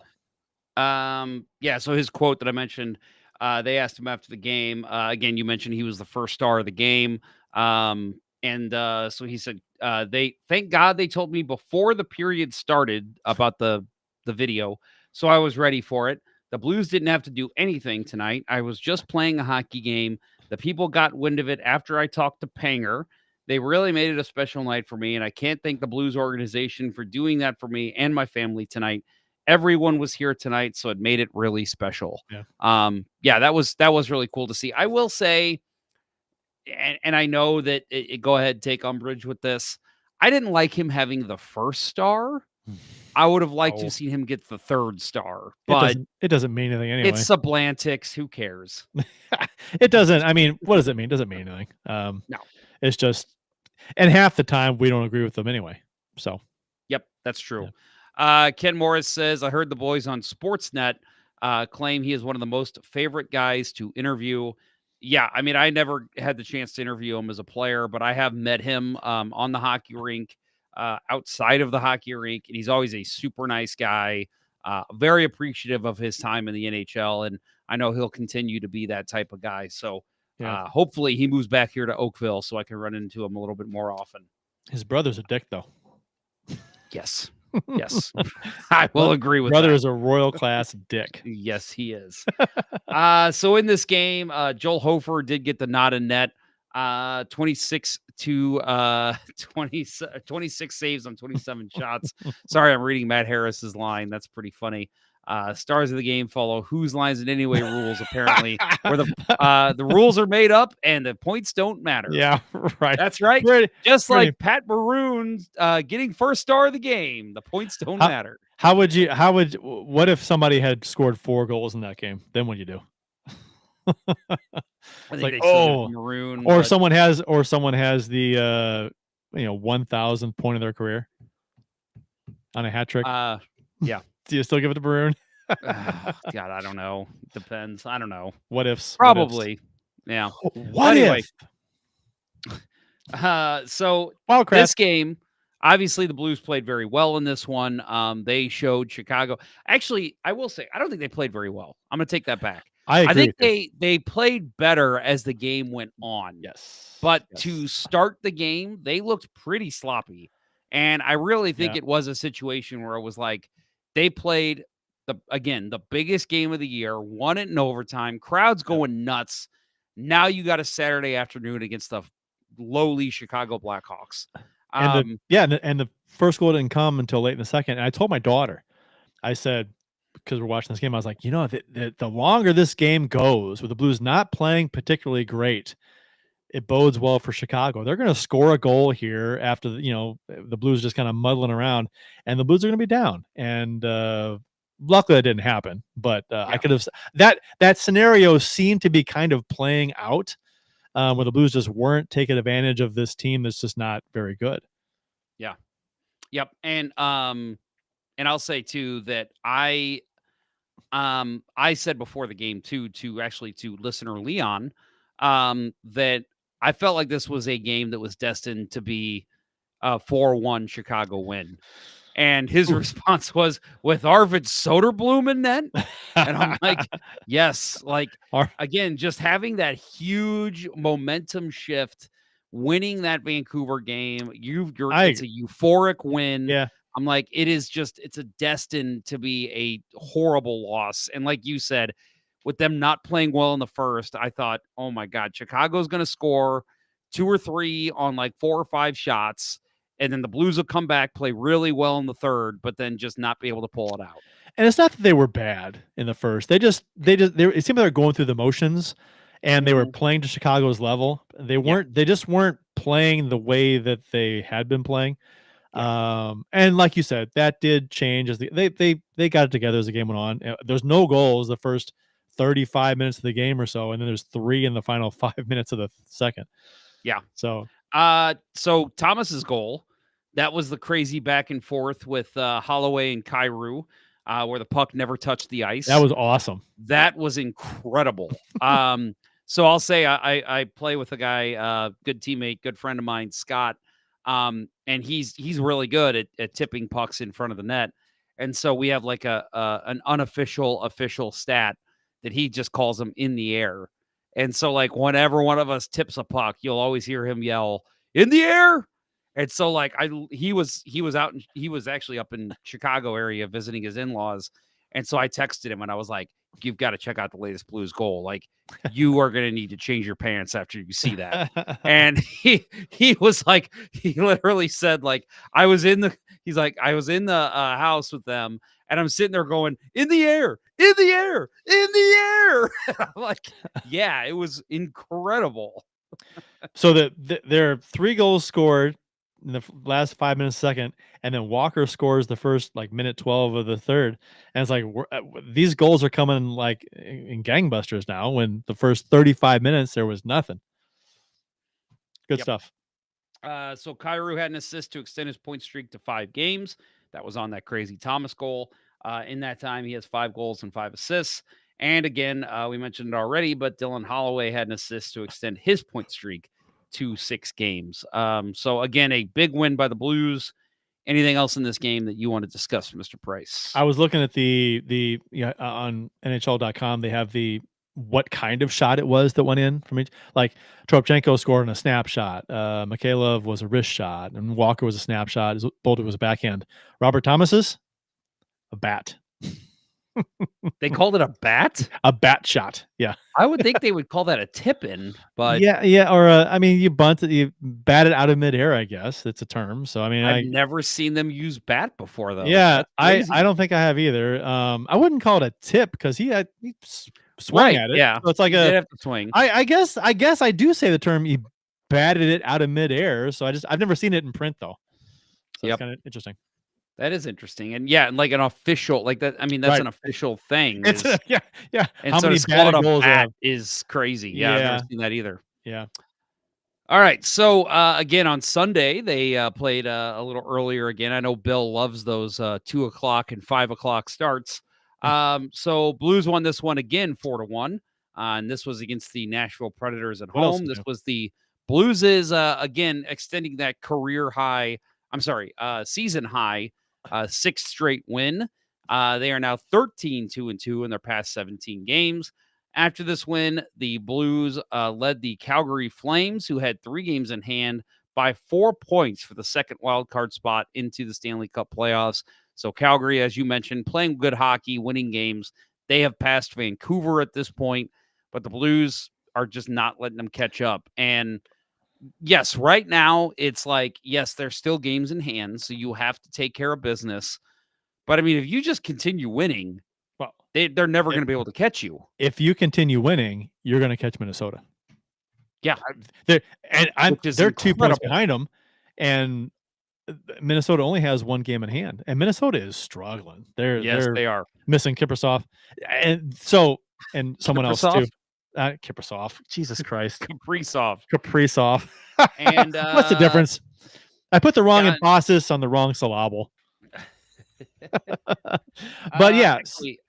So his quote that I mentioned, they asked him after the game, again, you mentioned he was the first star of the game. So he said, thank God they told me before the period started about the video, so I was ready for it. The Blues didn't have to do anything tonight. I was just playing a hockey game. The people got wind of it after I talked to Panger. They really made it a special night for me, and I can't thank the Blues organization for doing that for me and my family tonight. Everyone was here tonight, so it made it really special. Yeah. That was really cool to see. I will say, and I know that go ahead, take umbrage with this. I didn't like him having the first star. I would have liked to have seen him get the 3rd star, but it doesn't mean anything anyway. It's Sublantics. Who cares? It doesn't. I mean, what does it mean? It doesn't mean anything. No. It's just, and half the time we don't agree with them anyway. So, yep, that's true. Yeah. Ken Morris says, I heard the boys on Sportsnet claim he is one of the most favorite guys to interview. Yeah, I mean, I never had the chance to interview him as a player, but I have met him on the hockey rink, outside of the hockey rink, and he's always a super nice guy, very appreciative of his time in the NHL, and I know he'll continue to be that type of guy. So hopefully he moves back here to Oakville so I can run into him a little bit more often. His brother's a dick, though. Yes. Yes. I will agree with brother that. Is a royal class dick. Yes, he is. So in this game, Joel Hofer did get the nod in net. 26 saves on 27 shots. Sorry, I'm reading Matt Harris's line. That's pretty funny. Stars of the game follow whose lines in any way rules, apparently, where the rules are made up and the points don't matter. Yeah, right. That's right. Like Pat Maroon getting first star of the game. The points don't matter. What if somebody had scored 4 goals in that game? Then what do you do? Like, Maroon, someone has the 1,000th point of their career on a hat trick. Yeah. Do you still give it to Maroon? God, I don't know. Depends. I don't know. What ifs? Probably. Yeah. What if? So Wildcrats. This game, obviously the Blues played very well in this one. They showed Chicago. Actually, I will say, I don't think they played very well. I'm going to take that back. I think they played better as the game went on. Yes. But to start the game, they looked pretty sloppy. And I really think it was a situation where it was like they played the biggest game of the year, won it in overtime, crowds going nuts. Now you got a Saturday afternoon against the lowly Chicago Blackhawks. And the first goal didn't come until late in the second. And I told my daughter, I said, because we're watching this game, I was like, the longer this game goes with the Blues not playing particularly great, it bodes well for Chicago. They're going to score a goal here after the Blues just kind of muddling around, and the Blues are going to be down. And luckily it didn't happen, but I could have that scenario seemed to be kind of playing out where the Blues just weren't taking advantage of this team that's just not very good. Yeah. Yep. And I'll say too that I I said before the game too, to listener Leon, that I felt like this was a game that was destined to be a 4-1 Chicago win. And his response was, with Arvid Soderblom in net? And I'm like, yes. Like, again, just having that huge momentum shift, winning that Vancouver game, it's a euphoric win. Yeah. I'm like, it's a destined to be a horrible loss. And like you said, with them not playing well in the first, I thought, oh my God, Chicago's going to score 2 or 3 on like 4 or 5 shots. And then the Blues will come back, play really well in the third, but then just not be able to pull it out. And it's not that they were bad in the first. It seemed like they were going through the motions, and they were playing to Chicago's level. They just weren't playing the way that they had been playing. Yeah. And like you said, that did change as they got it together as the game went on. There's no goals the first 35 minutes of the game or so, and then there's 3 in the final 5 minutes of the second. Yeah. So Thomas's goal, that was the crazy back and forth with Holloway and Kyrou, where the puck never touched the ice. That was awesome. That was incredible. So I'll say I play with a guy, good teammate, good friend of mine, Scott, and he's really good at tipping pucks in front of the net. And so we have like an unofficial official stat that he just calls them in the air. And so like whenever one of us tips a puck, you'll always hear him yell, "In the air!" And so like he was actually up in Chicago area visiting his in-laws. And so I texted him and I was like, "You've got to check out the latest Blues goal. Like, you are going to need to change your pants after you see that." And he was like, he literally said, like, I was in the house with them, and I'm sitting there going, "In the air, in the air, in the air." I'm like, yeah, it was incredible. So there are 3 goals scored in the last 5 minutes second, and then Walker scores the first like minute 12 of the third, and it's like these goals are coming like in gangbusters now, when the first 35 minutes there was nothing. Good stuff. So Kyrou had an assist to extend his point streak to 5 games. That was on that crazy Thomas goal. In that time, he has 5 goals and 5 assists. And again, we mentioned it already, but Dylan Holloway had an assist to extend his point streak to 6 games. So again, a big win by the Blues. Anything else in this game that you want to discuss, Mr. Price? I was looking at the on NHL.com. They have what kind of shot it was that went in from each. Like Tropchenko scored on a snapshot. Mikhailov was a wrist shot, and Walker was a snapshot. Boulder was a backhand. Robert Thomas's a bat. They called it a bat? A bat shot. Yeah. I would think they would call that a tip-in, but yeah. Or I mean, you bat it out of midair. I guess it's a term. So I mean, I've never seen them use bat before, though. Yeah, I don't think I have either. I wouldn't call it a tip because he swung at it. Yeah, so it's like did have to swing. I guess I do say the term. He batted it out of midair. So I've never seen it in print though. So it's kind of interesting. That is interesting. And yeah, like an official, like that. I mean, that's an official thing. It's yeah. And how so many to call it a goals bat is crazy. Yeah, I've never seen that either. Yeah. All right. So again, on Sunday, they played a little earlier again. I know Bill loves those 2 o'clock and 5 o'clock starts. So Blues won this one again, 4-1. And this was against the Nashville Predators at home. This was the Blues again, extending that season high, 6th straight win. They are now 13-2-2 in their past 17 games. After this win, the Blues led the Calgary Flames, who had 3 games in hand, by 4 points for the second wildcard spot into the Stanley Cup playoffs. So Calgary, as you mentioned, playing good hockey, winning games. They have passed Vancouver at this point, but the Blues are just not letting them catch up. And yes, right now it's like, yes, there's still games in hand, so you have to take care of business. But I mean, if you just continue winning, well, they're never going to be able to catch you. If you continue winning, you're going to catch Minnesota. Yeah, they're 2 points behind them, and Minnesota only has 1 game in hand, and Minnesota is struggling. They are missing Kiprusoff, and someone else too. Kiprusoff, Jesus Christ, Kaprizov. And what's the difference? I put the wrong emphasis on the wrong syllable. But actually,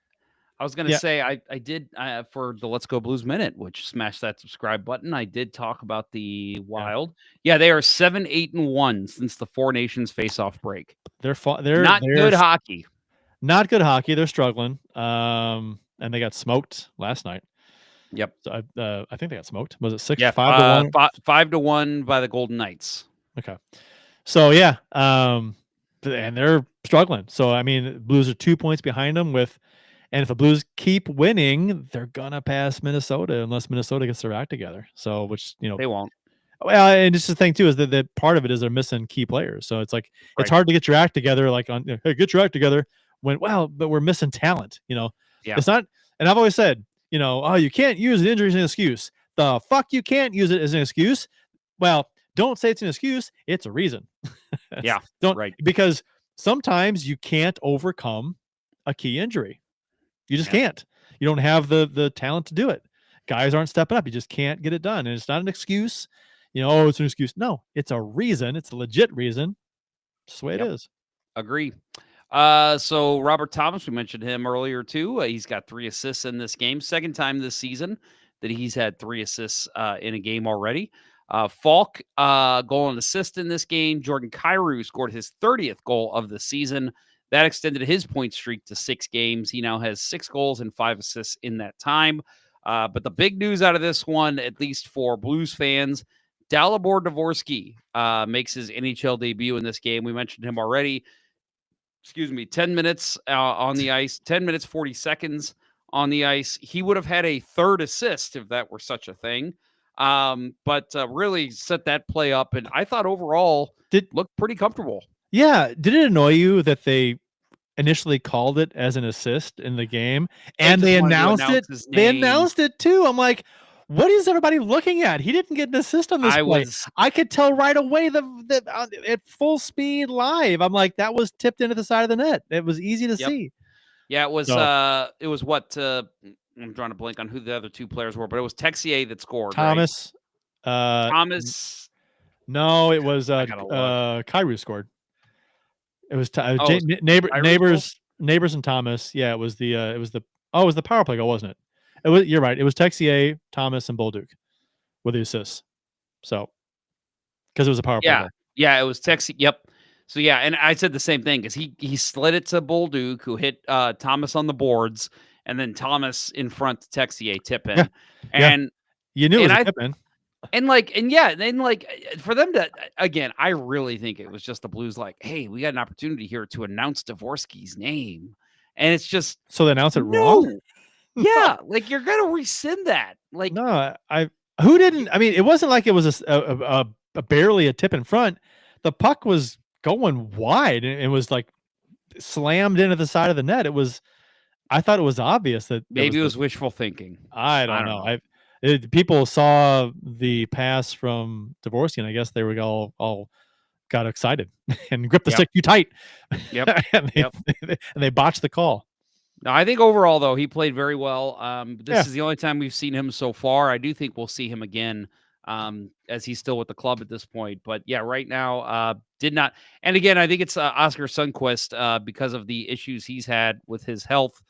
I was going to say I did for the Let's Go Blues Minute, which smash that subscribe button. I did talk about the Wild. Yeah, they are 7-8-1 since the Four Nations face-off break. They're not good hockey. Not good hockey. They're struggling. And they got smoked last night. Yep. So I think they got smoked. Was it 6 Yeah, 5-1? 5-1 by the Golden Knights. Okay. So yeah, and they're struggling. So I mean, Blues are 2 points behind them and if the Blues keep winning, they're gonna pass Minnesota unless Minnesota gets their act together. So which they won't. Well, and it's the thing too is that part of it is they're missing key players. So it's like it's hard to get your act together. Like hey, get your act together. But we're missing talent. Yeah. It's not. And I've always said, oh, you can't use an injury as an excuse. The fuck you can't use it as an excuse. Well, don't say it's an excuse. It's a reason. Yeah. Because sometimes you can't overcome a key injury. You just can't. You don't have the talent to do it. Guys aren't stepping up. You just can't get it done. And it's not an excuse. It's an excuse. No, it's a reason. It's a legit reason. Just the way it is. Agree. So Robert Thomas, we mentioned him earlier too. He's got 3 assists in this game. Second time this season that he's had 3 assists in a game already. Falk, goal and assist in this game. Jordan Kyrou scored his 30th goal of the season. That extended his point streak to 6 games. He now has 6 goals and 5 assists in that time. But the big news out of this one, at least for Blues fans, Dalibor Dvorsky makes his NHL debut in this game. We mentioned him already. 10 minutes on the ice, 10 minutes, 40 seconds on the ice. He would have had a 3rd assist if that were such a thing. But really set that play up. And I thought overall looked pretty comfortable. Yeah. Did it annoy you that they initially called it as an assist in the game and they announced it? They announced it too. I'm like, what is everybody looking at? He didn't get an assist on this play. I could tell right away at full speed live. I'm like, that was tipped into the side of the net. It was easy to see. Yeah, it was what I'm trying to blank on who the other 2 players were, but it was Texier that scored. Thomas. Right? Thomas. No, it was Kyrou scored. It was neighbors and Thomas. Yeah, it was the power play goal, wasn't it? You're right. It was Texier, Thomas, and Bolduc with the assists. So, because it was a power play goal. Yeah, it was Texier. Yep. So yeah, and I said the same thing because he slid it to Bolduc, who hit Thomas on the boards, and then Thomas in front to Texier tip in. And you knew it was a tip in. And for them to, again, I really think it was just the Blues like, hey, we got an opportunity here to announce Dvorsky's name. And it's just. So they announced it wrong? Yeah. Like, you're going to rescind that. Like, no, who didn't? I mean, it wasn't like it was a barely a tip in front. The puck was going wide and it was like slammed into the side of the net. I thought it was obvious that maybe it was wishful thinking. I don't know. People saw the pass from Dvorsky, and I guess they were all got excited and gripped the stick too tight. Yep. and they botched the call. No, I think overall, though, he played very well. This is the only time we've seen him so far. I do think we'll see him again as he's still with the club at this point. But yeah, right now, did not. And again, I think it's Oscar Sundqvist because of the issues he's had with his health.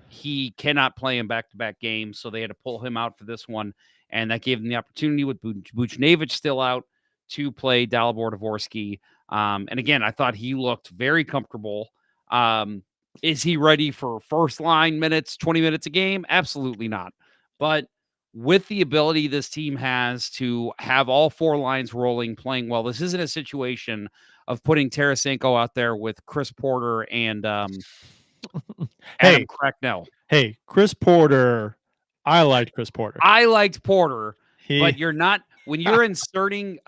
He cannot play in back-to-back games, so they had to pull him out for this one, and that gave them the opportunity with Buchnevich still out to play Dalibor Dvorsky. And again, I thought he looked very comfortable. Is he ready for first-line minutes, 20 minutes a game? Absolutely not. But with the ability this team has to have all 4 lines rolling, playing well, this isn't a situation of putting Tarasenko out there with Chris Porter and Adam Cracknell. Hey, Chris Porter. I liked Chris Porter. I liked Porter, but you're not when you're inserting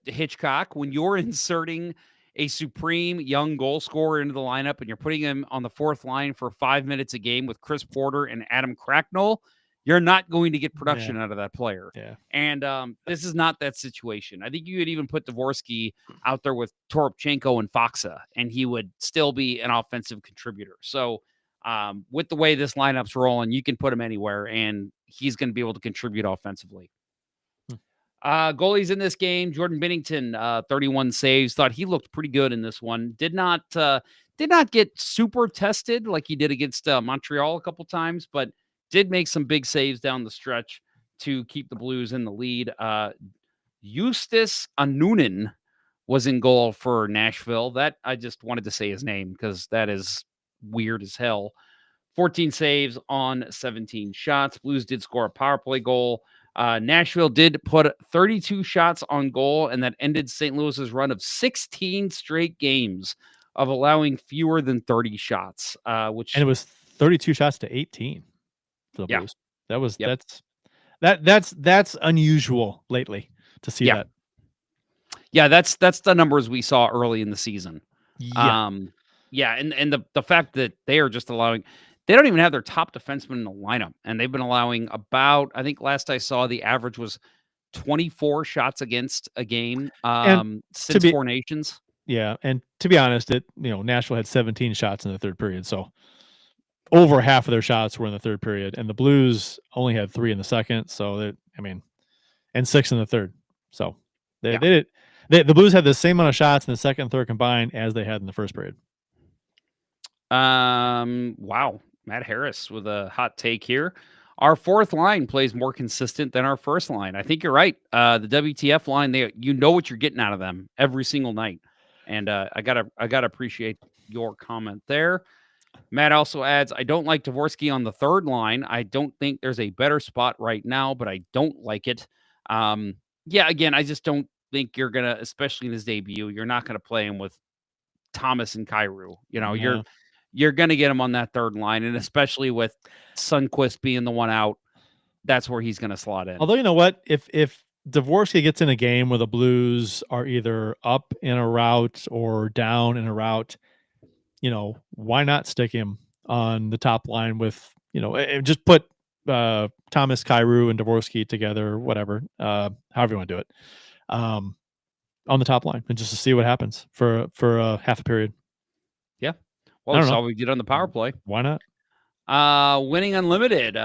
Hitchcock, when you're inserting a supreme young goal scorer into the lineup and you're putting him on the 4th line for 5 minutes a game with Chris Porter and Adam Cracknell, you're not going to get production out of that player. Yeah. And this is not that situation. I think you could even put Dvorsky out there with Toropchenko and Faksa, and he would still be an offensive contributor. So with the way this lineup's rolling, you can put him anywhere, and he's going to be able to contribute offensively. Goalies in this game, Jordan Binnington, 31 saves. Thought he looked pretty good in this one. Did not Did not get super tested like he did against Montreal a couple times, but did make some big saves down the stretch to keep the Blues in the lead. Eustace Anunin was in goal for Nashville. That I just wanted to say his name because that is weird as hell. 14 saves on 17 shots. Blues did score a power play goal. Nashville did put 32 shots on goal, and that ended St. Louis's run of 16 straight games of allowing fewer than 30 shots. And it was 32 shots to 18 for the Blues. That was that's unusual lately to see that. Yeah, that's the numbers we saw early in the season. Yeah. And the fact that they are just allowing, they don't even have their top defenseman in the lineup, and they've been allowing about, I think last I saw the average was 24 shots against a game since Four Nations. Yeah, and to be honest, Nashville had 17 shots in the third period, so over half of their shots were in the third period, and the Blues only had 3 in the second, so and 6 in the third. So the Blues had the same amount of shots in the second and third combined as they had in the first period. Wow. Matt Harris with a hot take here. Our fourth line plays more consistent than our first line. I think you're right. The WTF line, you know what you're getting out of them every single night. And I gotta appreciate your comment there. Matt also adds, I don't like Dvorsky on the third line. I don't think there's a better spot right now, but I don't like it. Again, I just don't think you're gonna, especially in his debut, you're not gonna play him with Thomas and Kyrou. You're gonna get him on that third line, and especially with Sundqvist being the one out, that's where he's gonna slot in. Although, you know what, if Dvorsky gets in a game where the Blues are either up in a route or down in a route, why not stick him on the top line with, just put Thomas, Kyrou, and Dvorsky together, whatever, however you want to do it, on the top line, and just to see what happens for half a period. Yeah. Well, that's all we did on the power play. Why not? Winning unlimited.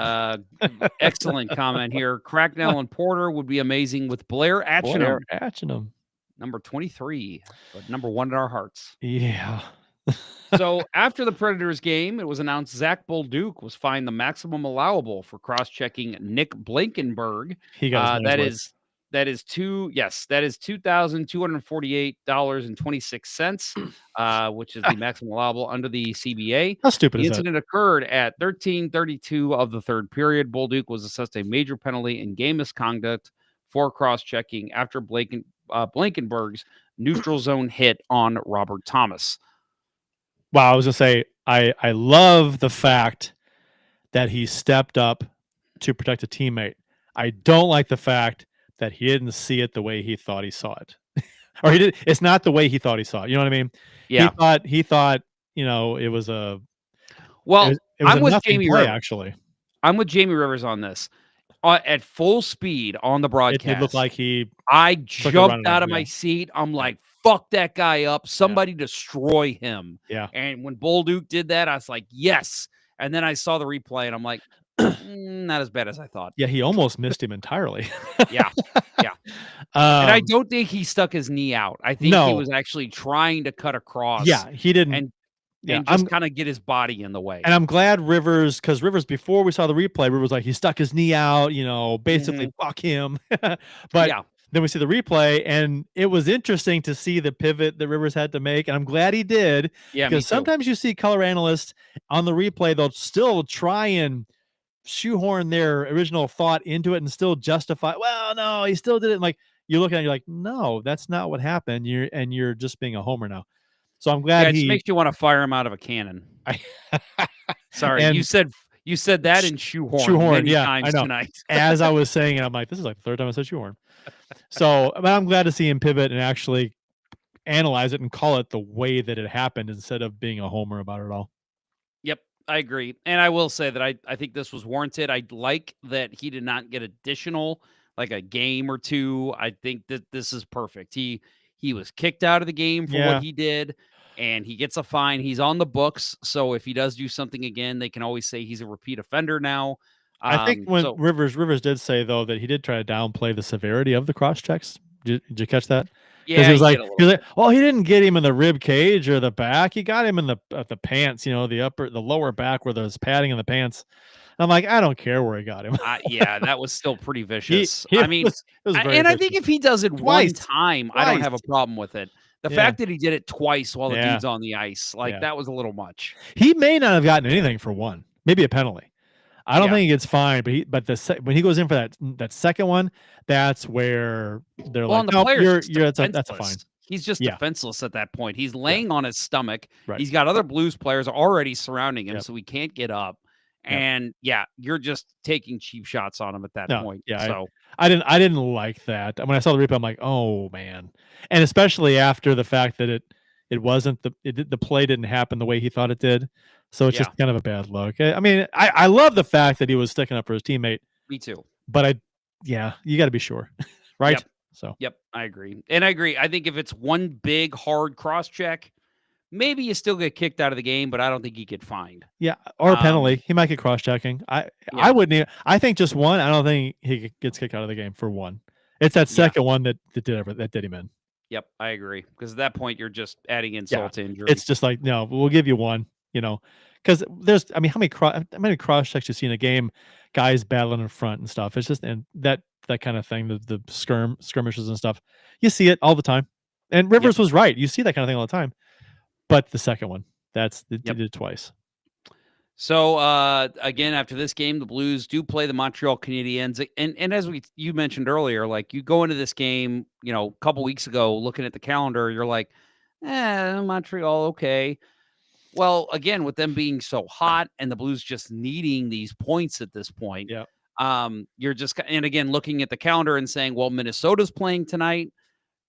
Excellent comment here. Cracknell and Porter would be amazing with Blair Atchinham. Number 23, but number 1 in our hearts. Yeah. So after the Predators game, it was announced Zach Bolduc was fined the maximum allowable for cross-checking Nick Blankenberg. He got that is $2,248.26, which is the maximum allowable under the CBA. How stupid is that? The incident occurred at 13:32 of the third period. Bolduc was assessed a major penalty in game misconduct for cross-checking after Blankenberg's neutral zone hit on Robert Thomas. Wow, I was gonna say, I love the fact that he stepped up to protect a teammate. I don't like the fact that he didn't see it the way he thought he saw it. Or he did. It's not the way he thought he saw it. You know what I mean? Yeah. He thought, it was a. Well, it was I'm a with nothing Jamie play, Rivers. actually. I'm with Jamie Rivers on this. At full speed on the broadcast, It looked like I jumped out of my seat. I'm like, fuck that guy up. Somebody destroy him. Yeah. And when Bolduc did that, I was like, yes. And then I saw the replay, and I'm like, not as bad as I thought. Yeah, he almost missed him entirely. Yeah. And I don't think he stuck his knee out. I think he was actually trying to cut across. Yeah, he didn't. And just kind of get his body in the way. And I'm glad because Rivers, before we saw the replay, Rivers was like, he stuck his knee out, basically fuck him. But then we see the replay, and it was interesting to see the pivot that Rivers had to make. And I'm glad he did. Yeah, because sometimes you see color analysts on the replay, they'll still try and shoehorn their original thought into it and still justify, well, no, he still did it. And like, you look at it, you're like, no, that's not what happened. You're just being a homer now. So I'm glad it just makes you want to fire him out of a cannon. Sorry, you said that in shoehorn many times tonight. As I was saying it, I'm like, this is like the third time I said shoehorn. So, but I'm glad to see him pivot and actually analyze it and call it the way that it happened instead of being a homer about it all. Yep, I agree. And I will say that I think this was warranted. I like that he did not get additional, like a game or two. I think that this is perfect. He was kicked out of the game for what he did, and he gets a fine. He's on the books, so if he does do something again, they can always say he's a repeat offender now. I think when Rivers did say, though, that he did try to downplay the severity of the cross checks. Did you catch that? Because Yeah, he was like, well, he didn't get him in the rib cage or the back. He got him in the pants, the lower back where there's padding in the pants. I'm like, I don't care where he got him. Yeah, that was still pretty vicious. I mean, it was very and I vicious. think if he does it one time, I don't have a Twice. problem with it. The Yeah. fact that he did it twice while the Yeah. dude's on the ice, like Yeah. that was a little much. He may not have gotten anything for one, maybe a penalty. I don't Yeah. think he gets fined, but when he goes in for that second one, that's where they're Well, like, and the no, player's that's a fine. defenseless. He's just Yeah. defenseless at that point. He's laying on his stomach. Right. He's got other Blues players already surrounding him, Yep. so he can't get up. Yep. And yeah, you're just taking cheap shots on him at that point. Yeah, So I didn't like that. When I saw the replay, I'm like, oh man, and especially after the fact that it wasn't the play didn't happen the way he thought it did, so it's just kind of a bad look. I mean, I love the fact that he was sticking up for his teammate. Me too. But you got to be sure, right? Yep. So Yep, I agree. And I agree. I think if it's one big hard cross check, maybe you still get kicked out of the game, but I don't think you get fined. yeah, or a penalty. He might get cross checking. I wouldn't. I think just one. I don't think he gets kicked out of the game for one. It's that second one that did him in. Yep, I agree. Because at that point, you're just adding insult to injury. It's just like, no, we'll give you one. Because there's, how many cross checks you see in a game, guys battling in front and stuff. It's just, and that kind of thing, the skirmishes and stuff, you see it all the time. And Rivers was right. You see that kind of thing all the time. But the second one, did it twice. So again, after this game, the Blues do play the Montreal Canadiens, and as you mentioned earlier, like you go into this game, a couple weeks ago, looking at the calendar, you're like, Montreal, okay. Well, again, with them being so hot and the Blues just needing these points at this point, you're just, and again, looking at the calendar and saying, well, Minnesota's playing tonight.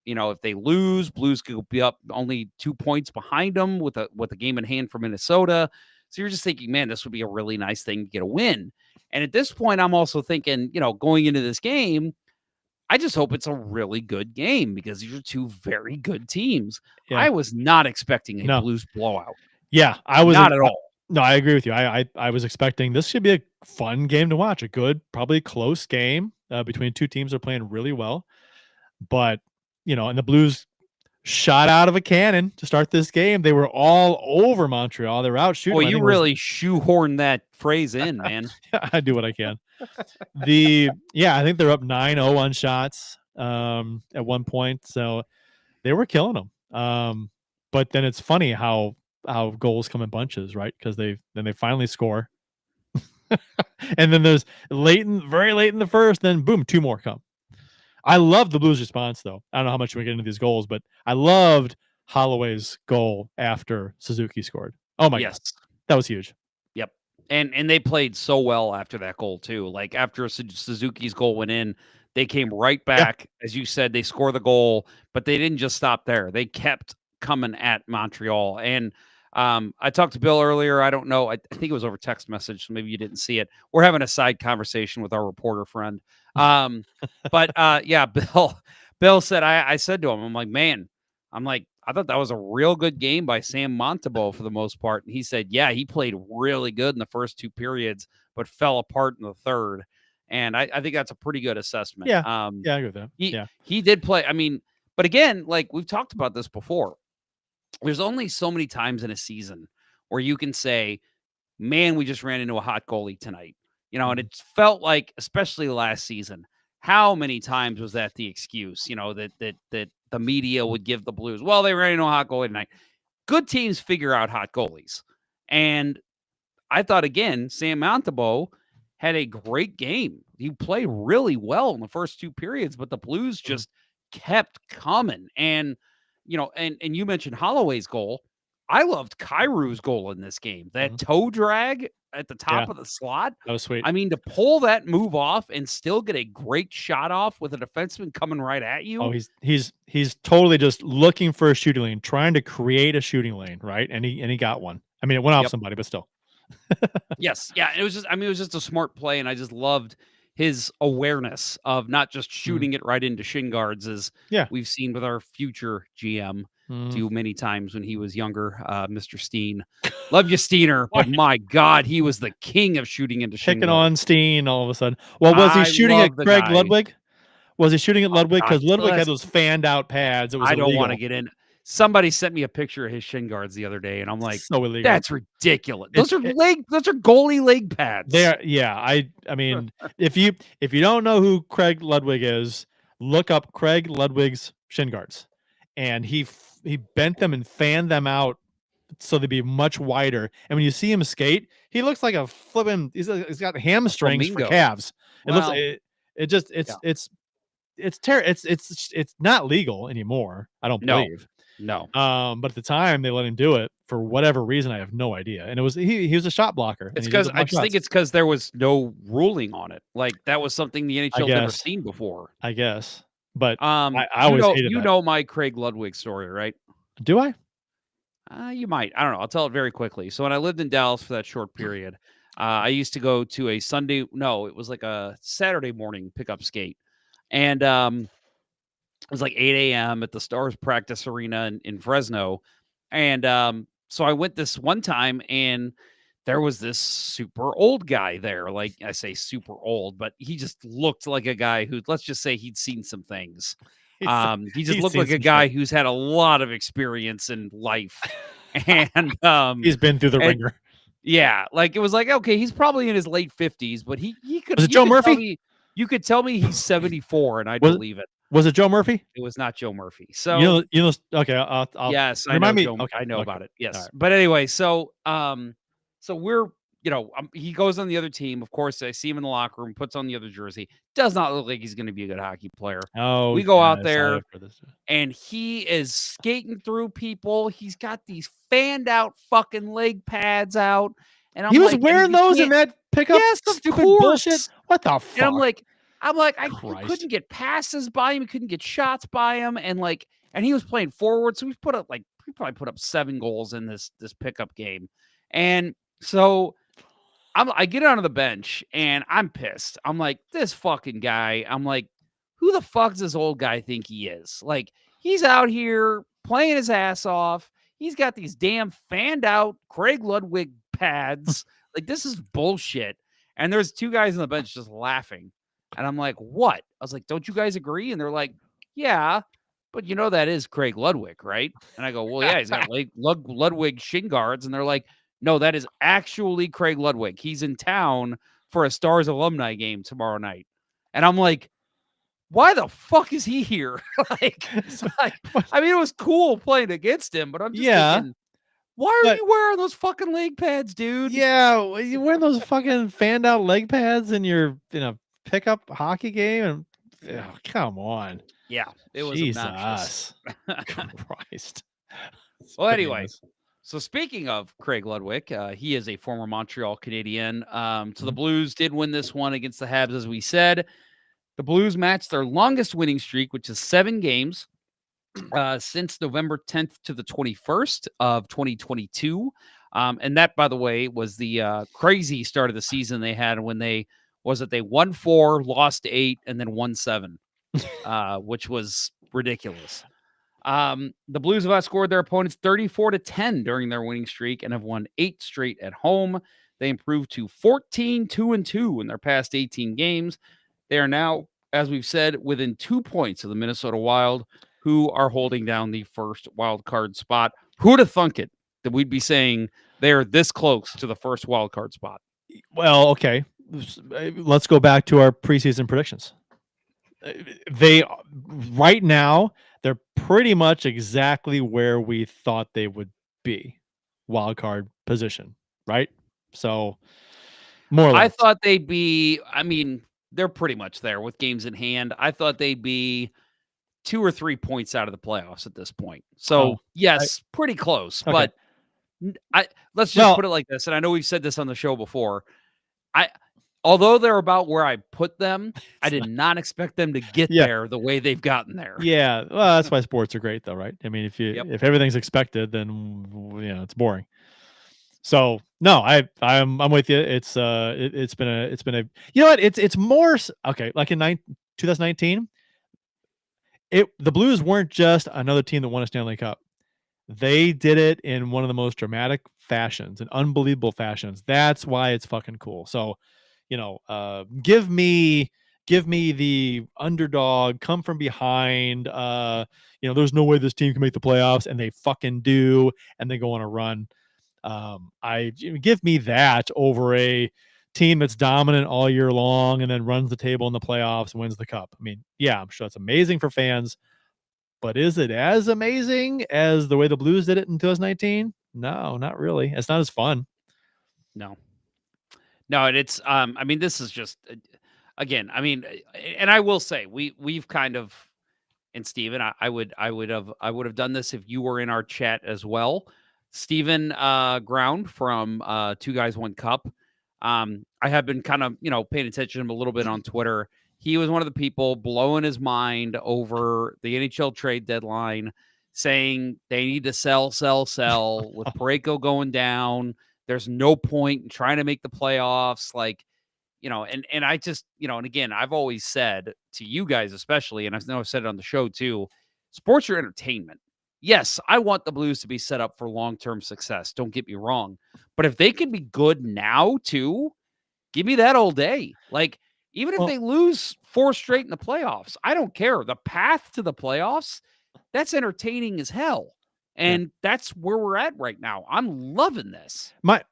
If they lose, Blues could be up only 2 points behind them with a game in hand for Minnesota. So you're just thinking, man, this would be a really nice thing to get a win. And at this point, I'm also thinking, going into this game, I just hope it's a really good game because these are two very good teams. Yeah. I was not expecting a Blues blowout. Yeah, I was not at all. No, I agree with you. I was expecting this should be a fun game to watch, a good, probably close game between two teams that are playing really well. But, and the Blues shot out of a cannon to start this game. They were all over Montreal. They were out shooting. Well, you really shoehorned that phrase in, man. I do what I can. I think they're up 9-0 on shots at one point. So they were killing them. But then it's funny how goals come in bunches, right? Because they finally score. And then there's very late in the first, then boom, 2 more come. I love the Blues response, though. I don't know how much we get into these goals, but I loved Holloway's goal after Suzuki scored. Oh my God, that was huge. Yep, and they played so well after that goal too. Like after Suzuki's goal went in, they came right back. As you said, they score the goal, but they didn't just stop there. They kept coming at Montreal. And I talked to Bill earlier. I don't know. I think it was over text message, so maybe you didn't see it. We're having a side conversation with our reporter friend. Bill said, I said to him, I'm like, man, I thought that was a real good game by Sam Montembeault for the most part. And he said, yeah, he played really good in the first 2 periods, but fell apart in the third. And I think that's a pretty good assessment. Yeah. I agree with that. He did play. I mean, but again, like we've talked about this before, there's only so many times in a season where you can say, man, we just ran into a hot goalie tonight. And it felt like, especially last season, how many times was that the excuse, that the media would give the Blues? Well, they ran into a hot goalie tonight. Good teams figure out hot goalies. And I thought, again, Sam Montembeault had a great game. He played really well in the first 2 periods, but the Blues just kept coming. And, and you mentioned Holloway's goal. I loved Kairu's goal in this game. That toe drag at the top of the slot. That was sweet. I mean, to pull that move off and still get a great shot off with a defenseman coming right at you. Oh, he's totally just looking for a shooting lane, trying to create a shooting lane, right? And he got one. I mean, it went off somebody, but still. Yes. Yeah. It was just a smart play. And I just loved his awareness of not just shooting it right into shin guards as we've seen with our future GM too many times when he was younger, Mr. Steen. Love you, Steener, but my God, he was the king of shooting into shin guards. Picking on Steen all of a sudden. Well, was he shooting at Craig Ludwig? Was he shooting at Ludwig? God, Because Ludwig had let's- those fanned out pads. It was I don't want to illegal. get in. Somebody sent me a picture of his shin guards the other day, and I'm like, So illegal. that's ridiculous. Those are goalie leg pads. They are, yeah. I mean, if you don't know who Craig Ludwig is, look up Craig Ludwig's shin guards, and he bent them and fanned them out so they'd be much wider. And when you see him skate, he looks like a flipping. He's got hamstrings for Flamingo. calves. It Well, looks. It just. It's not legal anymore. I don't No. believe. No. But at the time they let him do it for whatever reason. I have no idea. And it was he was a shot blocker. and It's he did because the I block just think shots, it's because there was no ruling on it. Like that was something the NHL never guess. seen before. I guess. But I always hated you that. know my Craig Ludwig story, right? Do I? You might. I don't know. I'll tell it very quickly. So when I lived in Dallas for that short period, I used to go to a Sunday. No, it was like a Saturday morning pickup skate, and it was like 8 a.m. at the Stars practice arena in Fresno, and so I went this one time, and there was this super old guy there. Like I say, super old, but he just looked like a guy who, let's just say, he'd seen some things. He just he's looked seen like a some guy shit. who's had a lot of experience in life, and He's been through the and- ringer. yeah, like it was like, okay, he's probably in his late 50s, but he could. Was it you Joe could tell Murphy? me- you could tell me he's 74, and I'd Was- believe it. Was it Joe Murphy? It was not Joe Murphy. So You know. Okay. I'll yes, I know. remind me. Joe, Okay, I know okay. about it. Yes, right. but anyway, so we're he goes on the other team. Of course, I see him in the locker room, puts on the other jersey. Does not look like he's going to be a good hockey player. Oh, We go out yes, there, I've heard this. and he is skating through people. He's got these fanned out fucking leg pads out, and I'm He was like, wearing and you those in can't- that pickup. Yes, of stupid course. bullshit. What the fuck? And I'm like, I Christ. couldn't get passes by him. He couldn't get shots by him. And he was playing forward. So we probably put up 7 goals in this pickup game. And so I get onto the bench and I'm pissed. I'm like, this fucking guy. I'm like, who the fuck does this old guy think he is? Like, he's out here playing his ass off. He's got these damn fanned out Craig Ludwig pads. Like, this is bullshit. And there's 2 guys on the bench just laughing. And I'm like, what? I was like, don't you guys agree? And they're like, yeah, but that is Craig Ludwig, right? And I go, well, yeah, he's got Ludwig shin guards. And they're like, no, that is actually Craig Ludwig. He's in town for a Stars alumni game tomorrow night. And I'm like, why the fuck is he here? I mean, it was cool playing against him, but I'm just thinking, why are you wearing those fucking leg pads, dude? Yeah, you wearing those fucking fanned out leg pads in a pickup hockey game, and come on. Yeah, it was obnoxious. Jesus Christ. Well, anyway, so speaking of Craig Ludwig, he is a former Montreal Canadian. So the Blues did win this one against the Habs, as we said. The Blues matched their longest winning streak, which is 7 games since November 10th to the 21st of 2022. And that, by the way, was the crazy start of the season they had when they won 4, lost 8, and then won 7, which was ridiculous. The Blues have outscored their opponents 34-10 during their winning streak and have won 8 straight at home. They improved to 14-2-2 in their past 18 games. They are now, as we've said, within 2 points of the Minnesota Wild, who are holding down the first wild card spot. Who'd have thunk it that we'd be saying they're this close to the first wild card spot? Well, okay. Let's go back to our preseason predictions. Right now, they're pretty much exactly where we thought they would be, wild card position, right? So, more or less. I thought they'd be, they're pretty much there with games in hand. I thought they'd be 2 or 3 points out of the playoffs at this point. So, yes, pretty close. Okay. But let's just put it like this, and I know we've said this on the show before. Although they're about where I put them, I did not expect them to get there the way they've gotten there. Yeah, well, that's why sports are great, though, right? I mean, if everything's expected, then it's boring. So no, I'm with you. It's been a it's more okay. Like in 2019, the Blues weren't just another team that won a Stanley Cup. They did it in one of the most dramatic fashions, and unbelievable fashions. That's why it's fucking cool. So, give me give me the underdog, come from behind. There's no way this team can make the playoffs, and they fucking do, and they go on a run. Give me that over a team that's dominant all year long and then runs the table in the playoffs and wins the cup. I mean, yeah, I'm sure it's amazing for fans, but is it as amazing as the way the Blues did it in 2019? No, not really. It's not as fun. No, and it's I mean, this is just again, I mean, and I will say we've kind of, and Steven, I would have done this if you were in our chat as well. Steven Ground from Two Guys One Cup. I have been kind of, paying attention to him a little bit on Twitter. He was one of the people blowing his mind over the NHL trade deadline, saying they need to sell with Parayko going down. There's no point in trying to make the playoffs. Like, and I just, and again, I've always said to you guys, especially, and I know I've said it on the show too, sports are entertainment. Yes, I want the Blues to be set up for long-term success. Don't get me wrong. But if they can be good now too, give me that all day. Like, even if they lose 4 straight in the playoffs, I don't care. The path to the playoffs, that's entertaining as hell. And that's where we're at right now. I'm loving this. My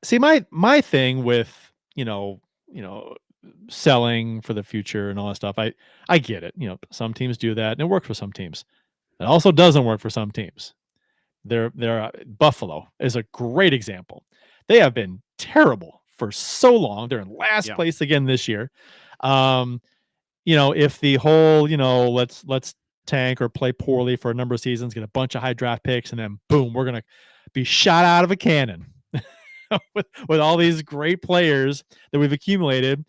thing with, selling for the future and all that stuff, I get it. Some teams do that and it works for some teams. It also doesn't work for some teams. Buffalo is a great example. They have been terrible for so long. They're in last place again this year. If the whole, let's tank or play poorly for a number of seasons, get a bunch of high draft picks, and then boom, we're gonna be shot out of a cannon with all these great players that we've accumulated.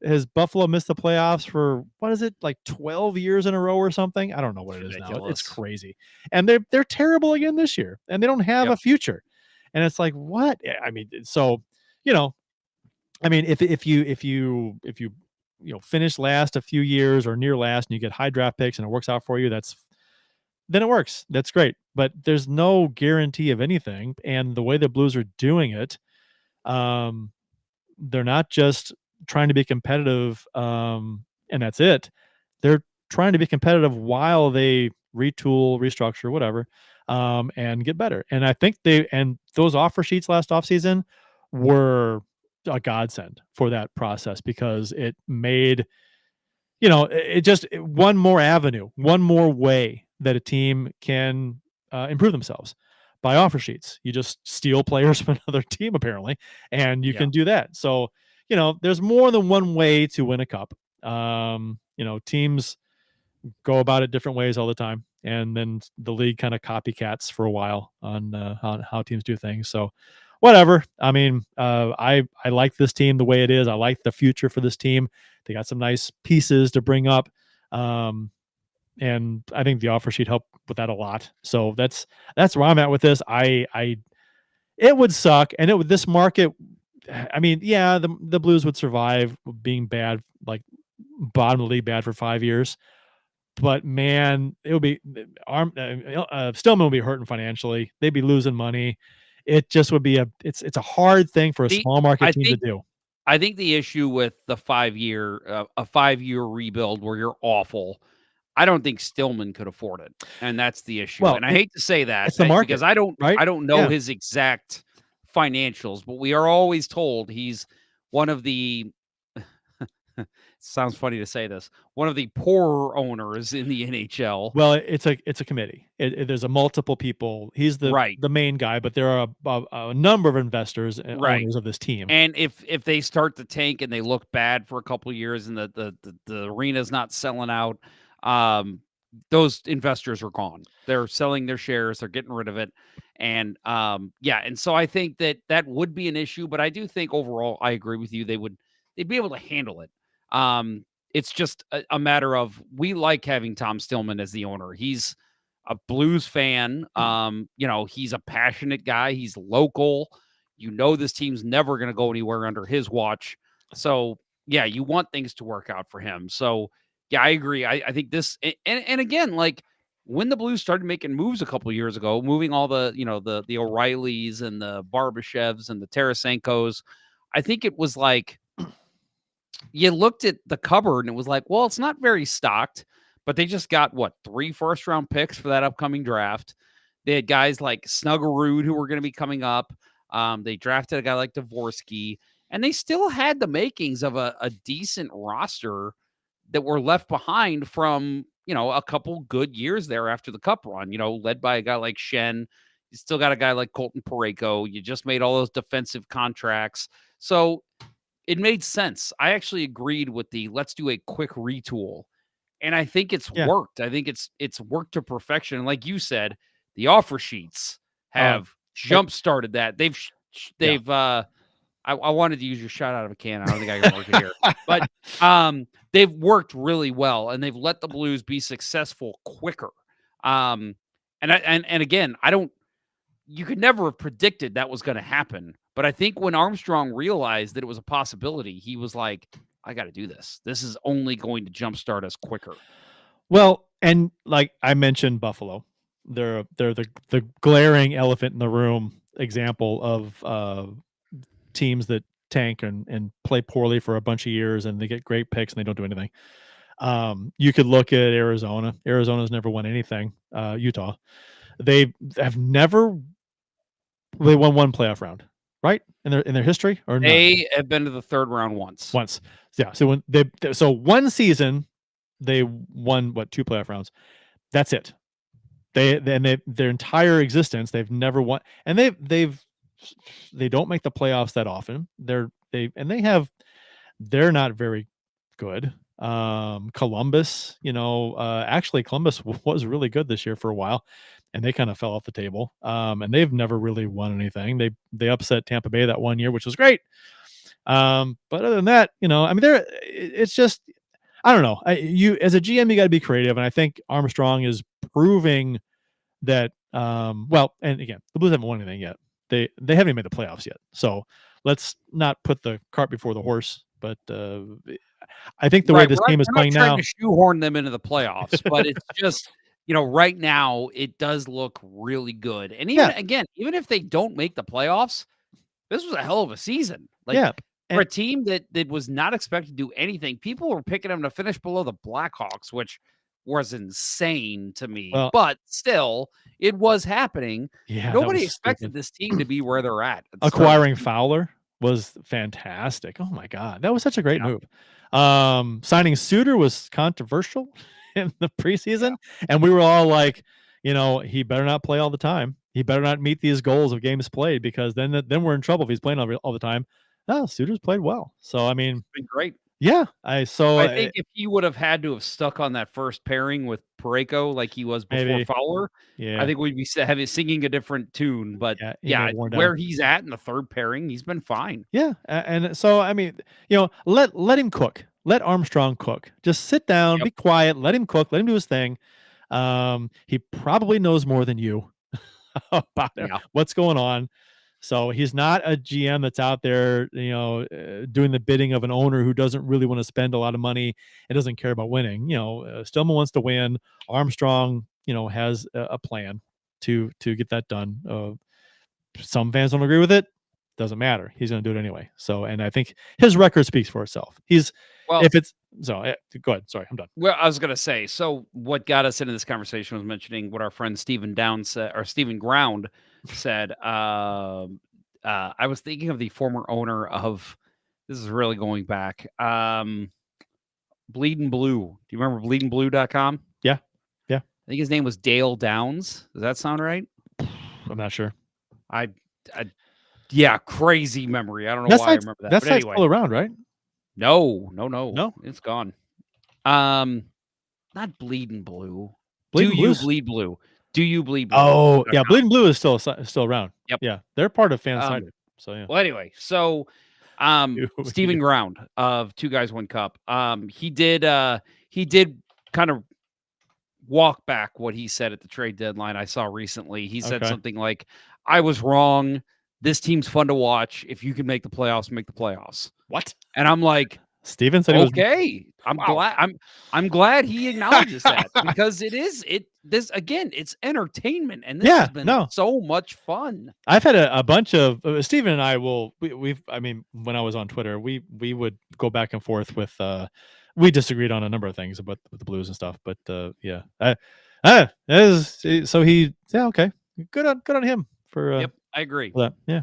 Has Buffalo missed the playoffs for, what is it, like 12 years in a row or something? I don't know what it is now. It's crazy. And they're terrible again this year, and they don't have a future. And it's like, what? I mean, so, if you finish last a few years or near last and you get high draft picks and it works out for you, then it works. That's great. But there's no guarantee of anything. And the way the Blues are doing it, they're not just trying to be competitive, and that's it. They're trying to be competitive while they retool, restructure, whatever, and get better. And I think those offer sheets last offseason were a godsend for that process, because it made, one more avenue, one more way that a team can improve themselves by offer sheets. You just steal players from another team, apparently, and you can do that. So, there's more than one way to win a cup. Teams go about it different ways all the time, and then the league kind of copycats for a while on how teams do things. So, whatever. I mean, I like this team the way it is. I like the future for this team. They got some nice pieces to bring up, and I think the offer sheet helped with that a lot. So that's where I'm at with this. It would suck, and this market. I mean, yeah, the Blues would survive being bad, like bottom of the league bad for 5 years. But man, it would be Stillman would be hurting financially. They'd be losing money. It just would be it's a hard thing for a small market team to do. I think the issue with the 5-year a 5-year rebuild where you're awful, I don't think Stillman could afford it, and that's the issue. Well, and I hate to say that, it's the market, because I don't know his exact financials, but we are always told he's one of the sounds funny to say this, one of the poorer owners in the NHL. Well, it's a committee. There's a multiple people. He's the main guy, but there are a number of investors and owners of this team. And if they start to tank and they look bad for a couple of years and the arena's not selling out, those investors are gone. They're selling their shares. They're getting rid of it. And and so I think that would be an issue, but I do think overall, I agree with you. They'd be able to handle it. It's just a matter of, we like having Tom Stillman as the owner. He's a Blues fan. He's a passionate guy. He's local. This team's never going to go anywhere under his watch. So yeah, you want things to work out for him. So yeah, I agree. I think this, and again, like when the Blues started making moves a couple of years ago, moving all the O'Reillys and the Barbashevs and the Tarasenkos, I think it was like, you looked at the cupboard and it was like, well, it's not very stocked, but they just got 3 first-round picks for that upcoming draft. They had guys like Snuggerud who were going to be coming up. They drafted a guy like Dvorsky, and they still had the makings of a decent roster that were left behind from, a couple good years there after the cup run, led by a guy like Shen. You still got a guy like Colton Parayko. You just made all those defensive contracts. So it made sense. I actually agreed with the let's do a quick retool. And I think it's worked. I think it's worked to perfection. And like you said, the offer sheets have jump started that. I wanted to use your shot out of a can. I don't think I can work it here. But they've worked really well, and they've let the Blues be successful quicker. And again, you could never have predicted that was going to happen. But I think when Armstrong realized that it was a possibility, he was like, I got to do this. This is only going to jumpstart us quicker. Well, and like I mentioned, Buffalo, they're the glaring elephant in the room example of teams that tank and play poorly for a bunch of years, and they get great picks and they don't do anything. You could look at Arizona. Arizona's never won anything. Utah, they won one playoff round, right? In their history, or they have been to the third round once. Yeah. So when so one season they won 2 playoff rounds. That's it. Their entire existence they've never won, and they don't make the playoffs that often. They're not very good. Columbus, actually Columbus was really good this year for a while, and they kind of fell off the table. And they've never really won anything. They upset Tampa Bay that one year, which was great. But other than that, it's just, I don't know. You as a GM, you got to be creative, and I think Armstrong is proving that. And again, the Blues haven't won anything yet. They haven't even made the playoffs yet. So let's not put the cart before the horse. But I think the way this team is playing now, trying to shoehorn them into the playoffs, but it's just, right now it does look really good. And even if they don't make the playoffs, this was a hell of a season. For a team that was not expected to do anything, people were picking them to finish below the Blackhawks, which was insane to me. But still, it was happening. Yeah, nobody expected this team to be where they're at. Acquiring Fowler was fantastic. Oh my God, that was such a great move. Signing Suter was controversial in the preseason, and we were all like, he better not play all the time. He better not meet these goals of games played, because then we're in trouble if he's playing all the time. No, Suter's played well. So I mean, it's been great. Yeah, I think if he would have had to have stuck on that first pairing with Parayko like he was before Fowler, I think we'd be singing a different tune. But where he's at in the third pairing, he's been fine. Yeah, and so I mean, let him cook. Let Armstrong cook. Just sit down, be quiet, let him cook, let him do his thing. He probably knows more than you about what's going on. So he's not a GM that's out there, doing the bidding of an owner who doesn't really want to spend a lot of money and doesn't care about winning. Stillman wants to win. Armstrong, has a plan to get that done. Some fans don't agree with it. Doesn't matter. He's going to do it anyway. So, and I think his record speaks for itself. Go ahead. Sorry, I'm done. Well, I was going to say, so what got us into this conversation was mentioning what our friend Stephen Ground said. I was thinking of the former owner of, this is really going back, Bleeding Blue. Do you remember bleedingblue.com? Yeah. I think his name was Dale Downs. Does that sound right? I'm not sure. Crazy memory. I don't know why I remember that. That's still around, right? No. It's gone. Not Bleeding Blue. Do you bleed blue? Oh, yeah, Bleeding Blue is still around. Yep. Yeah, they're part of Fansided. So yeah. Well, anyway, Stephen Ground of Two Guys One Cup. He did kind of walk back what he said at the trade deadline I saw recently. He said something like, I was wrong. This team's fun to watch. If you can make the playoffs, make the playoffs. What? And I'm like, Steven said he was Okay. I'm glad he acknowledges that because this again, it's entertainment and this has been so much fun. I've had a bunch of Steven and I I mean, when I was on Twitter, we would go back and forth with we disagreed on a number of things about the Blues and stuff, but yeah. So okay. Good on him for Yep, I agree. that. Yeah.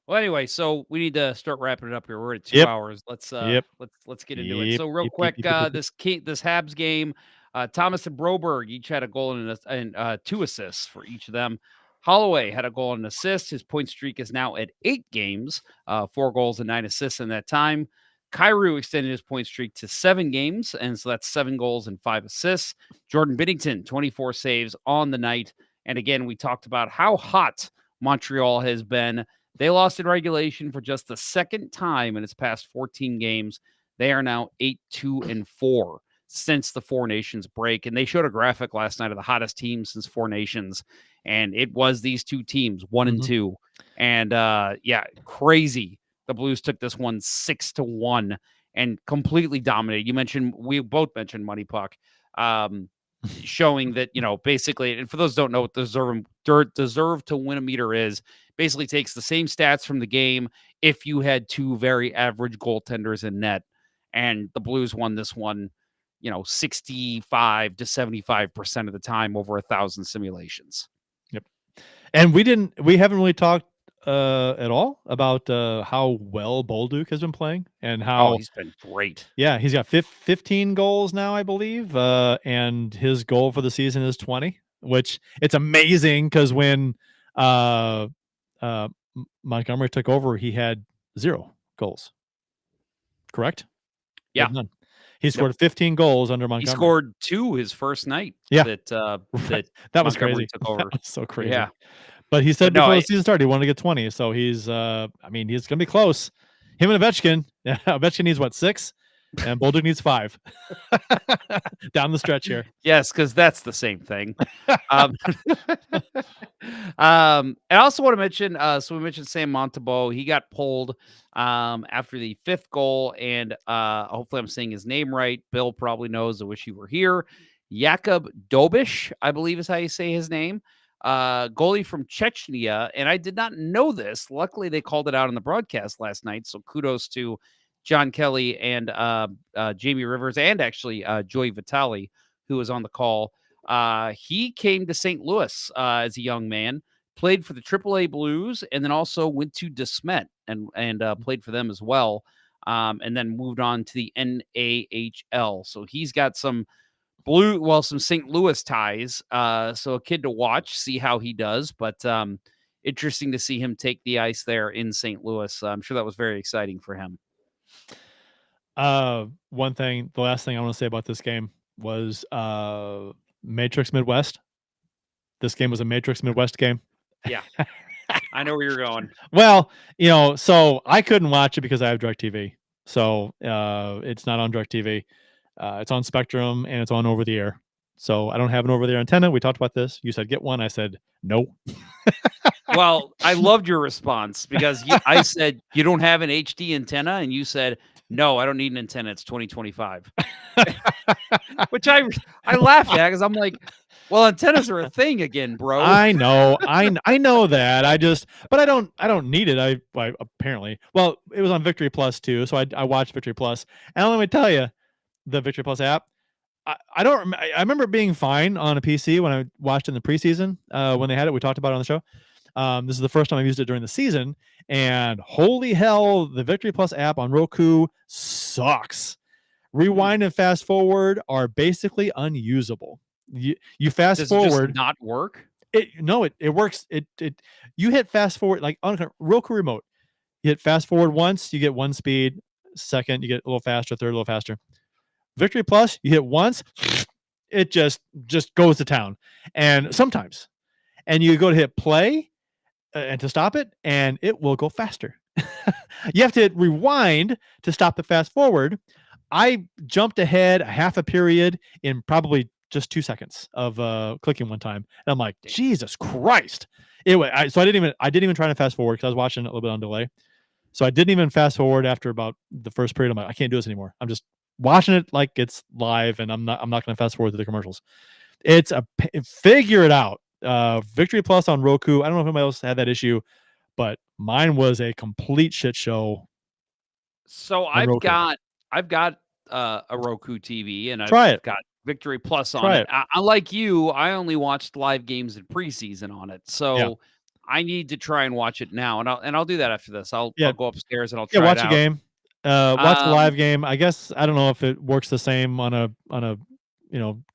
Well, anyway, so we need to start wrapping it up here. We're at 2 hours. Let's get into it. So real quick, this Habs game, Thomas and Broberg each had a goal and 2 assists for each of them. Holloway had a goal and an assist. His point streak is now at 8 games, 4 goals and 9 assists in that time. Kyrou extended his point streak to 7 games, and so that's 7 goals and 5 assists. Jordan Binnington, 24 saves on the night. And again, we talked about how hot Montreal has been. They lost in regulation for just the second time in its past 14 games. They are now 8-2-4 since the Four Nations break. And they showed a graphic last night of the hottest team since Four Nations. And it was these 2 teams, 1 and 2. And crazy. The Blues took this one 6-1 and completely dominated. We both mentioned Money Puck. Showing that, basically, and for those who don't know what deserve to win a meter is, basically takes the same stats from the game if you had 2 very average goaltenders in net. And the Blues won this one, 65 to 75% of the time over 1,000 simulations. Yep. And we haven't really talked at all about how well Bolduc has been playing and how he's been great. Yeah, he's got 15 goals now, I believe, and his goal for the season is 20, which it's amazing because when Montgomery took over, he had 0 goals. Correct? Yeah. None. He scored 15 goals under Montgomery. He scored 2 his first night. Yeah. That was crazy. Took over. That was so crazy. Yeah. But he said before the season started, he wanted to get 20. So he's he's going to be close. Him and Ovechkin. Yeah, Ovechkin needs 6? And Bolduc needs 5 down the stretch here. Yes, because that's the same thing. I also want to mention, so we mentioned Sam Montembeault. He got pulled after the 5th goal, and hopefully I'm saying his name right. Bill probably knows. I wish you were here. Jakub Dobish, I believe is how you say his name. Goalie from Chechnya, and I did not know this. Luckily, they called it out on the broadcast last night, so kudos to John Kelly and Jamie Rivers, and actually Joey Vitale, who was on the call. He came to St. Louis as a young man, played for the AAA Blues, and then also went to De Smet and played for them as well, and then moved on to the NAHL. So he's got some some St. Louis ties. So a kid to watch, see how he does. But interesting to see him take the ice there in St. Louis. I'm sure that was very exciting for him. The last thing I want to say about this game was Matrix Midwest. This game was a Matrix Midwest game. Yeah. I know where you're going. Well, so I couldn't watch it because I have DirecTV. So it's not on DirecTV. It's on Spectrum and it's on over the air. So I don't have an over the air antenna. We talked about this. You said get one. I said no. Well, I loved your response because I said you don't have an HD antenna, and you said no, I don't need an antenna. It's 2025, which I laughed at because I'm like, well, antennas are a thing again, bro. I know, I know that. But I don't need it. I apparently. Well, it was on Victory Plus too, so I watched Victory Plus, and let me tell you, the Victory Plus app. I don't. I remember it being fine on a PC when I watched it in the preseason when they had it. We talked about it on the show. This is the first time I used it during the season, and holy hell, the Victory Plus app on Roku sucks. Rewind and fast forward are basically unusable. You fast forward. Does it not work? It works. You hit fast forward like on a Roku remote. You hit fast forward once, you get 1 speed. Second, you get a little faster. Third, a little faster. Victory Plus, you hit once, it just goes to town. And sometimes, and you go to hit play and to stop it, and it will go faster. You have to hit rewind to stop the fast forward. I jumped ahead a half a period in probably just 2 seconds of clicking one time. And I'm like, Jesus Christ. Anyway, so I didn't even try to fast forward because I was watching it a little bit on delay. So I didn't even fast forward after about the first period. I'm like, I can't do this anymore. I'm just watching it like it's live, and I'm not going to fast forward to the commercials. It's figure it out. Victory Plus on Roku. I don't know if anybody else had that issue, but mine was a complete shit show. So I've got a Roku TV, and I've got Victory Plus on it. Unlike you, I only watched live games in preseason on it. So I need to try and watch it now, and I'll do that after this. I'll go upstairs and I'll try watch it out. a game. Watch a live game. I guess I don't know if it works the same on a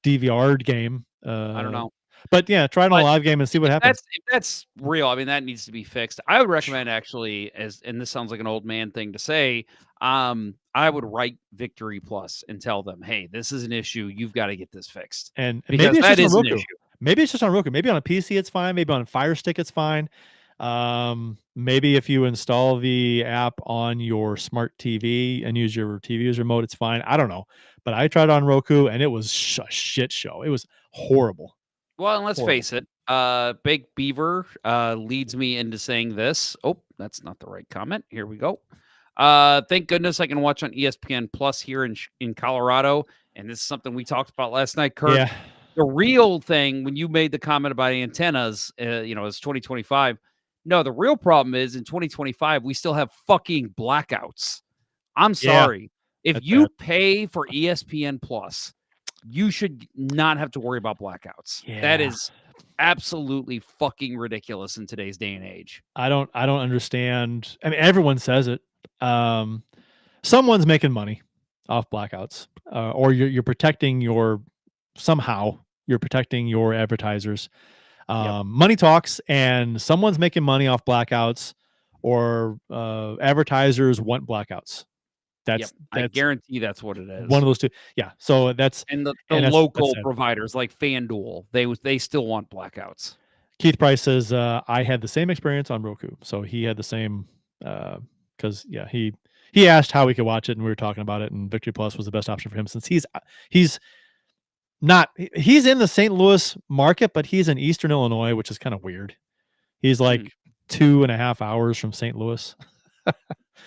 DVR'd game. I don't know. But yeah, try it on a live game and see what happens. If that's real, I mean, that needs to be fixed. I would recommend actually, and this sounds like an old man thing to say, I would write Victory Plus and tell them, hey, this is an issue. You've got to get this fixed. And because maybe it's that just is on an Roku. issue. Maybe it's just on Roku. Maybe on a PC it's fine. Maybe on a Fire Stick it's fine. Maybe if you install the app on your smart TV and use your TV remote, it's fine. I don't know. But I tried it on Roku and it was a shit show. It was horrible. Well, and let's face it, Big Beaver leads me into saying this. Oh, that's not the right comment. Here we go. Thank goodness I can watch on ESPN Plus here in Colorado. And this is something we talked about last night, Kurt. Yeah. The real thing, when you made the comment about antennas, it's 2025. No, the real problem is in 2025, we still have fucking blackouts. I'm sorry. If you pay for ESPN Plus, you should not have to worry about blackouts. Yeah. That is absolutely fucking ridiculous in today's day and age. I don't understand. I mean, everyone says it. Someone's making money off blackouts, or you're protecting somehow you're protecting your advertisers. Money talks, and someone's making money off blackouts, or advertisers want blackouts. That's I guarantee that's what it is. One of those two. Yeah. So that's and the local providers like FanDuel, they still want blackouts. Keith Price says I had the same experience on Roku, so he had the same because he asked how we could watch it, and we were talking about it, and Victory Plus was the best option for him since he's in the St. Louis market, but he's in Eastern Illinois, which is kind of weird. He's like 2.5 hours from St. Louis.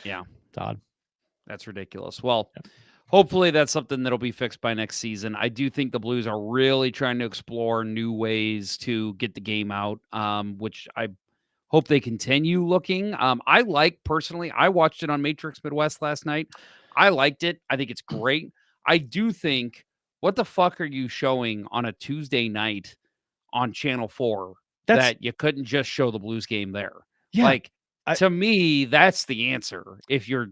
Yeah. It's odd. That's ridiculous. Well, hopefully that's something that'll be fixed by next season. I do think the Blues are really trying to explore new ways to get the game out, which I hope they continue looking. I watched it on Matrix Midwest last night. I liked it. I think it's great. I do think, what the fuck are you showing on a Tuesday night on Channel 4 that you couldn't just show the Blues game there? Yeah, to me, that's the answer. If you're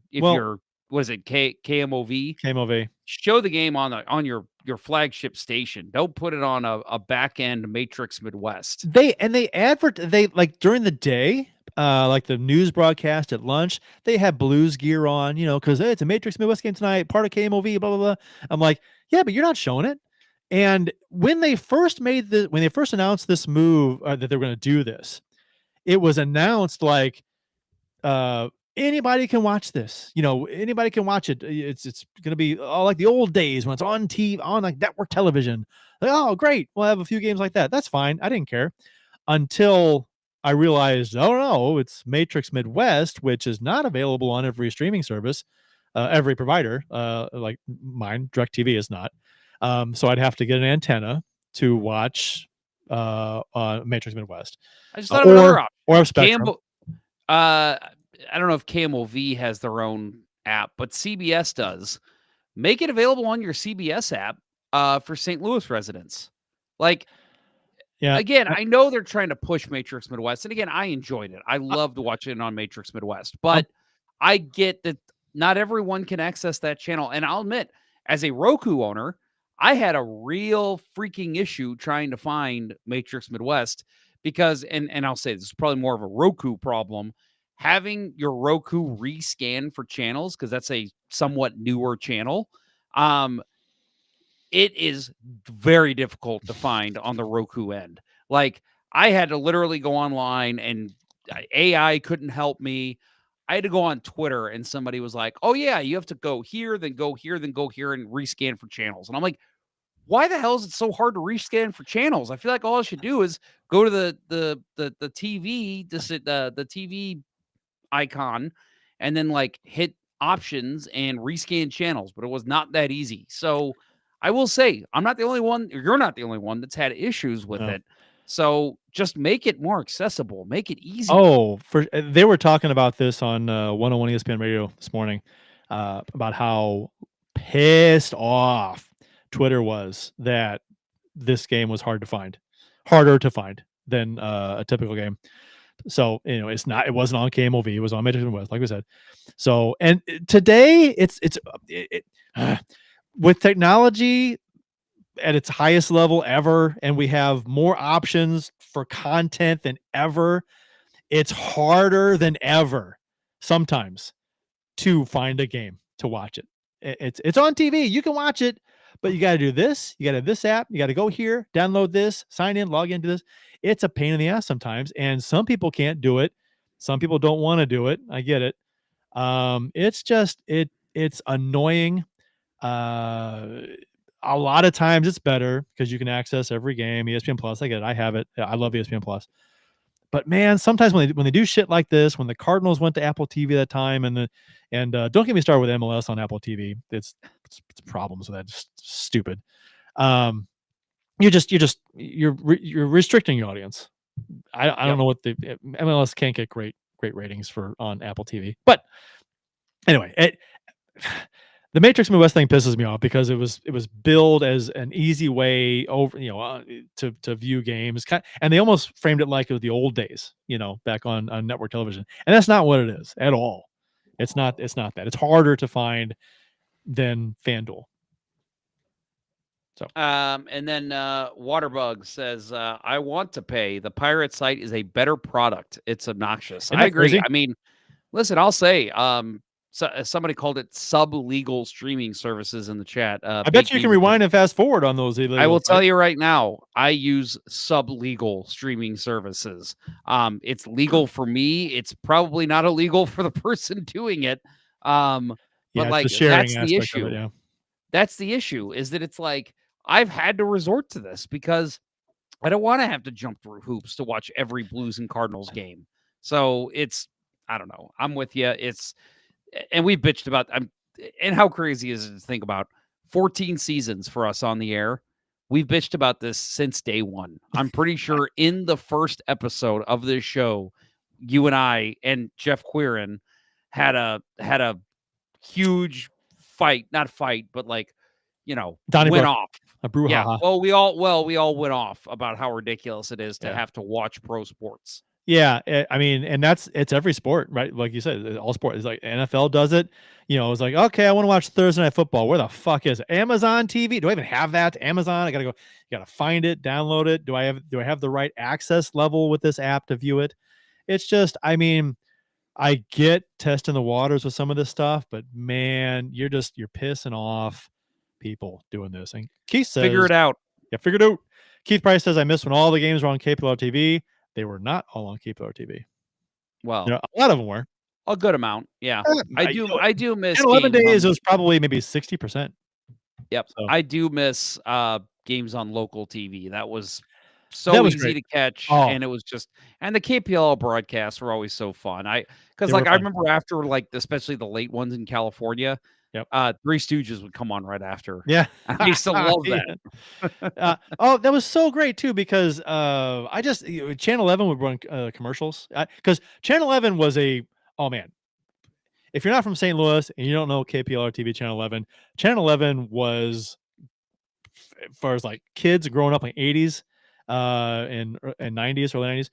was it KMOV? KMOV. Show the game on your flagship station. Don't put it on a back end Matrix Midwest. They like during the day, like the news broadcast at lunch, they have Blues gear on, because it's a Matrix Midwest game tonight, part of KMOV, blah blah blah. I'm like, yeah, but you're not showing it. And when they first announced this move, that they were going to do this, it was announced like, anybody can watch this. Anybody can watch it. It's going to be like the old days when it's on TV, on like network television. Like, oh, great. We'll have a few games like that. That's fine. I didn't care until I realized, oh no, it's Matrix Midwest, which is not available on every streaming service, every provider, like mine. DirecTV is not. So I'd have to get an antenna to watch Matrix Midwest. I just thought of another option. Or Spectrum. I don't know if KMOV has their own app, but CBS does. Make it available on your CBS app for St. Louis residents. Again, I know they're trying to push Matrix Midwest, and again, I enjoyed it. I loved watching it on Matrix Midwest, but I get that not everyone can access that channel. And I'll admit, as a Roku owner, I had a real freaking issue trying to find Matrix Midwest because, and I'll say this is probably more of a Roku problem, having your Roku rescan for channels, because that's a somewhat newer channel, it is very difficult to find on the Roku end. Like, I had to literally go online, and AI couldn't help me. I had to go on Twitter, and somebody was like, oh yeah, you have to go here, then go here, then go here, and rescan for channels. And I'm like, why the hell is it so hard to rescan for channels? I feel like all I should do is go to the TV, the TV icon, and then like hit options and rescan channels, but it was not that easy. So I will say, I'm not the only one, or you're not the only one that's had issues with No. it. So just make it more accessible, make it easy. Oh, they were talking about this on 101 ESPN Radio this morning about how pissed off Twitter was that this game was harder to find than a typical game. So, it wasn't on KMOV, it was on Midwest West, like we said. So, and today with technology at its highest level ever, and we have more options for content than ever, it's harder than ever sometimes to find a game to watch it. It's on TV. You can watch it, but you got to do this. You got to have this app. You got to go here, download this, sign in, log into this. It's a pain in the ass sometimes, and some people can't do it. Some people don't want to do it. I get it. It's just it's annoying. A lot of times it's better because you can access every game. ESPN Plus, I get it. I have it. I love ESPN Plus. But man, sometimes when they do shit like this, when the Cardinals went to Apple TV that time, and don't get me started with MLS on Apple TV. It's problems with that. Just stupid. You're restricting your audience. I don't know what MLS can't get great ratings on Apple TV. But anyway, the Matrix Midwest thing pisses me off because it was billed as an easy way over, to view games, and they almost framed it like it was the old days, back on network television, and that's not what it is at all. It's not that. It's harder to find than FanDuel. So, and then Waterbug says, "I want to pay. The pirate site is a better product. It's obnoxious." I agree. Crazy? I mean, listen, I'll say, so, somebody called it sub-legal streaming services in the chat. I bet you can rewind and fast forward on those illegal. I will tell you right now, I use sub-legal streaming services. It's legal for me. It's probably not illegal for the person doing it. But like that's the issue. Yeah. That's the issue, is that it's like I've had to resort to this because I don't want to have to jump through hoops to watch every Blues and Cardinals game. So I don't know. I'm with you. And we bitched about, and how crazy is it to think about 14 seasons for us on the air. We've bitched about this since day one. I'm pretty sure in the first episode of this show, you and I and Jeff Quirin had a huge fight, not fight, but like, Donnie went Brook, off. A brouhaha. Yeah. Well, we all went off about how ridiculous it is to have to watch pro sports. Yeah, I mean, and it's every sport, right? Like you said, all sport is like NFL does it. It's like, okay, I want to watch Thursday Night Football. Where the fuck is it? Amazon TV? Do I even have that? Amazon? I gotta go. You gotta find it, download it. Do I have the right access level with this app to view it? It's just, I mean, I get testing the waters with some of this stuff, but man, you're pissing off people doing this. And Keith says, figure it out. Yeah, figure it out. Keith Price says, I miss when all the games were on KPLR TV. They were not all on KPLR TV. Well, a lot of them were. A good amount. Yeah. I do miss 11 days. It was probably maybe 60%. Yep. So. I do miss games on local TV. That was easy great. to catch. Oh. And it was and the KPL broadcasts were always so fun. I remember after especially the late ones in California, Three Stooges would come on right after. Yeah. I used to love that. That was so great too, because Channel 11 would run commercials, because Channel 11 was oh man, if you're not from St. Louis and you don't know KPLR TV Channel 11 was, as far as like kids growing up in the 80s and 90s, early 90s,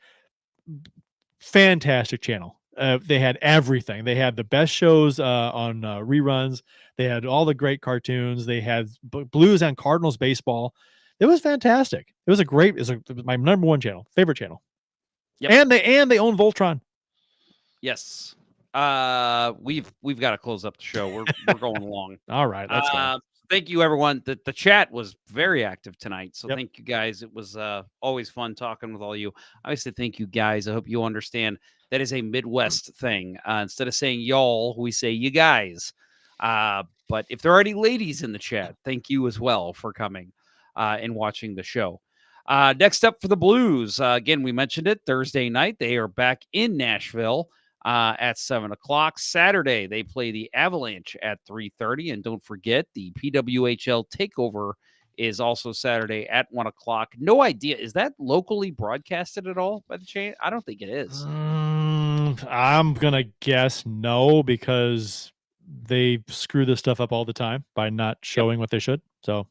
fantastic channel. They had everything. They had the best shows on reruns. They had all the great cartoons. They had Blues and Cardinals baseball. It was fantastic. It was my number one favorite channel. Yep. And they own Voltron. Yes. We've got to close up the show. We're going along. All right, let's go. Thank you, everyone. The chat was very active tonight, so thank you guys. It was always fun talking with all you. Obviously, thank you guys. I hope you understand that is a Midwest thing. Instead of saying y'all, we say you guys. But if there are any ladies in the chat, thank you as well for coming and watching the show. Next up for the Blues, again, we mentioned it Thursday night. They are back in Nashville. at 7 o'clock. Saturday, they play the Avalanche at 3:30. And don't forget, the PWHL Takeover is also Saturday at 1 o'clock. No idea. Is that locally broadcasted at all by the chance? I don't think it is. I'm going to guess no, because they screw this stuff up all the time by not showing what they should. So,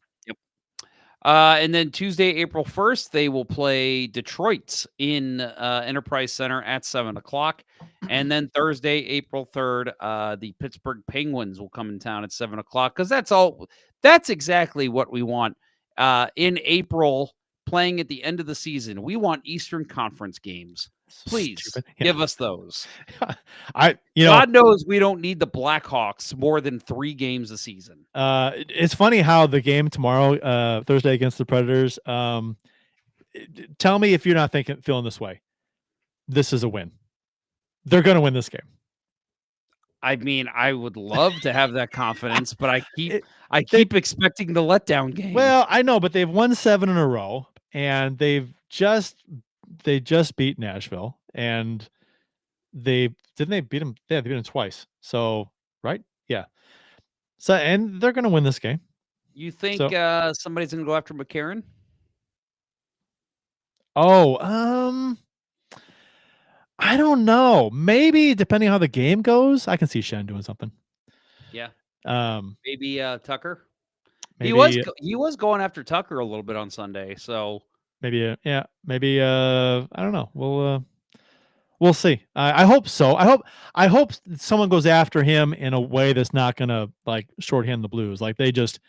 and then Tuesday, April 1st, they will play Detroit in Enterprise Center at 7 o'clock. And then Thursday, April 3rd, the Pittsburgh Penguins will come in town at 7 o'clock, because that's exactly what we want in April, playing at the end of the season. We want Eastern Conference games. Please give us those. God knows we don't need the Blackhawks more than 3 games a season. It's funny how the game tomorrow, Thursday against the Predators. Tell me if you're not feeling this way. This is a win. They're going to win this game. I mean, I would love to have that confidence, but I keep expecting the letdown game. Well, I know, but they've won 7 in a row, and they just beat Nashville, and they beat them. Yeah, they beat them twice. So, right? Yeah. So, and they're going to win this game. You think somebody's going to go after McCarron? Oh, I don't know. Maybe, depending on how the game goes, I can see Shen doing something. Yeah. Maybe Tucker. Maybe, he was going after Tucker a little bit on Sunday. So maybe I don't know. We'll see. I hope so. I hope someone goes after him in a way that's not gonna like shorthand the Blues. Like they just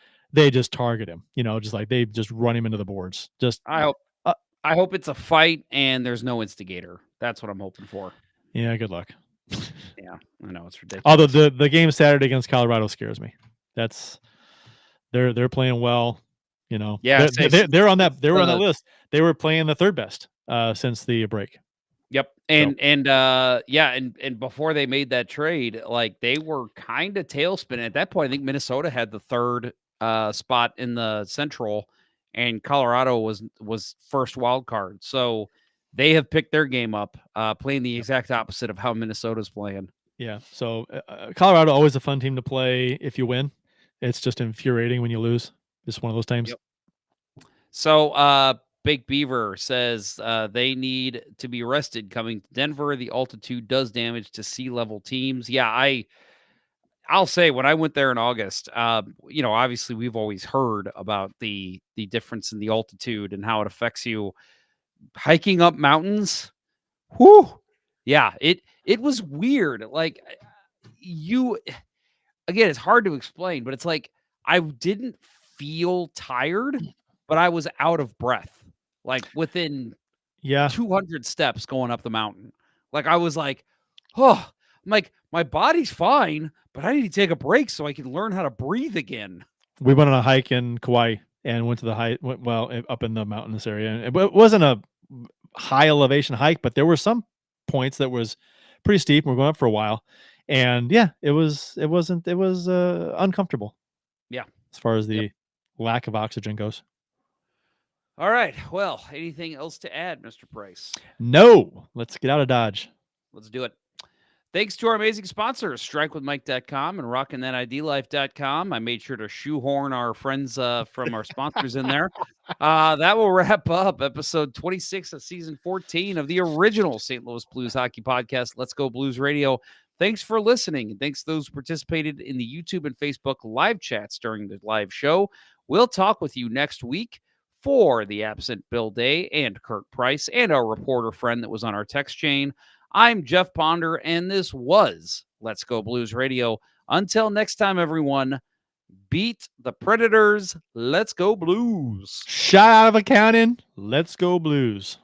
target him. Just like they just run him into the boards. I hope it's a fight and there's no instigator. That's what I'm hoping for. Yeah, good luck. Yeah, I know it's ridiculous. Although the game Saturday against Colorado scares me. They're playing well. Yeah, they're on that list. They were playing the third best since the break. Yep. And before they made that trade, like they were kind of tailspinning. At that point, I think Minnesota had the third spot in the Central, and Colorado was first wild card. So they have picked their game up, playing the exact opposite of how Minnesota's playing. Yeah. So Colorado, always a fun team to play if you win. It's just infuriating when you lose. It's one of those times. Yep. So Bake Beaver says they need to be rested coming to Denver. The altitude does damage to sea level teams. Yeah, I'll say when I went there in August, obviously we've always heard about the difference in the altitude and how it affects you. Hiking up mountains, whoo, yeah, it was weird. Like again, it's hard to explain, but it's like I didn't feel tired, but I was out of breath. Like within 200 steps going up the mountain. Like I was like, I'm like, my body's fine, but I need to take a break so I can learn how to breathe again. We went on a hike in Kauai and went to the up in the mountainous area. And it wasn't a high elevation hike, but there were some points that was pretty steep. We're going up for a while. And yeah, it was uncomfortable. Yeah. As far as the lack of oxygen goes. All right. Well, anything else to add, Mr. Price? No. Let's get out of Dodge. Let's do it. Thanks to our amazing sponsors, StrikeWithMike.com and RockingThatIDLife.com. I made sure to shoehorn our friends from our sponsors in there. That will wrap up episode 26 of season 14 of the original St. Louis Blues hockey podcast, Let's Go Blues Radio. Thanks for listening, and thanks to those who participated in the YouTube and Facebook live chats during the live show. We'll talk with you next week for the absent Bill Day and Kirk Price and our reporter friend that was on our text chain. I'm Jeff Ponder, and this was Let's Go Blues Radio. Until next time, everyone, beat the Predators. Let's go Blues. Shot out of a cannon. Let's go Blues.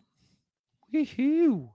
Wee-hoo.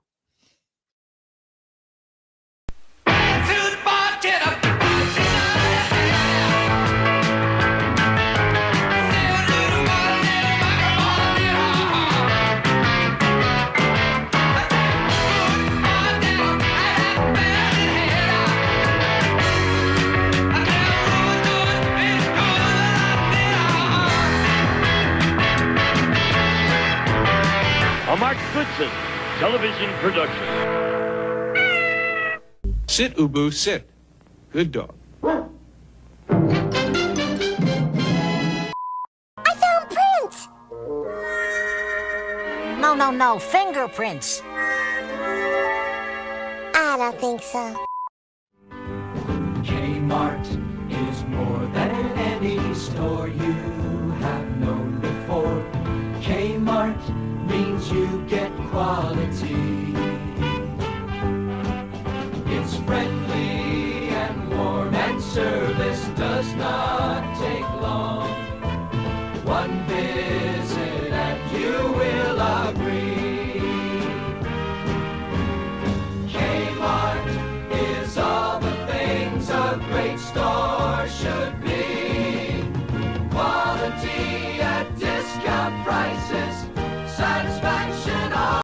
A Mark Goodson television production. Sit, Ubu, sit. Good dog. I found prints! No, fingerprints. I don't think so. Kmart is more than any store you have known before. Kmart means you get quality